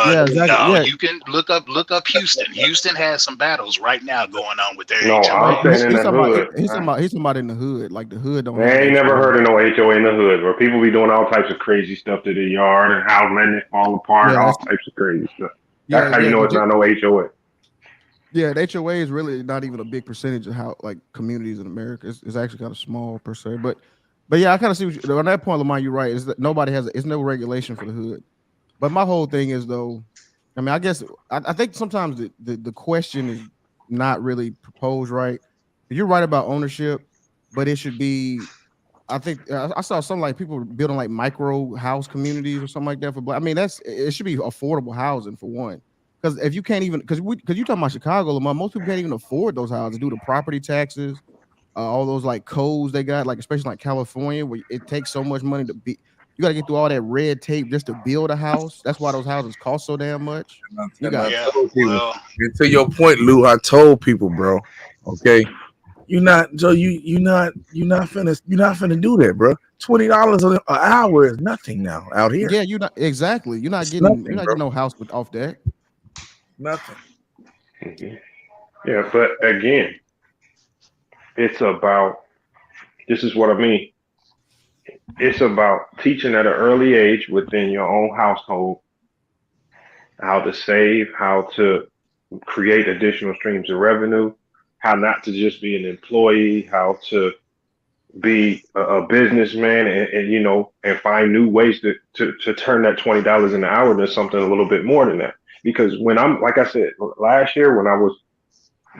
yeah, exactly. No, Yeah, you can look up Houston. Houston has some battles right now going on with their No, I'm but HOAs. saying in he's the talking about hood. he's talking about in the hood. Like the hood don't I have ain't never HOA. heard of no HOA in the hood where people be doing all types of crazy stuff to the yard and house letting it fall apart, Yeah, all that's types of crazy stuff. yeah, That's how you yeah. know it's not no HOA. Yeah, the HOA is really not even a big percentage of how like communities in America. It's actually kind of small per se. But yeah, I kind of see what on that point, Lamont, you're right. Is that nobody has it's no regulation for the hood. But my whole thing is though, I mean, I guess I think sometimes the question is not really proposed right. You're right about ownership, but it should be I think I saw some like people building like micro house communities or something like that for black. I mean, it should be affordable housing for one. Because if you can't even because you talking about Chicago, Lamar, most people can't even afford those houses due to property taxes, all those like codes they got, like especially like California, where it takes so much money to be. You got to get through all that red tape just to build a house. That's why those houses cost so damn much. You And I got Yeah, told people, well, and to your point, Lou, I told people, bro. Okay, you're not finna do that, bro. $20 an hour is nothing now out here. yeah, you're not exactly. It's nothing, You're not bro. getting no house with off that. Nothing. Mhm. Yeah, but again, it's about. This is what I mean. It's about teaching at an early age within your own household how to save, how to create additional streams of revenue, how not to just be an employee, how to be a businessman and you know and find new ways to turn that $20 an hour into something a little bit more than that. Because when I'm like I said last year when I was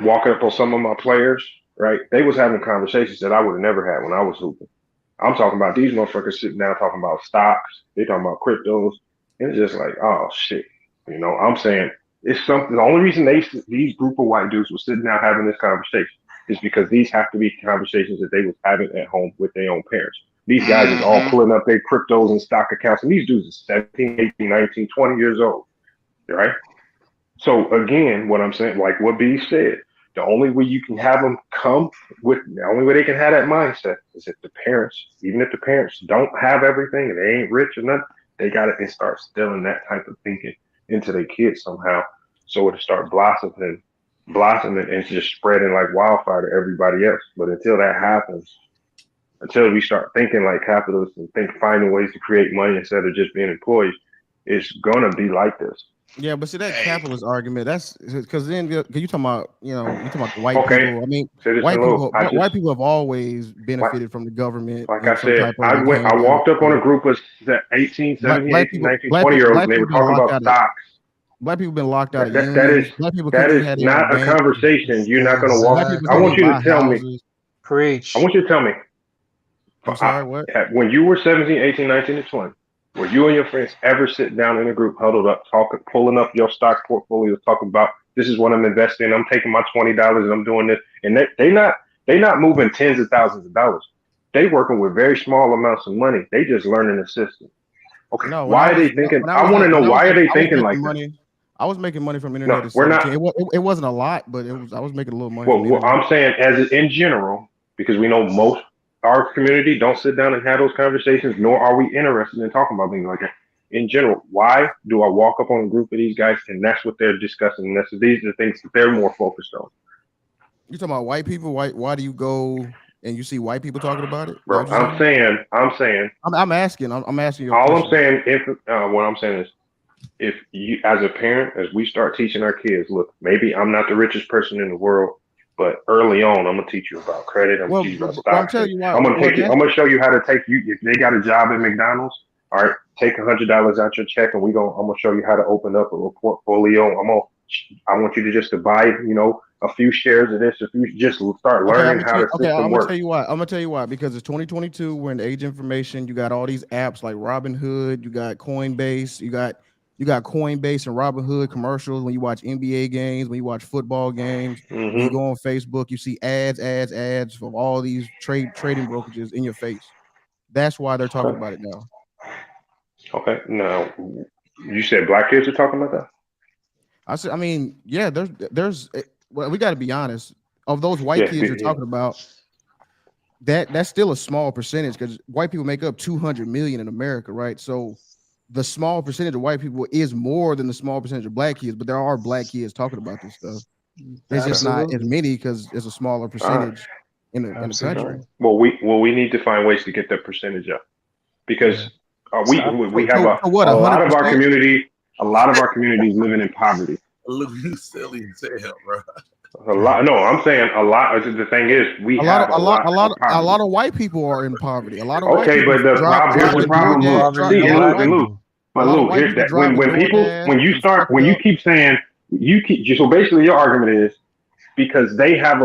walking up on some of my players, right, they was having conversations that I would have never had when I was hooping. I'm talking about these motherfuckers sitting down talking about stocks. They talking about cryptos. And it's just like, oh shit. You know, I'm saying it's something. The only reason these group of white dudes were sitting down having this conversation is because these have to be conversations that they was having at home with their own parents. These guys is all hmm pulling up their cryptos and stock accounts, and these dudes are 17, 18, 19, 20 years old, right? So again, what I'm saying, like what B said, the only way you can have them come with, the only way they can have that mindset is if the parents, even if the parents don't have everything and they ain't rich or nothing, they got to start instilling that type of thinking into their kids somehow, so it'll start blossoming and just spreading like wildfire to everybody else. But until that happens, until we start thinking like capitalists and finding ways to create money instead of just being employees, it's gonna be like this. Yeah, but see that Hey, capitalist argument. That's because then cause you talking about you talking about the white Okay, people. I mean, Citizen Lou, white people have always like, benefited from the government like I in some said, type of like I handout. walked up on a group of 18, 17, 18, 19, 20 year olds Black and they people were been talking locked about out of stocks. black people been locked out of That is unions. Black people couldn't even have their own not a bank. conversation. You're not gonna walk. Black people I couldn't want even you buy to tell me. houses. I Preach. want you to tell me. I'm sorry, what? When you were 17, 18, 19, and 20, were you and your friends ever sit down in a group, huddled up, talking, pulling up your stock portfolios, talking about this is what I'm investing in. I'm taking my $20 and I'm doing this, and they not moving tens of thousands of dollars. They working with very small amounts of money. They just learning the system. Okay, No, why are they thinking? when I I was want to know when why are they I was thinking making like that? money. I was making money from internet No, at we're 17. not. It wasn't a lot, but I was making a little money Well, from the what internet. I'm saying, as in general, because we know most our community don't sit down and have those conversations, nor are we interested in talking about things like that. In general, why do I walk up on a group of these guys and that's what they're discussing? And these are the things that they're more focused on. You talking about white people? Why do you go and you see white people talking about it? Is that Bro, what you're saying? I'm saying, I'm asking. I'm asking you a all I'm question. saying, what I'm saying is, if you, as a parent, as we start teaching our kids, look, maybe I'm not the richest person in the world, but early on, I'm gonna teach you about credit. I'm gonna Well, teach you about I'm stocks, telling and you why. I'm gonna Well, take you. I'm gonna show you how to take you. If they got a job at McDonald's, all right, take $100 out your check, and I'm gonna show you how to open up a portfolio. I want you to just to buy, a few shares of this. If you just start okay, learning how the okay, I'm system gonna tell works. you why. I'm gonna tell you why because it's 2022. We're in the age of information. You got all these apps like Robinhood. You got Coinbase. You got Coinbase and Robinhood commercials when you watch NBA games, when you watch football games, when you Hmm. go on Facebook, you see ads from all these trading brokerages in your face. That's why they're talking Okay. about it now. Okay. Now, you said black kids are talking about that. I said, I mean, yeah, well, we got to be honest. Of those white Yeah. kids you're talking about, that's still a small percentage because white people make up 200 million in America, right? So the small percentage of white people is more than the small percentage of black kids, but there are black kids talking about this stuff. It's just not as Absolutely. many because it's a smaller All right. percentage in the All country. right. Absolutely. Well, we need to find ways to get that percentage up Yeah. because So I we put have So what? a lot of our 100%? community, living in poverty. Look, you silly as hell, bro. A lot. No, I'm saying a lot. The thing is, we have a lot of A lot poverty. of white people are in poverty. A lot of white Okay, people but Rob, here's there the would problem, be Lou. poverty See, in and a lot of Luke, black white and Luke, people. a but lot of Luke, white here, people that when driving people, DoorDash and fucked when you up. keep saying so basically your argument is because they have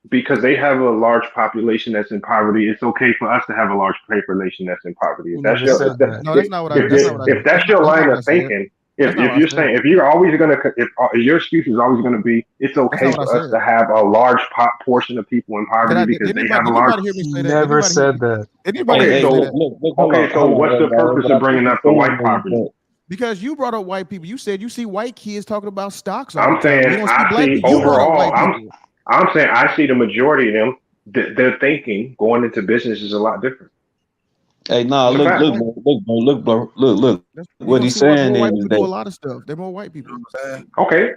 because they have a large population that's in poverty. It's okay for us to have a large population that's in poverty. He never said that. No, that's not what I. That's not what I. If that's your That's not line what I of said. thinking, That's not what if I you're said. saying if you're always gonna if your excuse is always gonna be it's That's okay not what I for us said. to have a large portion of people in poverty Did because they have a large. anybody hear me He say that? Did never anybody hear said me? that. Did anybody Hey, hear Okay, me hey, say look, that? look, okay, so hold on, what's the everybody. purpose What I of think bringing he's up the saying white is poverty? that Because you brought up white people. You said you see white kids talking about stocks all the I'm time. You saying don't see I black see people. You brought up overall. white people. I'm saying I see the majority of them. Their thinking going into business is a lot different. hey, nah, It's a Yeah, look, but fact. look, white. bro, look, bro, look, bro, look. You What gonna he's see what saying more white is people do a that lot of stuff. They're more white people. Okay,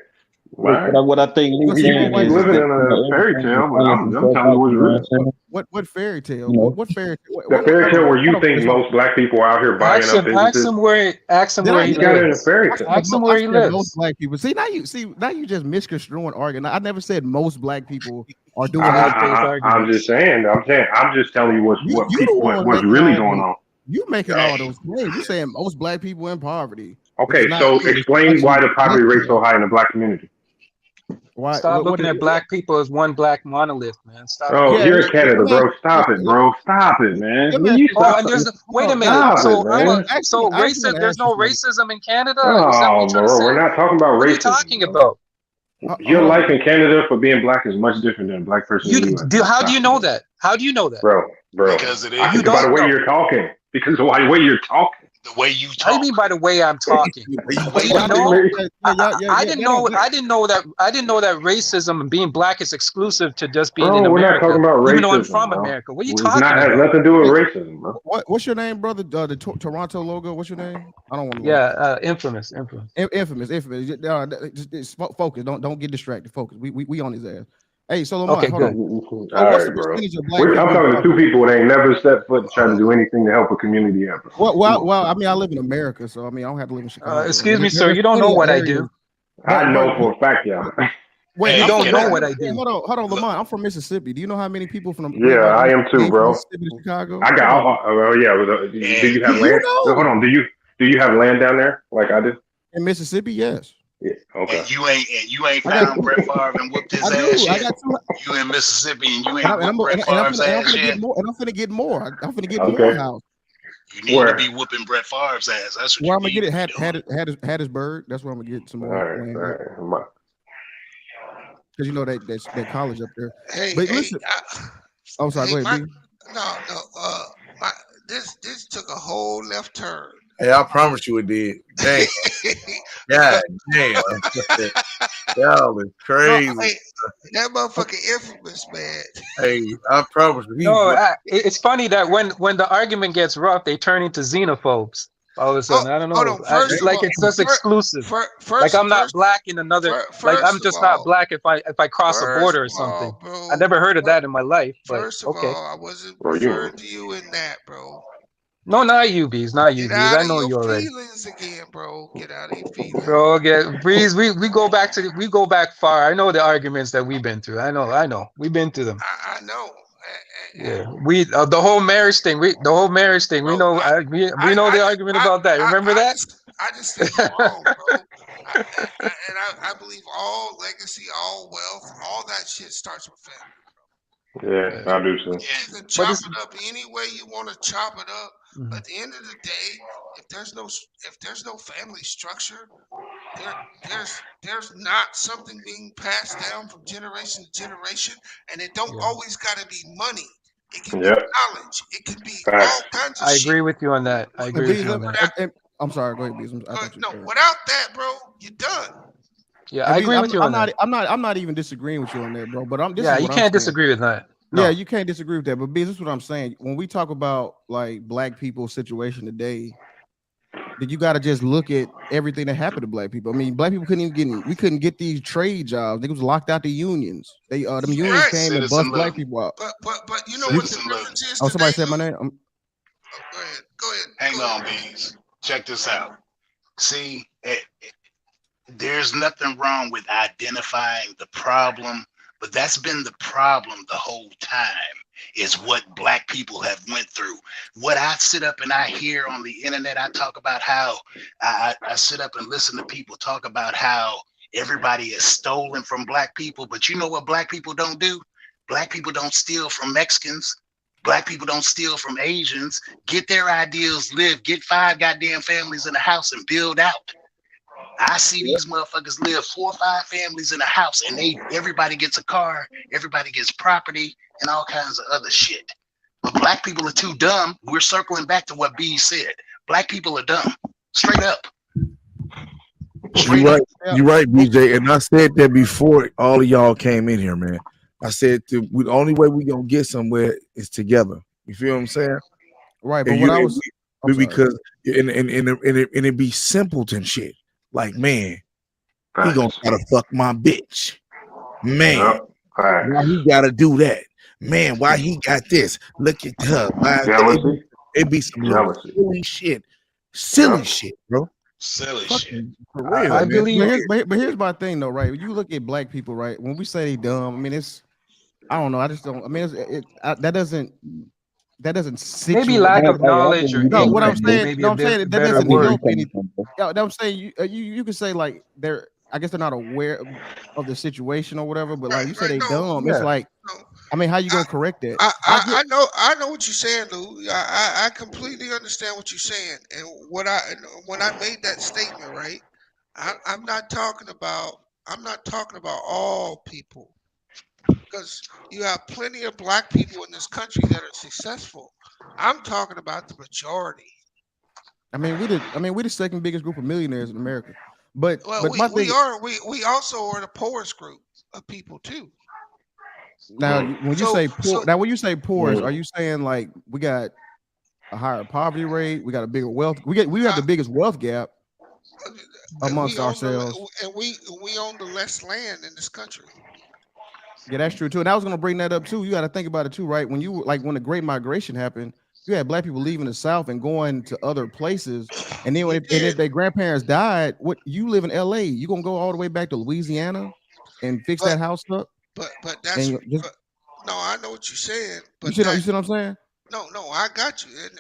all look, right. what I think You gonna Luke's see You more can saying keep white is living people. that in a fairy everything is tale, but selling I'm himself telling you out. what's You know what real. I'm saying? What fairy tale? You know, What fairy tale? The fairy Hold tale on. where you Hold on, think Chris. Hold on. most black people are out here buying up businesses. Ask him Did where I? he You got it in a lives. fairy I tale. said, Ask him I where he said most lives. black people. Now you just misconstruing arguing. I never said most black people are I doing like anything. those I'm just arguments. saying. I'm just telling you You the one what's making really all going those. on. You making all Hey, those claims. You saying most black people in poverty, which is Okay, not so true. It's explain why actually the less poverty than rate's that. so high in the black community. Why? Stop What? looking at black people as one black monolith, man. Stop Oh, doing Yeah. you're that. in Canada, Let me ask. bro. Stop it, bro. Stop it, Let man. me Will ask you you. Oh, stop? and wait a Hold on. minute. Stop it, So hold on. man. So I actually want to there's ask you no something. racism in Canada? Is that what you're Oh, trying to bro, we're say? not talking about What are you racism, talking bro. about? Your Hold life on. in Canada for being black is much different than a black person You in the U.S. do. How do you Stop it, know bro. that? How do you know that? because it I You think is by the don't way know. you're talking. Because of the way you're talking. the way you How do you talk. mean by the way I'm talking? The way I you didn't Y'all, know. talk. I yeah, didn't that don't. know. I didn't know that. I didn't know that racism and being black is exclusive to just being in Bro, we're not talking America. about Even though I'm racism, from bro. America, what are you It's not talking has about? nothing to do with Hey, racism, bro. what's your name, brother? Toronto logo. What's your name? I don't want to Yeah, like infamous. infamous. Focus. Don't get distracted. Focus. We on his ass. Hey, so Lamont, Okay, hold good. on. All So what's right, the bro. percentage of black I'm people in talking to two poverty? people that ain't never set foot to try to do anything to help a community ever. Come on. I mean, I live in America, so I mean, I don't have to live in Chicago. Excuse me, sir. There's You don't know plenty of what I areas, do. I but know for a fact, yeah. wait, You Hey, I'm don't from can know I what Mississippi. I do. Hold on, look? Lamont. I'm from Mississippi. Do you know how many people from Yeah, I am too, came from bro. Mississippi to Chicago? I got. Come on, man. Oh, yeah. Do And you Do have you land? Hold know on. Do you have land down there like I do? in Mississippi? Yes, Yeah. Okay. and you ain't I got found two. Brett Favre and whooped his I do. ass I yet. got two. You in Mississippi and you ain't whooped Brett And Favre's I'm ass finna get yet. more. And I'm finna get more. I'm finna get more Okay. house. You need to Where? be whooping Brett Favre's ass. That's what Where you I'm gonna need get to it? be doing. Hattiesburg. That's where I'm gonna get some All more right. All land at right. because you know that college up there. Hey, But hey, listen, I'm sorry. hey, Go ahead, my B. no, no. My this took a whole left turn. Hey, I promise you it did. Damn. God damn. Y'all is No, crazy. hey, that motherfucking infamous man. Hey, I promise you, No, it's funny that when the argument gets rough, they turn into xenophobes. All of a Oh, sudden, I don't hold know. on. First of Like all, it's just exclusive. Like first, I'm not black in another. Like I'm first of just not all, black if I cross a first border of or something. all, I bro. never heard of that in my life, but First of okay. all, I wasn't Bro, you. referring to you in that, bro. No, not you, bees, not you, Get bees. out I of know your you already, feelings again, bro. Get out of your feelings. bro. Get breeze. We go back we go back far. I know the arguments that we've been through. I know. We've been through them. I know. Yeah, we the whole marriage thing. The whole marriage thing. We Bro, know. We know the argument about that. Remember that? I just think you're wrong, bro. I believe all legacy, all wealth, all that shit starts with family. Yeah, Yeah. I do too. You can But chop it's it up any way you want to chop it up. But mhm. at the end of the day, if there's no family structure, there's not something being passed down from generation to generation, and it don't Yeah, always gotta be money. It can be Yep. knowledge. It can be all Facts. kinds of I shit. agree with you on that. I agree with Bees, you on that. I'm sorry. Go ahead, Bees. I thought you No, were third. without that, bro, you're done. Yeah, And I Bees, agree with you on that. I'm not even disagreeing with you on that, bro. But this Yeah, is you what I'm can't saying. disagree with that. Yeah, No. you can't disagree with that. But Bees, this is what I'm saying. When we talk about like black people's situation today, then you got to just look at everything that happened to black people. I mean, black people we couldn't get these trade jobs. They was locked out the unions. Them You're unions right. came and bust Citizen black love. people out. But you know You, what the Citizen love. difference is oh, today, somebody said my though? name. Oh, go ahead. Go ahead. Hang Go ahead. on, bees. Check this out. See, there's nothing wrong with identifying the problem, but that's been the problem the whole time, is what black people have went through. What I sit up and I hear on the internet, I talk about how I sit up and listen to people talk about how everybody is stolen from black people, but you know what black people don't do? Black people don't steal from Mexicans. Black people don't steal from Asians. Get their ideals, live, get 5 goddamn families in a house and build out. I see these motherfuckers live 4 or 5 families in a house, and everybody gets a car, everybody gets property, and all kinds of other shit. But black people are too dumb. We're circling back to what B said. Black people are dumb. Straight up. You're right. You're right, BJ. And I said that before all of y'all came in here, man. I said the only way we gonna get somewhere is together. You feel what I'm saying? Right. But what I was because and it be simpleton shit. Like, man, he gonna try to fuck my bitch. Man, why he gotta do that? Man, why he got this? Look at her. It be some silly shit. Silly shit, bro. Silly shit. For real, I man. believe, but here's my thing, though, right? When you look at black people, right? When we say they dumb, I mean, I don't know. I just don't. I mean, that doesn't sit Maybe you. lack of knowledge or No, what I'm ignorance, saying, maybe no, a I'm saying that better doesn't word. help anything. Yeah, I'm saying you can say like they're. I guess they're not aware of the situation or whatever. But like you say, they dumb. It's like, I mean, how you gonna correct that? I know what you're saying, Lou. I completely understand what you're saying, and when I made that statement, right? I'm not talking about all people, because you have plenty of black people in this country that are successful. I'm talking about the majority. I mean, we the second biggest group of millionaires in America. But we also are the poorest group of people too. Now, when you say poor, are you saying like we got a higher poverty rate? We got a bigger wealth. We have the biggest wealth gap amongst ourselves. And we own the less land in this country. Yeah, that's true too. And I was gonna bring that up too. You got to think about it too, right? When when the Great Migration happened, you had black people leaving the South and going to other places. And then if their grandparents died, what you live in LA, you gonna go all the way back to Louisiana and fix that house up? But that's no, I know what you're saying. But you see what I'm saying? No, I got you, and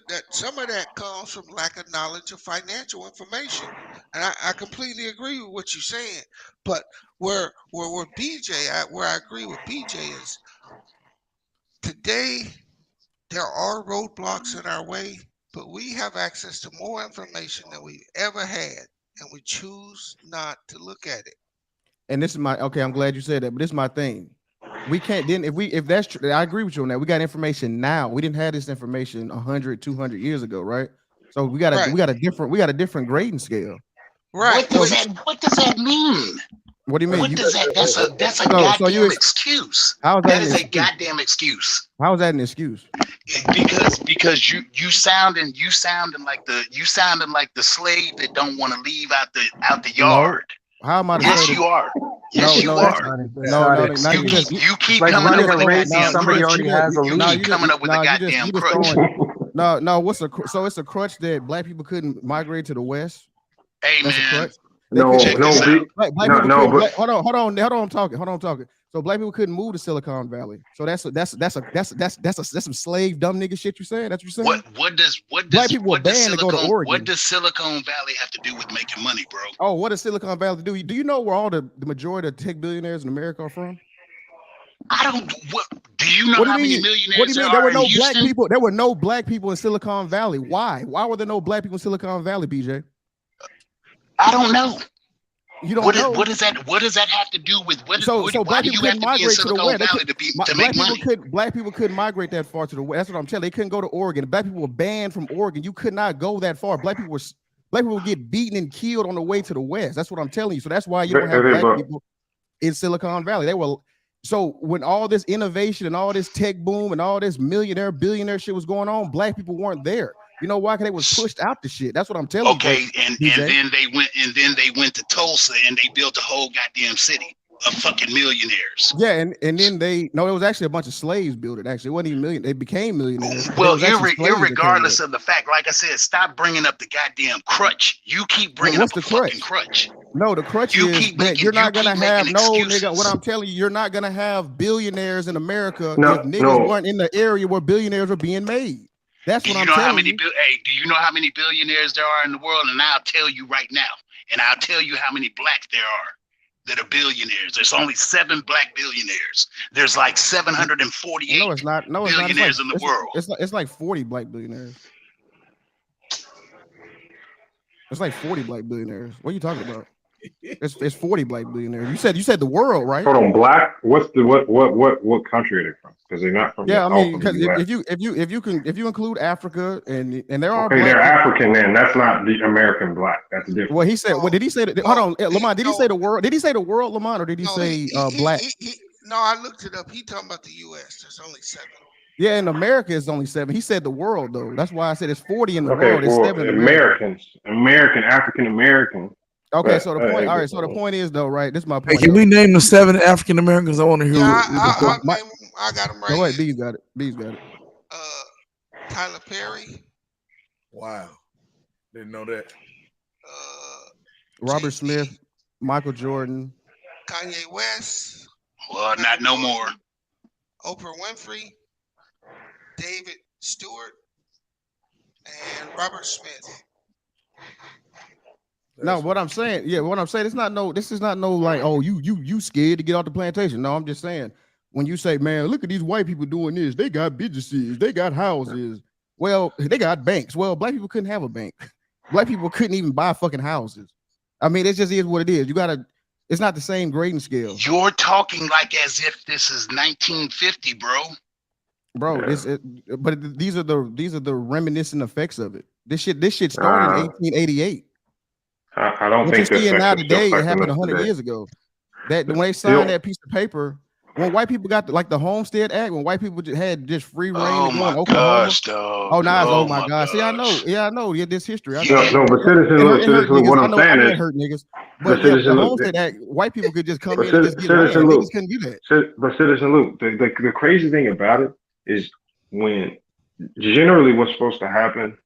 that some of that comes from lack of knowledge of financial information, and I completely agree with what you're saying. But where BJ at, where I agree with BJ is today there are roadblocks in our way, but we have access to more information than we've ever had, and we choose not to look at it. And this is I'm glad you said that, but this is my thing. We can't if that's true, I agree with you on that. We got information now. We didn't have this information 100, 200 years ago, right? So we got a different grading scale. Right. What does that mean? What do you mean? What does that? That's a goddamn excuse. That is a goddamn excuse. How is that an excuse? Because you sounding like the slave that don't want to leave out the yard. No. How am I? Yes, you are. Yes, you are. You keep coming up with a goddamn crutch. You keep coming up with a goddamn crutch. No. So it's a crutch that black people couldn't migrate to the West. Hey man. Hold on. I'm talking. So black people couldn't move to Silicon Valley. So that's some slave dumb nigga shit you saying. That's what you're saying. What does Silicon Valley have to do with making money, bro? Oh, what does Silicon Valley do? Do you know where all the majority of tech billionaires in America are from? I don't. Do you know how many millionaires there are in Houston? There were no black people in Silicon Valley. Why? Why were there no black people in Silicon Valley, BJ? I don't know. You don't know. What does that have to do with what? So why do you have to be in Silicon Valley to make money? Black people couldn't migrate that far to the West. That's what I'm telling you. They couldn't go to Oregon. Black people were banned from Oregon. You could not go that far. Black people would get beaten and killed on the way to the West. That's what I'm telling you. So that's why you don't have black people in Silicon Valley. So when all this innovation and all this tech boom and all this billionaire shit was going on, black people weren't there. You know why? Because they was pushed out the shit. That's what I'm telling you. Okay, and then they went to Tulsa and they built a whole goddamn city of fucking millionaires. Yeah, and then it was actually a bunch of slaves built it. Actually, it wasn't even millionaires. They became millionaires. Well, irregardless of the fact, like I said, stop bringing up the goddamn crutch. You keep bringing up the fucking crutch. No, the crutch is that you're not gonna have nigga. What I'm telling you, you're not gonna have billionaires in America if niggas weren't in the area where billionaires are being made. That's what I'm telling you. Hey, do you know how many billionaires there are in the world? And I'll tell you right now. And I'll tell you how many blacks there are. that are billionaires. There's only 7 black billionaires. There's like 748 No, it's not. No, it's not. billionaires in the world. It's like 40 black billionaires. It's like 40 black billionaires. What are you talking about? It's 40 black billionaires. You said the world, right? Hold on, black. What's the what country are they from? Because they're not from. Yeah, I mean, because if if you include Africa and there are okay, they're African. Then that's not the American black. That's different. Well, he said. What did he say? Hold on, Lamont. Did he say the world? Did he say the world, Lamont, or did he say black? No, I looked it up. He talking about the U.S. There's only 7. Yeah, in America it's only 7. He said the world though. That's why I said it's 40 in the Okay, world. It's well, 7 in Americans, African American. Okay, so the point. All right, so the point is though, right? This is my Hey, point. can we name the 7 African Americans? I want to hear. I got them right. Go ahead, B's got it. B's got it. Tyler Perry. Wow, didn't know that. Robert Smith, Michael Jordan, Kanye West. Well, not no more. Oprah Winfrey, David Stewart, and Robert Smith. No, what I'm saying, it's not no. This is not no like, oh, you scared to get off the plantation. No, I'm just saying, when you say, man, look at these white people doing this. They got businesses, they got houses. Well, they got banks. Well, black people couldn't have a bank. Black people couldn't even buy fucking houses. I mean, it just is what it is. You gotta. It's not the same grading scale. You're talking like as if this is 1950, bro. Bro, but these are the reminiscent effects of it. This shit started in 1888. I don't what think you're seeing now today, it happened 100 years ago. That when they signed that piece of paper, when white people got the Homestead Act, when white people had just free reign to go in Oklahoma. Gosh, dog. Oh, now oh my gosh. See, I know. Yeah, I know. Yeah, this history. No, but citizen, what I'm saying is, hurt niggas. But the Homestead Act, white people could just come in and just get it. Niggas couldn't do that. But Citizen Luke, the crazy thing about it is when generally what's supposed to happen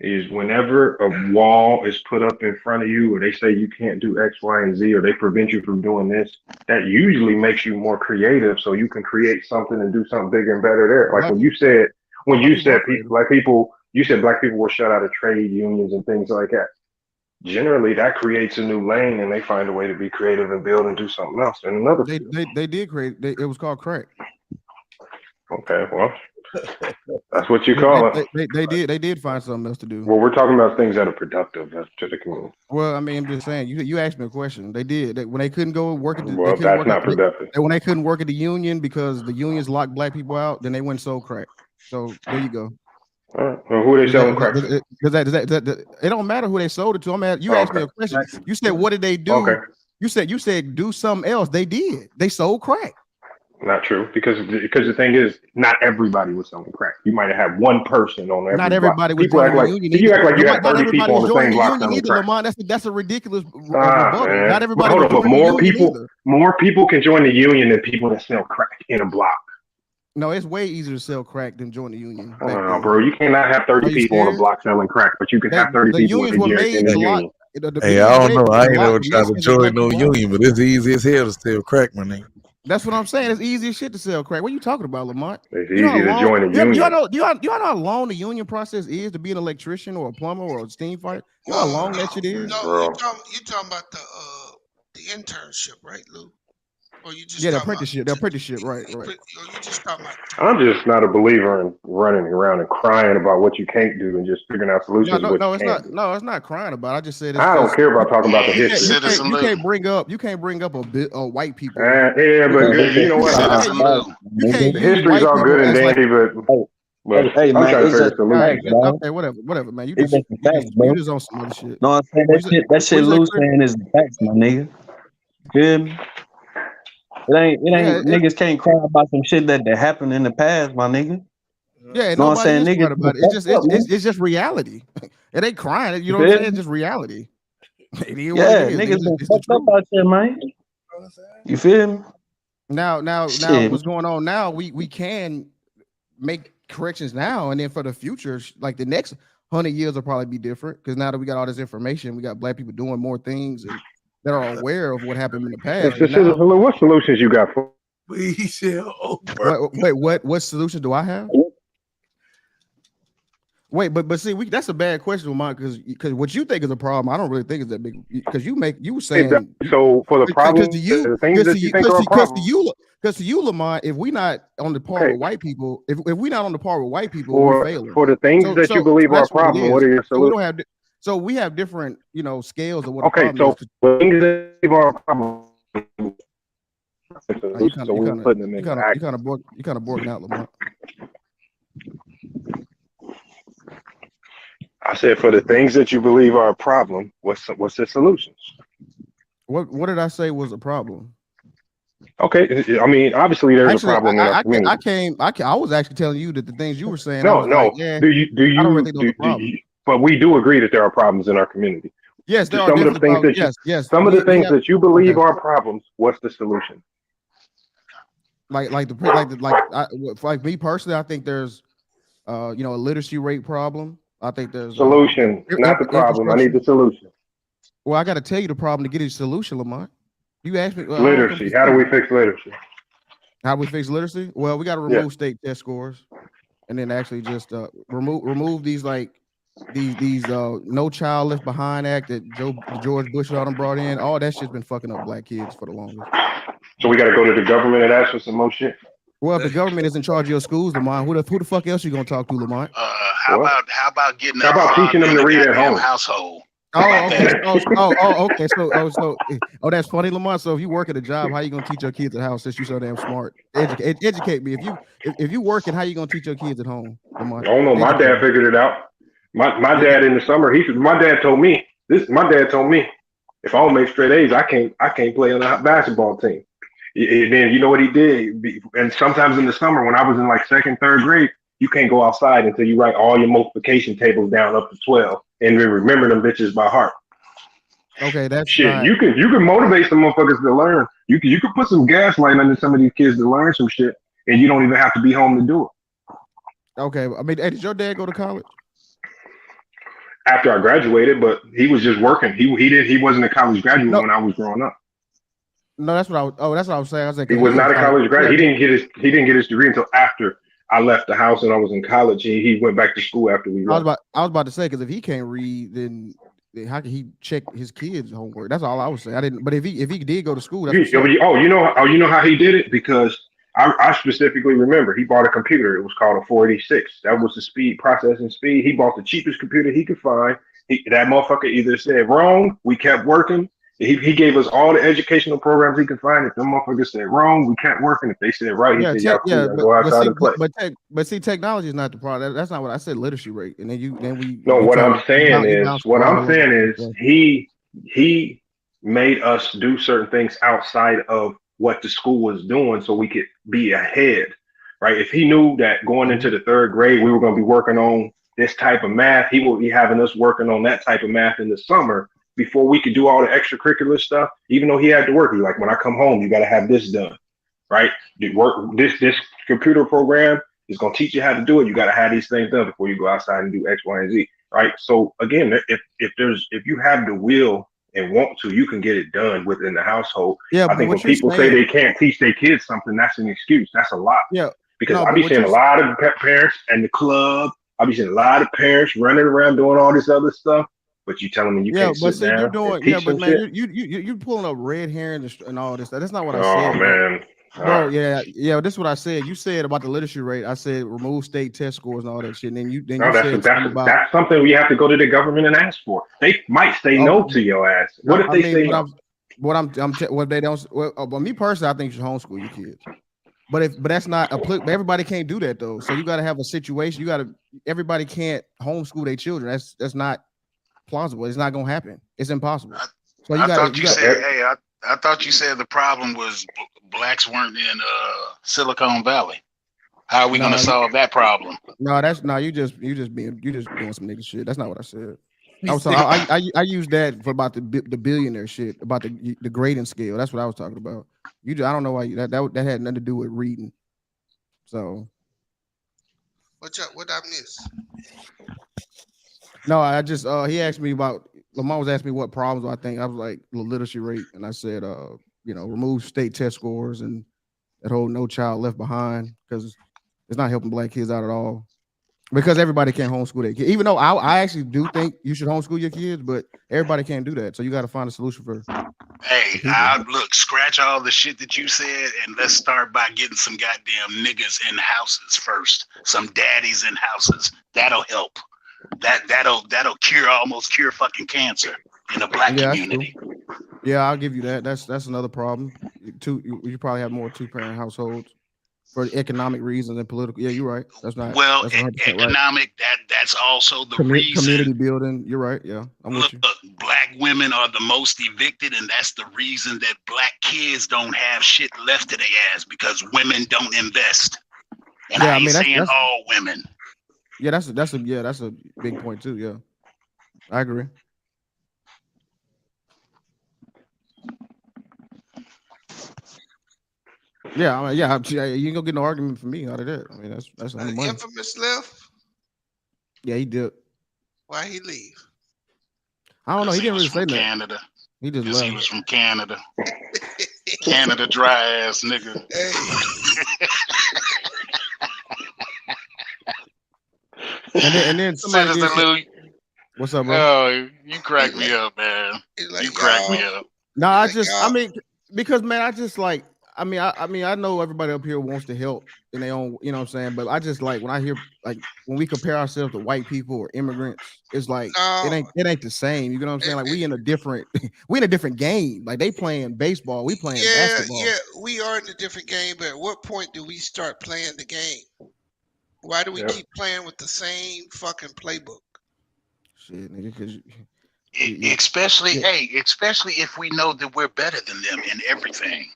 is whenever a wall is put up in front of you, or they say you can't do X, Y, and Z, or they prevent you from doing this, that usually makes you more creative, so you can create something and do something bigger and better there. Like when you said you said black people were shut out of trade unions and things like that. Generally, that creates a new lane, and they find a way to be creative and build and do something else. And another, they did create. It was called crack. Okay, well. That's what you call it. They did find something else to do. Well, we're talking about things that are productive to the community. Well, I mean, I'm just saying. You asked me a question. They did. When they couldn't go work at the well, that's not productive. When they couldn't work at the union because the unions locked black people out, then they went and sold crack. So there you go. All right. Well, who are they selling crack to? Because it don't matter who they sold it to. You asked me a question. You said, what did they do? Okay. You said do something else. They did. They sold crack. Not true, because the thing is, not everybody was selling crack. You might have had one person on every. Not everybody was joining the union. You act like you had 30 people on the same block selling crack. That's a ridiculous. Not everybody. Hold on, but more people can join the union than people that sell crack in a block. No, it's way easier to sell crack than join the union. Bro, you cannot have 30 people on a block selling crack, but you can have 30 people in the union. Hey, I don't know. I ain't never tried to join no union, but it's easy as hell to sell crack, my nigga. That's what I'm saying. It's easy as shit to sell crack. What are you talking about, Lamont? It's easy to join a union. You know how long the union process is to be an electrician or a plumber or a steam fighter? You know how long that shit is? No, you're talking about the internship, right, Lou? Or you just the apprenticeship. The apprenticeship, right. Or you just talking about? I'm just not a believer in running around and crying about what you can't do and just figuring out solutions. No, it's not. No, it's not crying about it. I just said I don't care about talking about the history. You can't bring up white people. Yeah, but you know what? History's all good and dandy, but hey, I'm man, trying to figure a solution. Okay, whatever, man. You just on some other shit. No, I'm saying that shit Lou saying is the facts, my nigga. Good. It ain't niggas can't cry about some shit that happened in the past, my nigga. Yeah, no, I'm saying niggas about it. It's just reality. It ain't crying. You know what I'm saying? It's just reality. Yeah, niggas been fucked up out there, man. You feel me? Now, what's going on now? We can make corrections now, and then for the future, like the next 100 years will probably be different because now that we got all this information, we got black people doing more things and that are aware of what happened in the past. What solutions you got for? Wait, what solutions do I have? Wait, but see, that's a bad question, Lamont, because what you think is a problem, I don't really think is that big. Because you were saying So for the because to problem, you, the things that you think are a problem. because to you, Lamont, if we not on the par Okay. with white people, if we not on the par with white people, we For failing. the things So that you believe are a that's what it problem, what is. are your So we solutions? don't have. So we have different, scales of what a Okay, problem is. so the things that you believe are a problem. You So we putting them into action. kind of borking out, Lamont. I said for the things that you believe are a problem, what's the solutions? What did I say was a problem? Okay, I mean obviously there's a Actually, problem in our community. I was actually telling you that the things you were saying, I No, was like, no. yeah, Do I don't really you think those are problems. but we do agree that there are problems in our community. Yes, there are Some of the definitely things problems. that you, Yes. some of the We things have that you okay. believe are problems, what's the solution? Like me personally, I think there's a literacy rate problem. I think there's Solution, not the problem. I need infrastructure. the solution. Well, I got to tell you the problem to get a solution, Lamont. You asked me. Well, I don't come Literacy. to How do we speak. fix literacy? How we fix literacy? Well, we got to Yeah. remove state test scores, and then actually just remove these these No Child Left Behind Act that George Bush all them brought in. All that shit's been fucking up black kids for the longest. So we got to go to the government and ask for some more shit. Well, if the government is in charge of your schools, Lamont, who the fuck else you gonna talk to, Lamont? How about getting How about teaching them to read at home? household? Oh, okay. Okay. That's funny, Lamont. So if you work at a job, how you gonna teach your kids at house since you so damn smart? Educate me. If you working, how you gonna teach your kids at home, Lamont? I don't know. My dad figured it out. My dad in the summer, my dad told me if I don't make straight A's, I can't play on a basketball team. And then you know what he did? And sometimes in the summer when I was in like second, third grade, you can't go outside until you write all your multiplication tables down up to 12 and then remember them bitches by heart. Okay, that's shit. not... You can motivate some motherfuckers to learn. You can put some gaslight under some of these kids to learn some shit, and you don't even have to be home to do it. Okay, I mean, hey, did your dad go to college? After I graduated, but he was just working. He wasn't a college graduate when I was growing up. No, that's what I was saying. I was like, he was not a college graduate. He didn't get his degree until after I left the house and I was in college. He went back to school after we left. I was about to say, because if he can't read, then how can he check his kids' homework? That's all I was saying. I didn't. But if he did go to school, that's you know how he did it? Because I specifically remember he bought a computer. It was called a 486. That was the processing speed. He bought the cheapest computer he could find. That motherfucker either said wrong, we kept working. He gave us all the educational programs he could find. If the motherfuckers said wrong, we kept working. If they said right, he said, go outside and play. But see, technology is not the problem. That's not what I said. Literacy rate, and then we. No, what I'm saying is he made us do certain things outside of what the school was doing, so we could be ahead, right? If he knew that going into the third grade we were going to be working on this type of math, he would be having us working on that type of math in the summer. Before we could do all the extracurricular stuff, even though he had to work, he's like, when I come home, you got to have this done, right? This computer program is going to teach you how to do it. You got to have these things done before you go outside and do X, Y, and Z, right? So again, if you have the will and want to, you can get it done within the household. Yeah, I think when people say they can't teach their kids something, that's an excuse. That's a lot. Yeah, because I be seeing a lot of parents and the club. I be seeing a lot of parents running around doing all this other stuff. But you telling me you can't sit down you're doing, and teach but man, shit? you're pulling up red hair and all this stuff. That's not what I Oh said. man, bro. Yeah. This is what I said. You said about the literacy rate. I said remove state test scores and all that shit. And then you said that's something we have to go to the government and ask for. They might say no to your ass. What if they say no? What they don't. Well, me personally, I think you should homeschool your kids. But that's not applicable. Everybody can't do that though. So you got to have a situation. Everybody can't homeschool their children. That's not plausible. It's not gonna happen. It's impossible. I thought you said the problem was blacks weren't in Silicon Valley. How are we gonna solve that problem? You just doing some nigga shit. That's not what I said. I used that for about the billionaire shit, about the grading scale. That's what I was talking about. I don't know why that had nothing to do with reading. So what I miss? No, I just he asked me about Lamar was asking me what problems I think. I was like the literacy rate, and I said remove state test scores and that whole No Child Left Behind because it's not helping black kids out at all. because everybody can't homeschool their kids. Even though I actually do think you should homeschool your kids, but everybody can't do that. So you got to find a solution for Hey, people. look, scratch all the shit that you said, and let's start by getting some goddamn niggas in houses first. Some daddies in houses. That'll help. That'll almost cure fucking cancer in the black Yeah, that's true. community. Yeah, I'll give you that. That's another problem. You probably have more two-parent households for economic reasons and political. Yeah, you're right. That's 100% right. Economic. That's also the Community reason. building. You're right. Yeah, I'm with you. Look, black women are the most evicted, and that's the reason that black kids don't have shit left to their ass because women don't invest. And Yeah, I ain't saying that's all women. yeah, that's a big point too. Yeah, I agree. Yeah, you ain't gonna get no argument from me out of that. I mean, that's on the money. Infamous left. Yeah, he did. Why he leave? I don't know. He didn't really was say from that. Canada. He just Because left. he was from Canada. Canada dry ass nigga. Hey, And then somebody Citizen did say, Louis. what's up, bro? Oh, you crack me up, man. like, You crack me y'all, up. No, y'all, because man, I just like, I know everybody up here wants to help in their own, you know what I'm saying, but I just like when I hear like when we compare ourselves to white people or immigrants, it's like no, it ain't the same. You know what I'm saying? Like we in a different game. Like they playing baseball, we playing basketball. yeah, we are in a different game, but at what point do we start playing the game? Why do we keep playing with the same fucking playbook? Shit, nigga, because Especially if we know that we're better than them in everything.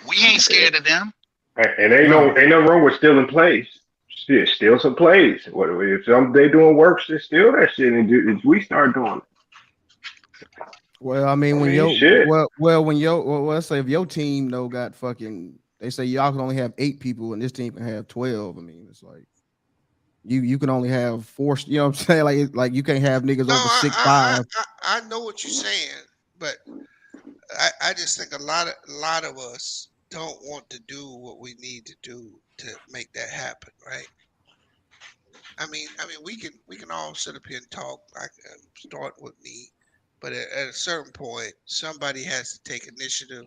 We ain't scared of them. And ain't no wrong with stealing plays. Steal some plays. What if they doing work? Just steal that shit and we start doing it. Well, I mean, when let's say if your team got fucking, they say y'all can only have 8 people and this team can have 12. I mean, it's like you can only have 4. You know what I'm saying? Like you can't have niggas over 6'5". I know what you're saying, but I just think a lot of us don't want to do what we need to do to make that happen, right? I mean, we can all sit up here and talk. I can start with me, but at a certain point, somebody has to take initiative,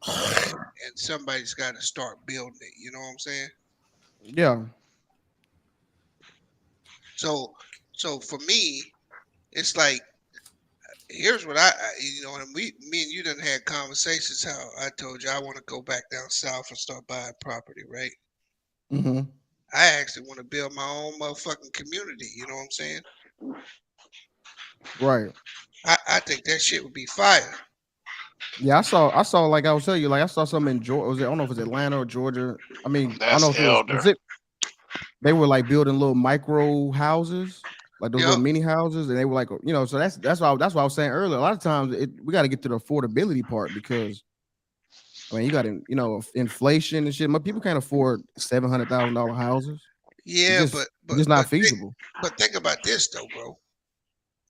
and somebody's got to start building it. You know what I'm saying? Yeah. So for me, it's like here's what and me and you done had conversations. How I told you I want to go back down south and start buying property, right? Mm-hmm. I actually want to build my own motherfucking community. You know what I'm saying? Right. I think that shit would be fire. Yeah, I saw like I was telling you, like I saw something in Georgia. I don't know if it's Atlanta or Georgia. I mean, That's I don't know if it was they were like building little micro houses, like those little mini houses, and they were like, so that's why I was saying earlier. A lot of times we got to get to the affordability part because I mean you got inflation and shit. People can't afford $700,000 houses. Yeah, but it's not feasible. But think about this though, bro.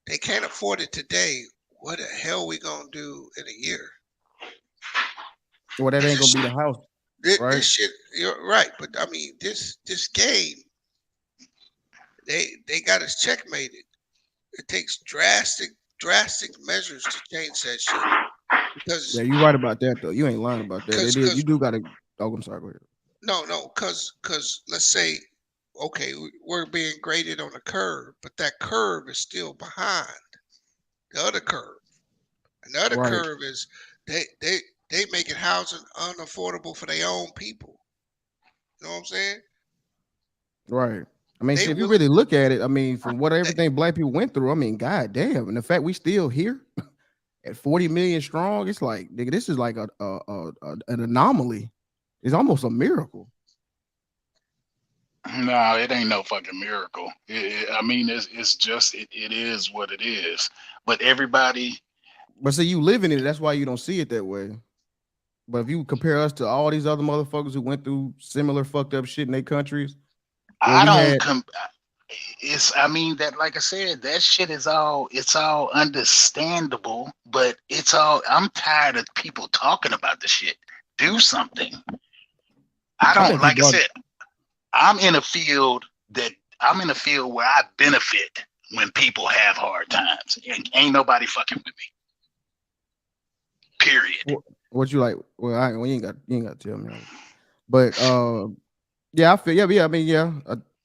They can't afford it today. What the hell we gonna do in a year? Well, that ain't gonna be the house. Right? This shit, you're right, but I mean, this game, they got us checkmated. It takes drastic measures to change that shit. Because yeah, you're right about that though. You ain't lying about that. You do gotta. Oh, I'm sorry. Go ahead. No, because let's say, okay, we're being graded on a curve, but that curve is still behind the other curve. And the other curve is they making housing unaffordable for their own people. You know what I'm saying? Right. I mean, if you really look at it, I mean, from everything black people went through, I mean, god damn. And the fact we still here at 40 million strong, it's like, nigga, this is like an anomaly. It's almost a miracle. No, it ain't no fucking miracle. I mean, it's just it is what it is. But everybody. But see, you living in it. That's why you don't see it that way. But if you compare us to all these other motherfuckers who went through similar fucked up shit in their countries, I mean that, like I said, that shit is it's all understandable, but I'm tired of people talking about the shit. Do something. I said, I'm in a field that I'm in a field where I benefit when people have hard times. Ain't nobody fucking with me. Period. What you like? Well, you ain't got to tell me. But yeah, I feel yeah. I mean, yeah.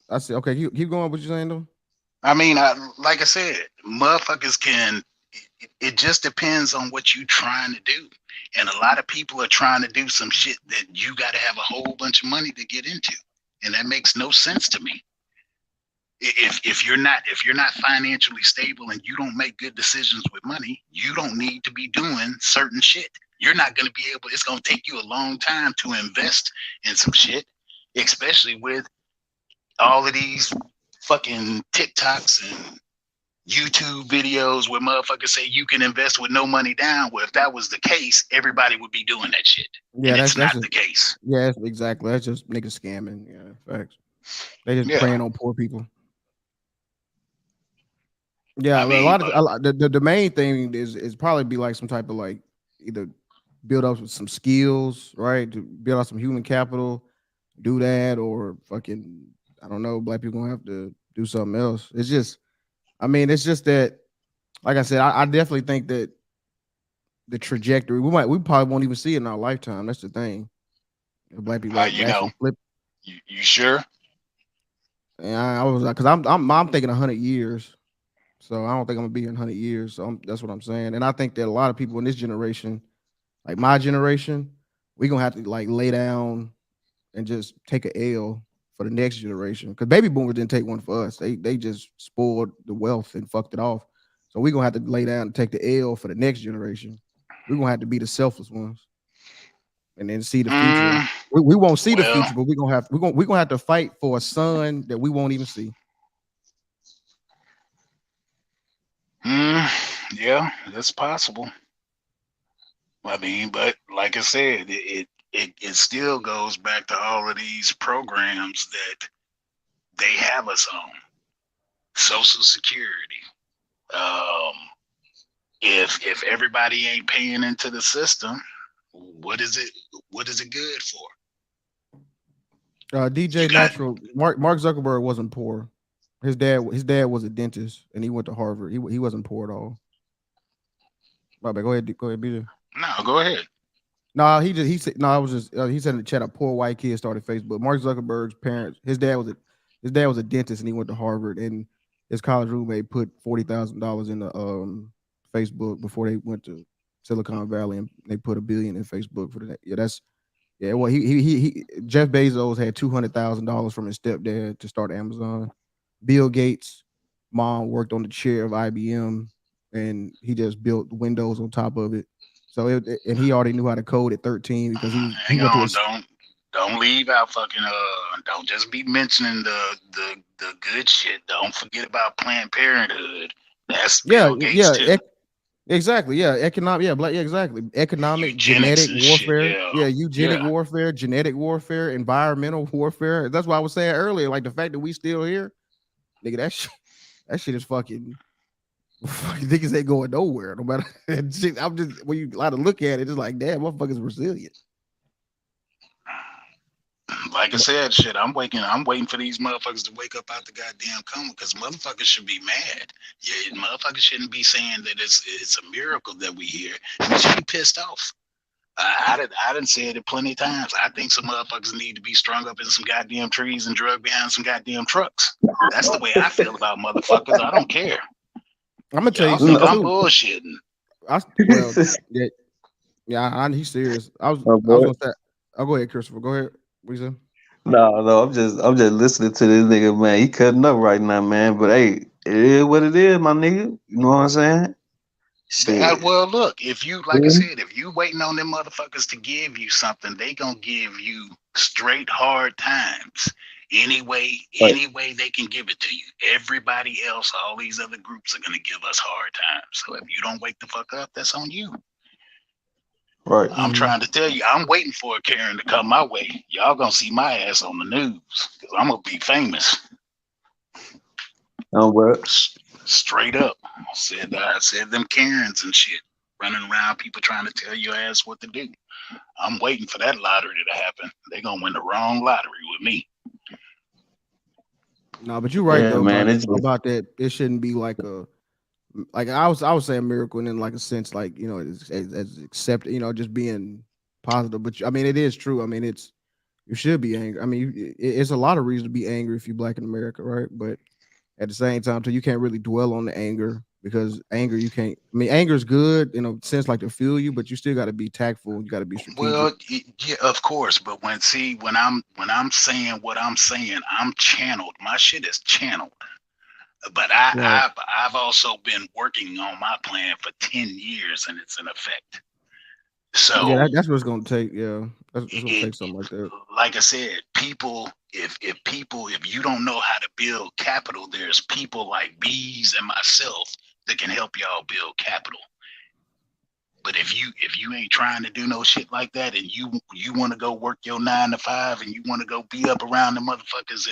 I see. Okay, keep going. What you saying though? I mean, like I said, motherfuckers can. It just depends on what you trying to do, and a lot of people are trying to do some shit that you got to have a whole bunch of money to get into, and that makes no sense to me. If you're not financially stable and you don't make good decisions with money, you don't need to be doing certain shit. You're not going to be able. It's going to take you a long time to invest in some shit, especially with all of these fucking TikToks and YouTube videos where motherfuckers say you can invest with no money down. Well, if that was the case, everybody would be doing that shit. Yeah, and that's not just, the case. Yeah, exactly. That's just niggas scamming. Yeah, facts. They just Yeah. preying on poor people. Yeah, I mean, the main thing is probably be like some type of like either build up some skills, right? To build up some human capital, do that, or fucking I don't know, black people gonna have to do something else. It's just, I mean, it's just that, like I said, I definitely think that the trajectory we probably won't even see it in our lifetime. That's the thing. If black people actually flip. You sure? And I was like, because I'm thinking 100 years. So I don't think I'm gonna be here in 100 years. So that's what I'm saying. And I think that a lot of people in this generation, like my generation, we gonna have to like lay down and just take a L for the next generation. Because baby boomers didn't take one for us. They just spoiled the wealth and fucked it off. So we gonna have to lay down and take the L for the next generation. We're gonna have to be the selfless ones. And then see the future. We won't see the future, but we're gonna have to fight for a son that we won't even see. Yeah, that's possible. I mean, but like I said, it still goes back to all of these programs that they have us on. Social Security. If everybody ain't paying into the system, what is it good for? DJ Natural, Mark Zuckerberg wasn't poor. His dad was a dentist and he went to Harvard. He wasn't poor at all. My bad. Go ahead, BJ. No, go ahead. No, he said no. I was just he said in the chat a poor white kid started Facebook. Mark Zuckerberg's parents, his dad was a dentist and he went to Harvard, and his college roommate put $40,000 in the Facebook before they went to Silicon Valley, and they put $1 billion in Facebook for the well, he Jeff Bezos had $200,000 from his stepdad to start Amazon. Bill Gates' mom worked on the chair of IBM, and he just built Windows on top of it. So and he already knew how to code at 13 because he went to don't leave out fucking don't just be mentioning the good shit. Don't forget about Planned Parenthood. That's Bill Gates too. Exactly. Yeah. Exactly. Economic, Eugenics genetic warfare. Shit, yeah. Eugenic warfare, genetic warfare, environmental warfare. That's why I was saying earlier, like the fact that we still here, nigga, that shit is fucking niggas ain't going nowhere. No matter I'm just when you like to look at it, it's like, damn, motherfuckers resilient. Like I said, shit, I'm waiting for these motherfuckers to wake up out the goddamn coma, because motherfuckers should be mad. Yeah, motherfuckers shouldn't be saying that it's a miracle that we here. We should be pissed off. I done said it plenty of times. I think some motherfuckers need to be strung up in some goddamn trees and drugged behind some goddamn trucks. That's the way I feel about motherfuckers. I don't care. I'm gonna tell you something. I'm bullshitting. He's serious. I was gonna say, I'll go ahead, Christopher. Go ahead. What you say? No, I'm just listening to this nigga, man. He cutting up right now, man. But hey, it is what it is, my nigga. You know what I'm saying? Well, look, if you, like I said, if you waiting on them motherfuckers to give you something, they gonna give you straight hard times. Any way they can give it to you. Everybody else, all these other groups are gonna give us hard times. So if you don't wake the fuck up, that's on you. Right. I'm trying to tell you, I'm waiting for a Karen to come my way. Y'all gonna see my ass on the news because I'm gonna be famous. Oh, what? Straight up. I said them Karens and shit running around, people trying to tell your ass what to do. I'm waiting for that lottery to happen. They gonna win the wrong lottery with me. No, but you're right Yeah, though man. It's just, about that. It shouldn't be like I would say a miracle, and in like a sense, like as accepted, just being positive. But I mean, it is true. I mean, you should be angry. I mean, it's a lot of reason to be angry if you're black in America, right? But at the same time, too, you can't really dwell on the anger because anger you can't. I mean, anger is good in a sense, like to feel you, but you still got to be tactful. You got to be strategic. Well, yeah, of course, but when I'm saying what I'm saying, I'm channeled. My shit is channeled. But Right. I've also been working on my plan for 10 years and it's in effect. Yeah, So that's what it's gonna take. Yeah, that's gonna it, take something like that. like I said, people, if you don't know how to build capital, there's people like Bees and myself that can help y'all build capital. But if you ain't trying to do no shit like that, and you want to go work your 9 to 5, and you want to go be up around the motherfuckers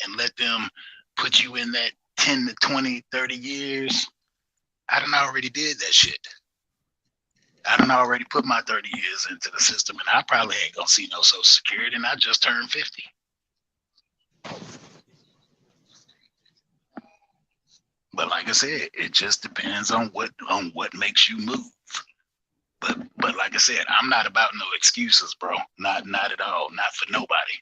and let them put you in that 10 to 20, 30 years, I done already did that shit. I done already put my 30 years into the system, and I probably ain't gonna see no Social Security, and I just turned 50. But like I said, it just depends on what makes you move. But like I said, I'm not about no excuses, bro. Not at all. Not for nobody.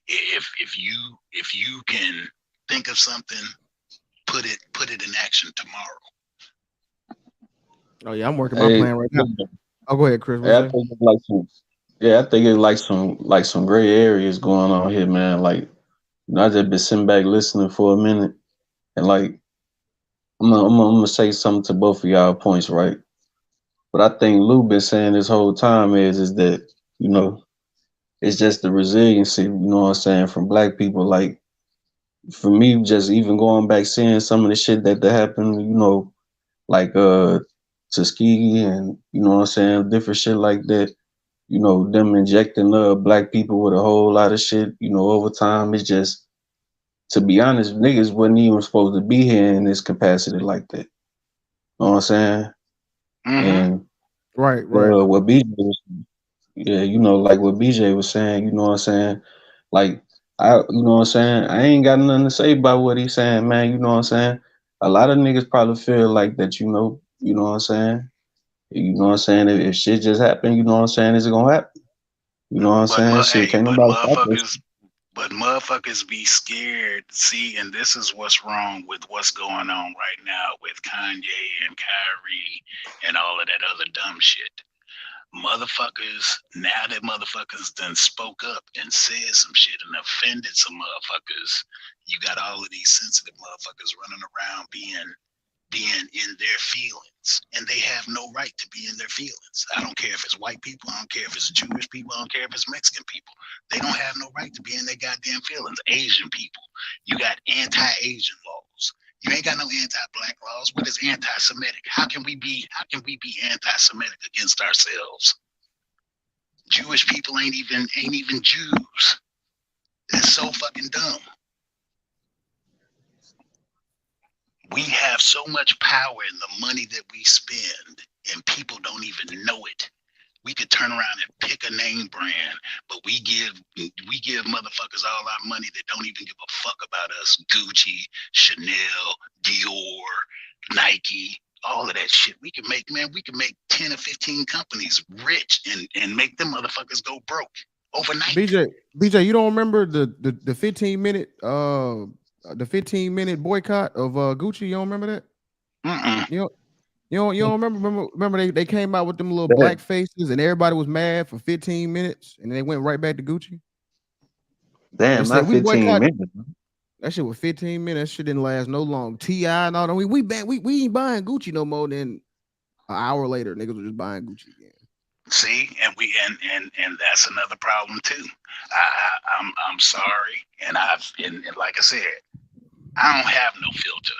If you can think of something, put it in action tomorrow. Oh yeah, I'm working my hey, plan right now. Oh, go ahead, Chris. What hey, you I say? think it's like some, yeah, I think it's like some gray areas going on here, man. Like, I just been sitting back listening for a minute, and like, I'm gonna say something to both of y'all points, right? What I think Lou been saying this whole time is that you know it's just the resiliency, you know what I'm saying, from black people. Like, for me, just even going back seeing some of the shit that happened, like Tuskegee and you know what I'm saying, different shit like that. Them injecting black people with a whole lot of shit, over time. It's just, to be honest, niggas wasn't even supposed to be here in this capacity like that. Know what I'm saying? Mm-hmm. And Right, right. what BJ was, yeah, like what BJ was saying, you know what I'm saying? Like, you know what I'm saying? I ain't got nothing to say about what he's saying, man. You know what I'm saying? A lot of niggas probably feel like that, you know what I'm saying? You know what I'm saying? If shit just happened, you know what I'm saying? Is it gonna happen? You know what I'm But saying? Shit, hey, can't but nobody stop this. motherfuckers be scared. See, and this is what's wrong with what's going on right now with Kanye and Kyrie and all of that other dumb shit. Motherfuckers, now that motherfuckers done spoke up and said some shit and offended some motherfuckers, you got all of these sensitive motherfuckers running around being in their feelings, and they have no right to be in their feelings. I don't care if it's white people, I don't care if it's Jewish people, I don't care if it's Mexican people. They don't have no right to be in their goddamn feelings. Asian people, you got anti-Asian laws. You ain't got no anti-black laws. What is anti-Semitic? How can we be anti-Semitic against ourselves? Jewish people ain't even Jews. That's so fucking dumb. We have so much power in the money that we spend, and people don't even know it. We could turn around and pick a name brand, but we give motherfuckers all our money that don't even give a fuck about us. Gucci, Chanel, Dior, Nike, all of that shit. We can make 10 or 15 companies rich and make them motherfuckers go broke overnight. BJ, you don't remember the 15 minute boycott of Gucci? You don't remember that? Mm-mm. You don't remember they came out with them little Damn, black faces and everybody was mad for 15 minutes and they went right back to Gucci. They damn, said not we 15 boycott. minutes. That shit was 15 minutes. That shit didn't last no long. T.I. and all that. We ain't buying Gucci no more than an hour later. Niggas were just buying Gucci again. See, and that's another problem too. I'm sorry, and like I said, I don't have no filter.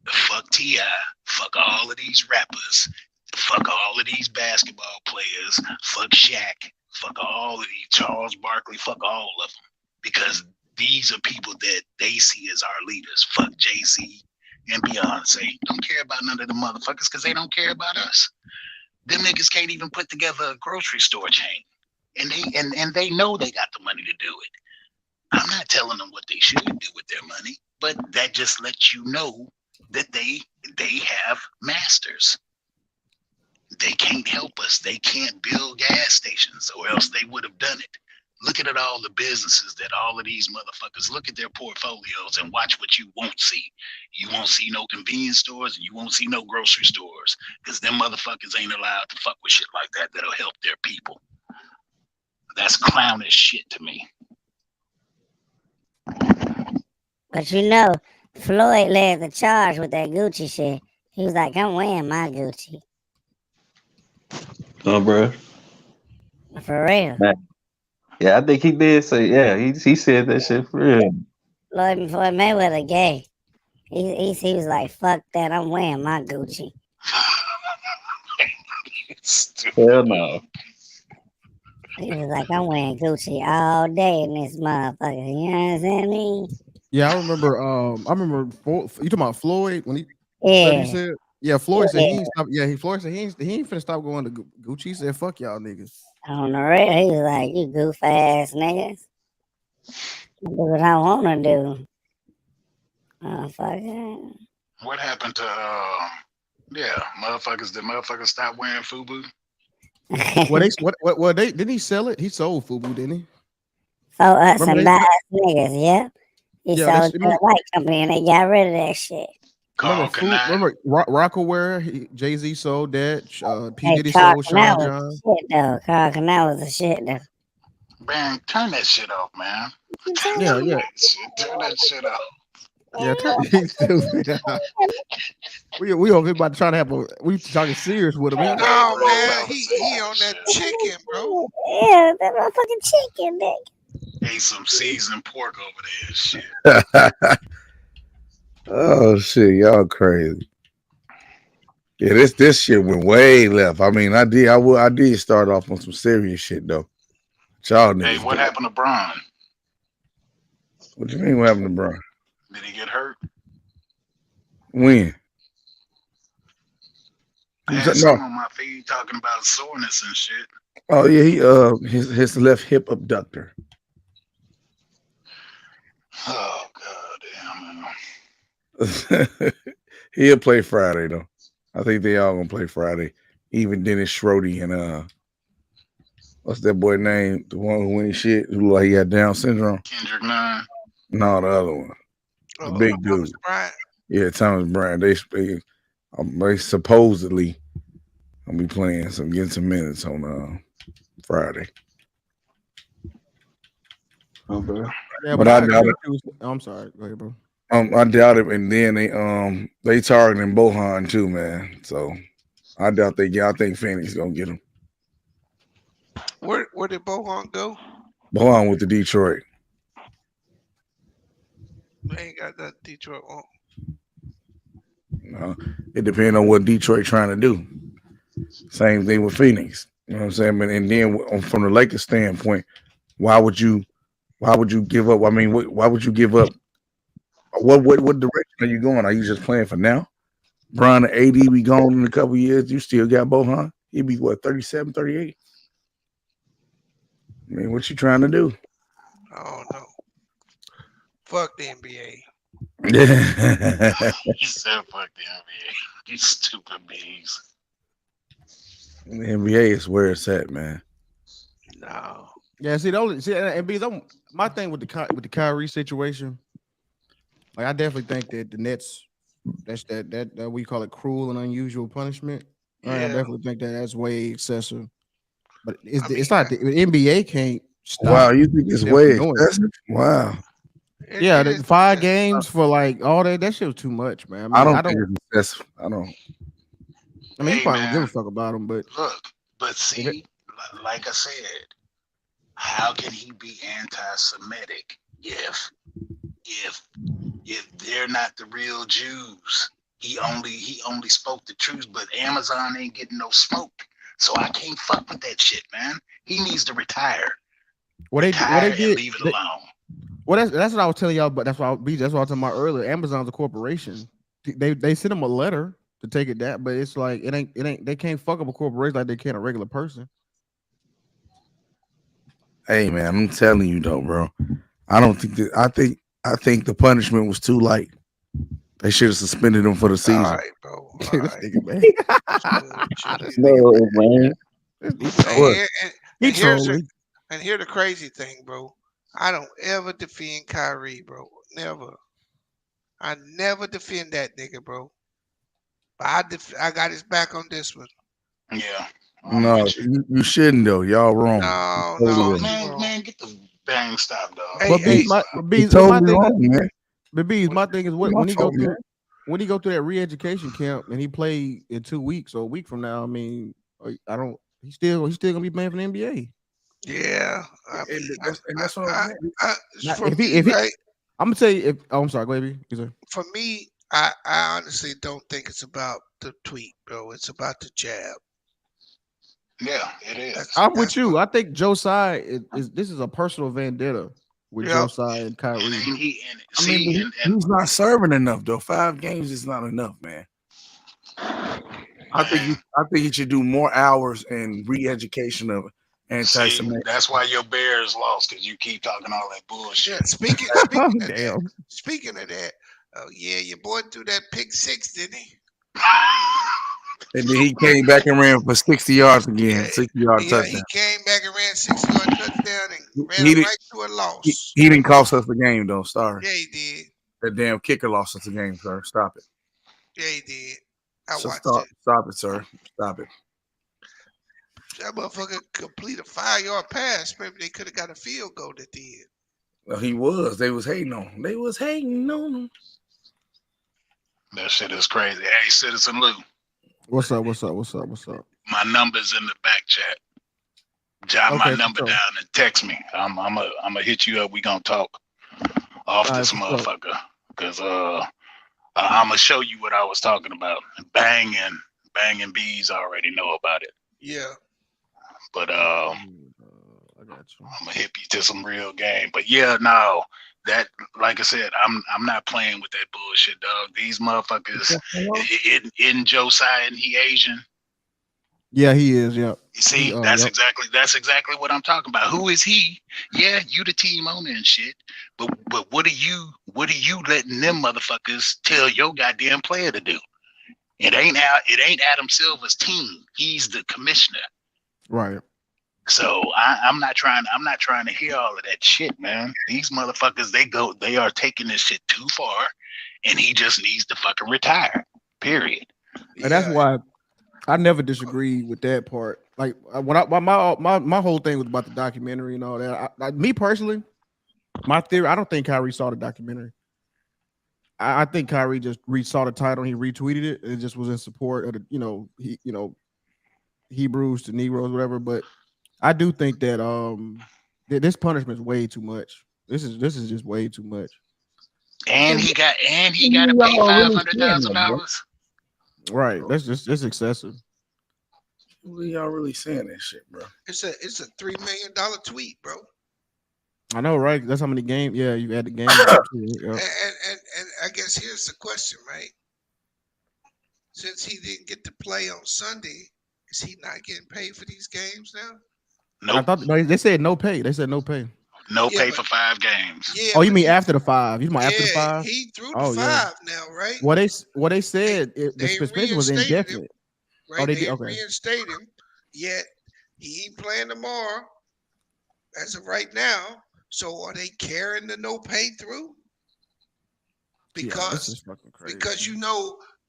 Fuck Ti, fuck all of these rappers, fuck all of these basketball players, fuck Shaq, fuck all of these Charles Barkley, fuck all of them, because these are people that they see as our leaders. Fuck Jay Z and Beyonce. Don't care about none of the motherfuckers because they don't care about us. Them niggas can't even put together a grocery store chain, and they know they got the money to do it. I'm not telling them what they should do with their money, but that just lets you know that they have masters. They can't help us. They can't build gas stations, or else they would have done it. Look at all the businesses that all of these motherfuckers look at their portfolios and watch what you won't see. You won't see no convenience stores and you won't see no grocery stores because them motherfuckers ain't allowed to fuck with shit like that that'll help their people. That's clownish shit to me. But you know, Floyd led the charge with that Gucci shit. He was like, I'm wearing my Gucci. Oh, bro. For real. Yeah, I think he did say. Yeah, he said that shit for real. Floyd Mayweather gay. He was like, fuck that, I'm wearing my Gucci. Hell no. He was like, I'm wearing Gucci all day in this motherfucker. You understand me? Yeah, I remember. You talking about Floyd when he Yeah. said, yeah, Floyd said he ain't stop. Yeah, Floyd said he ain't finna stop going to Gucci. He said, "Fuck y'all niggas." On the real, he was like, you goof ass niggas. Do what I wanna do. Oh, fuck it. What happened to motherfuckers? Did motherfuckers stop wearing FUBU? Well, they didn't he sell it? He sold FUBU, didn't he? For us and by us niggas, yeah. He sold to a white company and they got rid of that shit. Remember Rockaware? Jay-Z sold that. P. Diddy sold Sean John. Shit though. Carl Canal was a shit though. Man, turn that shit off, man. Yeah. Turn that shit off. Yeah, we over here about to try to have we talking serious with him. No, man, he on that chicken, bro. Yeah, that motherfucking chicken, nigga. Ate some seasoned pork over there and shit. Oh shit, y'all crazy. Yeah, this shit went way left. I mean, I did start off on some serious shit though. Y'all niggas. Hey, what happened to Bron? What you mean? What happened to Bron? Did he get hurt? When? I had some on my feed talking about soreness and shit. Oh yeah, he his left hip abductor. Oh god damn. He'll play Friday though. I think they all gonna play Friday. Even Dennis Schroeder and what's that boy name? The one who went shit who like he had Down syndrome. Kendrick Nunn. No, the other one. The big dude. Yeah, Thomas Bryant. They supposedly gonna be playing getting some minutes on Friday. Oh, bro. Yeah, but I doubt it. I'm sorry. Go ahead, bro. I doubt it. And then they targeting Bohan too, man. So I doubt they get. I think Phoenix gonna get him. Where did Bohan go? Bohan with the Detroit. They ain't got that Detroit on. No, it depends on what Detroit trying to do. Same thing with Phoenix. You know what I'm saying? And then from the Lakers standpoint, why would you give up? I mean, why would you give up? What direction are you going? Are you just playing for now? Bron and AD be gone in a couple years. You still got Bohan? He'd be what, 37, 38? I mean, what you trying to do? I don't know. Fuck the NBA. He said fuck the NBA. You stupid bees. The NBA is where it's at, man. No. Yeah, and my thing with the Kyrie situation, like I definitely think that the Nets, that we call it cruel and unusual punishment. Yeah. Right? I definitely think that's way excessive. But it's not the NBA can't stop. Wow, you think it's way excessive? Wow. Yeah, the 5 games for like all that shit was too much, man. I don't think it's excessive. I don't. I mean, you probably don't give a fuck about him, but look, see, like I said, how can he be anti-Semitic if they're not the real Jews? He only spoke the truth, but Amazon ain't getting no smoke. So I can't fuck with that shit, man. He needs to retire. Retire and leave it alone. Well, that's what I was telling y'all, but that's what I was talking about earlier. Amazon's a corporation. They sent him a letter to take it down, but it's like it ain't they can't fuck up a corporation like they can a regular person. Hey man, I'm telling you though, bro. I don't think that. I think the punishment was too light. They should have suspended him for the All season. right, bro. All This right. nigga, man. That's bullshit. This nigga, No, man. man. He And, trolling. here, He and here's the, trolling. and here the crazy thing, bro. I don't ever defend Kyrie, bro. Never. I never defend that nigga, bro. But I got his back on this one. Yeah, I'm No, with you. you shouldn't though. Y'all wrong. No, Totally no, wrong. you Man, wrong. man, get the bang stop, dog. Hey, But hey, You're Bees, my totally thing is, wrong, man. but Bees, my thing is It's my when he go fault, man. through when he go through that re-education camp and he play in 2 weeks or a week from now. I mean, I don't. He's still gonna be playing for the NBA. yeah. I And mean, that's what I'm saying. Now, for me, right? I'm gonna tell you if. Oh, I'm sorry. Go ahead. You say. For me, I honestly don't think it's about the tweet, bro. It's about the jab. Yeah, it is. I'm with That's you. what. I think Josiah is this is a personal vendetta with Yep. Josiah and Kyrie. And he and I mean, see and he's not serving enough though. 5 games is not enough, man. I think he should do more hours in re-education of see, anti-Semitic. that's why your Bears lost because you keep talking all that bullshit. Yeah. Speaking Oh, of that. damn. Speaking of that. Oh yeah, your boy threw that pick six, didn't he? And then he came back and ran for 60 yards again, 60-yard Yeah, touchdown. he came back and ran 60-yard touchdown and ran He him didn't. right to a loss. He didn't cost us the game though. Sorry, Yeah, he did. that damn kicker lost us the game, sir. Stop it. Yeah, he did. I So watched stop it, sir. Stop it. that motherfucker complete a 5-yard pass. Maybe they could have got a field goal at the end. Well, he was. They was hating on him. They was hating on him. That shit is crazy. Hey, Citizen Lou, What's up? What's up? What's up? What's up? my number's in the back chat. Jot my Okay, for number sure. down and text me. I'm a hit you up. We gonna talk off All right, this for sure. motherfucker. Cause I'm gonna show you what I was talking about. Bang and bees already know about it. Yeah. But I got you. I'm gonna hit you to some real game. But yeah, no, that like I said, I'm not playing with that bullshit, dog. These motherfuckers in Josiah and he Asian. Yeah, he is. Yeah. You see, that's exactly what I'm talking about. Who is he? Yeah, you the team owner and shit. But what are you letting them motherfuckers tell your goddamn player to do? It ain't Adam Silver's team. He's the commissioner. Right. So I'm not trying to hear all of that shit, man. These motherfuckers, they are taking this shit too far, and he just needs to fucking retire. Period. And that's why I never disagree with that part. Like when my whole thing was about the documentary and all that. Me personally, my theory, I don't think Kyrie saw the documentary. I think Kyrie just saw the title and he retweeted it. And it just was in support of the Hebrews to Negroes, whatever. But I do think that this punishment is way too much. This is just way too much. And he got to pay $500,000. Right. That's excessive. What are y'all really saying that shit, bro? It's a $3 million tweet, bro. I know, right? That's how many games. Yeah, you had the game. Yeah. And I guess here's the question, right? Since he didn't get to play on Sunday, is he not getting paid for these games now? Nope. I thought they said no pay. They said no pay. No pay for 5 games. Yeah. Oh, you mean after the 5? You mean after the 5? He threw the 5 now, right? What they said the suspension was indefinite. Him, right? Oh, they okay. reinstate him. Yet he ain't playing tomorrow, as of right now. So are they carrying the no pay through? Because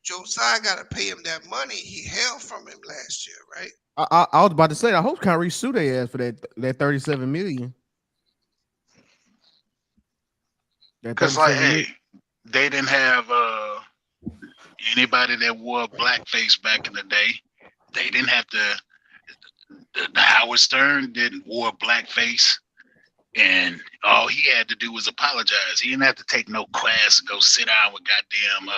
Josiah got to pay him that money he held from him last year, right? I was about to say, I hope Kyrie sue their ass for that $37 million. Because like, hey, they didn't have anybody that wore blackface back in the day. They didn't have to. The Howard Stern didn't wore blackface, and all he had to do was apologize. He didn't have to take no class and go sit down with goddamn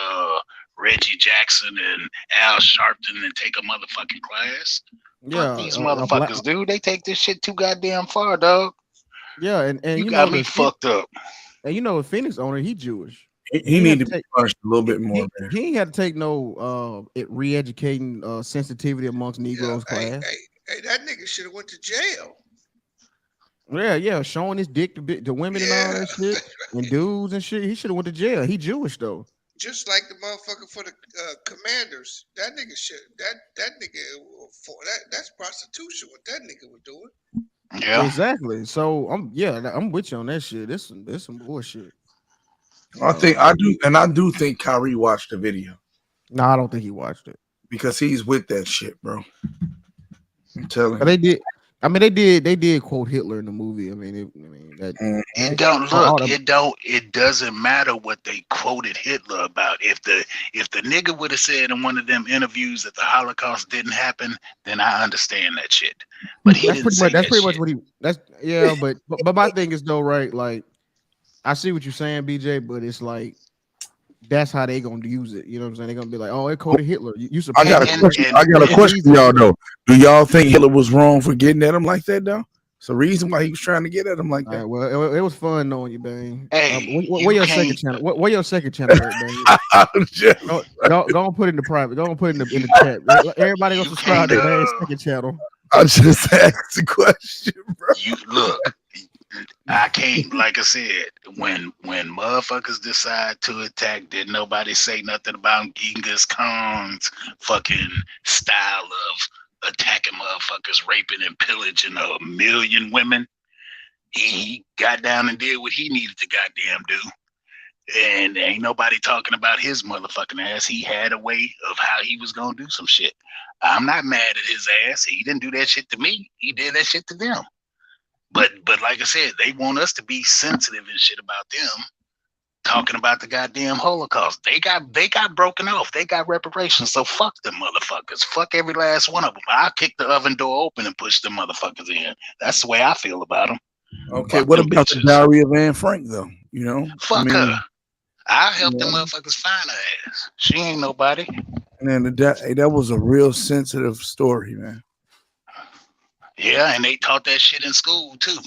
Reggie Jackson and Al Sharpton and take a motherfucking class. Yeah, Fuck these motherfuckers, dude. They take this shit too goddamn far, dog. Yeah, and you got me fucked up. And the Phoenix owner, he Jewish. He needed to be punished a little bit more. He ain't had to take no re-educating sensitivity amongst Negroes class. Hey, that nigga should have went to jail. Yeah, showing his dick to women and all that shit, and dudes and shit. He should have went to jail. He Jewish though. Just like the motherfucker for the commanders. That nigga shit. That nigga for that's prostitution. What that nigga was doing. Yeah. Exactly. So I'm with you on that shit. This some bullshit. I do think Kyrie watched the video. No, I don't think he watched it because he's with that shit, bro. I'm telling but you. they did. I mean, they did quote Hitler in the movie. I mean, that It don't look. It doesn't matter what they quoted Hitler about. If the nigga would have said in one of them interviews that the Holocaust didn't happen, then I understand that shit. But he didn't say that's that pretty shit. much what he. That's yeah, but my thing is though, right? Like, I see what you're saying, BJ, but it's like that's how they gonna use it. You know what I'm saying? They're gonna be like, oh, it quoted Hitler. You I got a question. I got a question for y'all though. Do y'all think Hitler was wrong for getting at him like that though? It's the reason why he was trying to get at him like that. All right, well, it was fun knowing you, Bang. Hey, where your second channel? Where your second channel at, Bang? Go and put it in the private. Go and put it in the chat. Everybody go subscribe to Bang's second channel. I just asked the question, bro. You look. I can't, like I said, when motherfuckers decide to attack, did nobody say nothing about Genghis Khan's fucking style of attacking motherfuckers, raping and pillaging 1,000,000 women? He got down and did what he needed to goddamn do. And ain't nobody talking about his motherfucking ass. He had a way of how he was gonna do some shit. I'm not mad at his ass. He didn't do that shit to me. He did that shit to them. But like I said, they want us to be sensitive and shit about them talking about the goddamn Holocaust. They got broken off. They got reparations. So fuck them motherfuckers. Fuck every last one of them. I'll kick the oven door open and push them motherfuckers in. That's the way I feel about them. Okay, fuck what them about bitches. the Diary of Anne Frank though? You know, Fuck her. I'll help them motherfuckers find her ass. She ain't nobody. Man, that was a real sensitive story, man. Yeah, and they taught that shit in school too.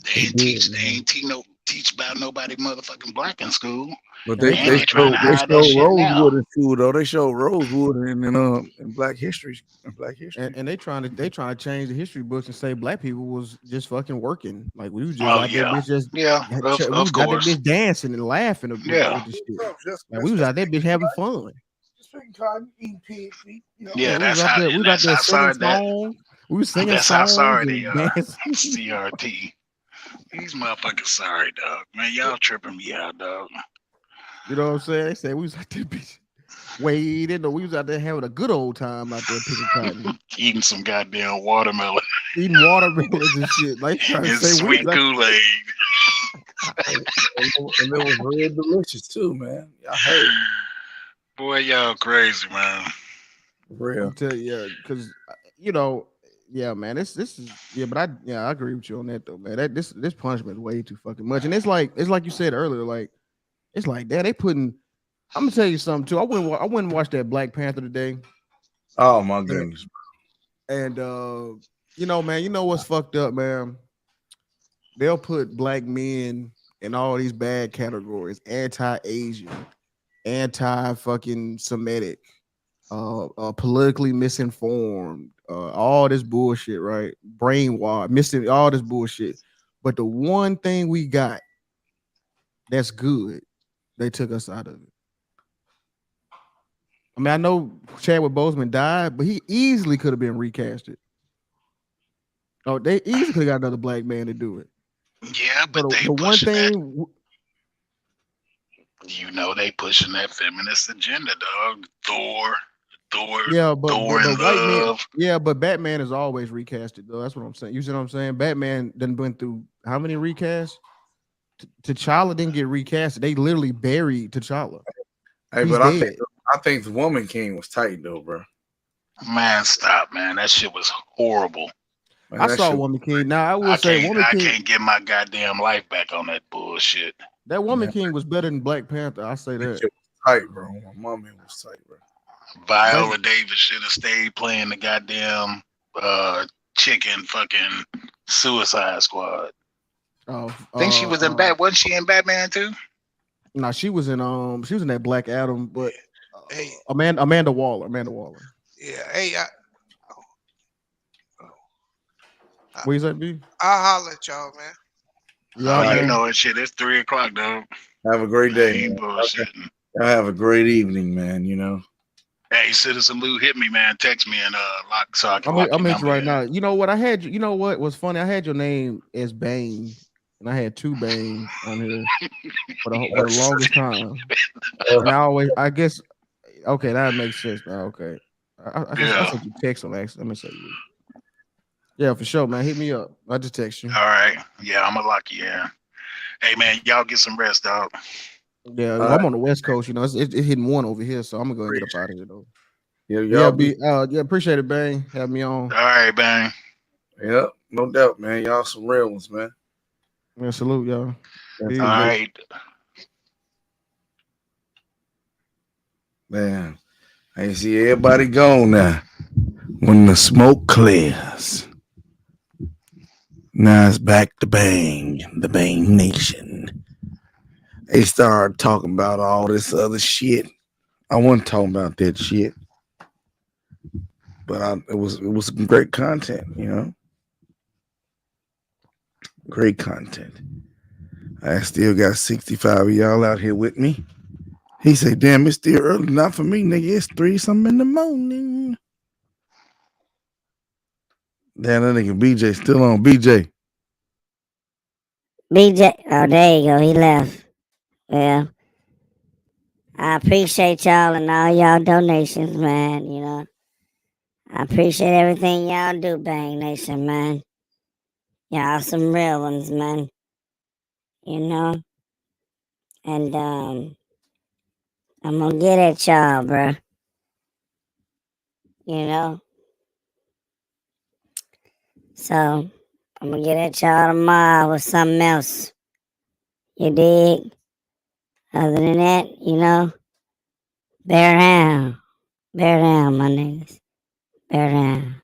They ain't teach about nobody motherfucking black in school. But they trying to hide that shit now. Rosewood in school though. They showed Rosewood in Black History. And they trying to change the history books and say black people was just fucking working. Like we was just out there bitch just of course. Out there bitch dancing and laughing with the shit. Like, we was out there bitch having fun. Yeah, that's how we was out there singing songs. We was singing that's songs. how sorry they are. dancing. CRT. These motherfuckers sorry, dog. Man, y'all tripping me out, dog. You know what I'm saying? They said we was out there bitch. We didn't know we was out there having a good old time out there picking cotton. Eating some goddamn watermelon. Eating watermelons and shit. Like trying to and say sweet Kool-Aid. And it was real delicious too, man. I heard. Boy, y'all crazy, man. Real. I'll tell you, yeah, because you know, yeah, man, this is but I agree with you on that though, man. This punishment is way too fucking much, and it's like you said earlier, like it's like that they putting. I'm gonna tell you something too. I went and watched that Black Panther today. Oh my goodness. And you know, man, you know what's fucked up, man? They'll put black men in all these bad categories: anti-Asian, anti-fucking Semitic, politically misinformed, all this bullshit, right? Brainwashed, missing all this bullshit. But the one thing we got that's good, they took us out of it. I mean, I know Chadwick Boseman died, but he easily could have been recasted. Oh, they easily could have got another black man to do it. Yeah, but the one thing, you know, they pushing that feminist agenda, dog. Thor, yeah, but Thor and Love. But Batman is always recasted though. That's what I'm saying. You see what I'm saying? Batman done went through how many recasts? T'Challa didn't get recast. They literally buried T'Challa. Hey, He's but dead. I think the Woman King was tight though, bro. Man, stop, man. That shit was horrible. Man, I saw Woman King. Now I will say Woman King. I can't get my goddamn life back on that bullshit. That Woman King was better than Black Panther. I say that. Shit was tight, bro. My mama was tight, bro. Viola Davis should have stayed playing the goddamn chicken fucking Suicide Squad. Oh, I think she was in wasn't she in Batman too? No, she was in that Black Adam, but Hey, Amanda Waller. yeah. Hey, What you say, B? I'll holler at y'all, man. You Oh, out, you man? know it. Shit, it's 3 o'clock, dog. Have a great I day, ain't man. bullshitting. Y'all have a great evening, man. You know. Hey, Citizen Lou, hit me, man. Text me and lock so I can I'm lock your at you number right in. now. You know what? I had you. You know what was funny? I had your name as Bane, and I had two Banes on here for the longest time. And I guess, okay, that makes sense now. Okay, I Yeah. sent you text on accident. Let me say you. Yeah, for sure, man. Hit me up. I just text you. All right. Yeah, I'm gonna lock you in. Hey, man, y'all get some rest, dog. Yeah, well, I'm on the West Coast. You know, it's hitting one over here, so I'm gonna go and get up out of here though. Yeah, But yeah, y'all be. yeah, appreciate it, Bang. Have me on. All right, bang. Yep, no doubt, man. Y'all some real ones, man. Yeah, salute, y'all. All Peace. right. Man, I see everybody gone now. When the smoke clears, now it's back to Bang, the Bang Nation. They started talking about all this other shit. I wasn't talking about that shit, but it was some great content, you know. Great content. I still got 65 of y'all out here with me. He said, damn, it's still early. Not for me, nigga. It's 3 something in the morning. Damn, that nigga BJ still on. BJ. BJ, oh, there you go. He left. Well, I appreciate y'all and all y'all donations, man. You know, I appreciate everything y'all do, Bang Nation, man. Y'all some real ones, man. You know, and I'm gonna get at y'all, bruh. You know, so I'm gonna get at y'all tomorrow with something else. You dig? Other than that, you know, bear down. Bear down, my niggas. Bear down.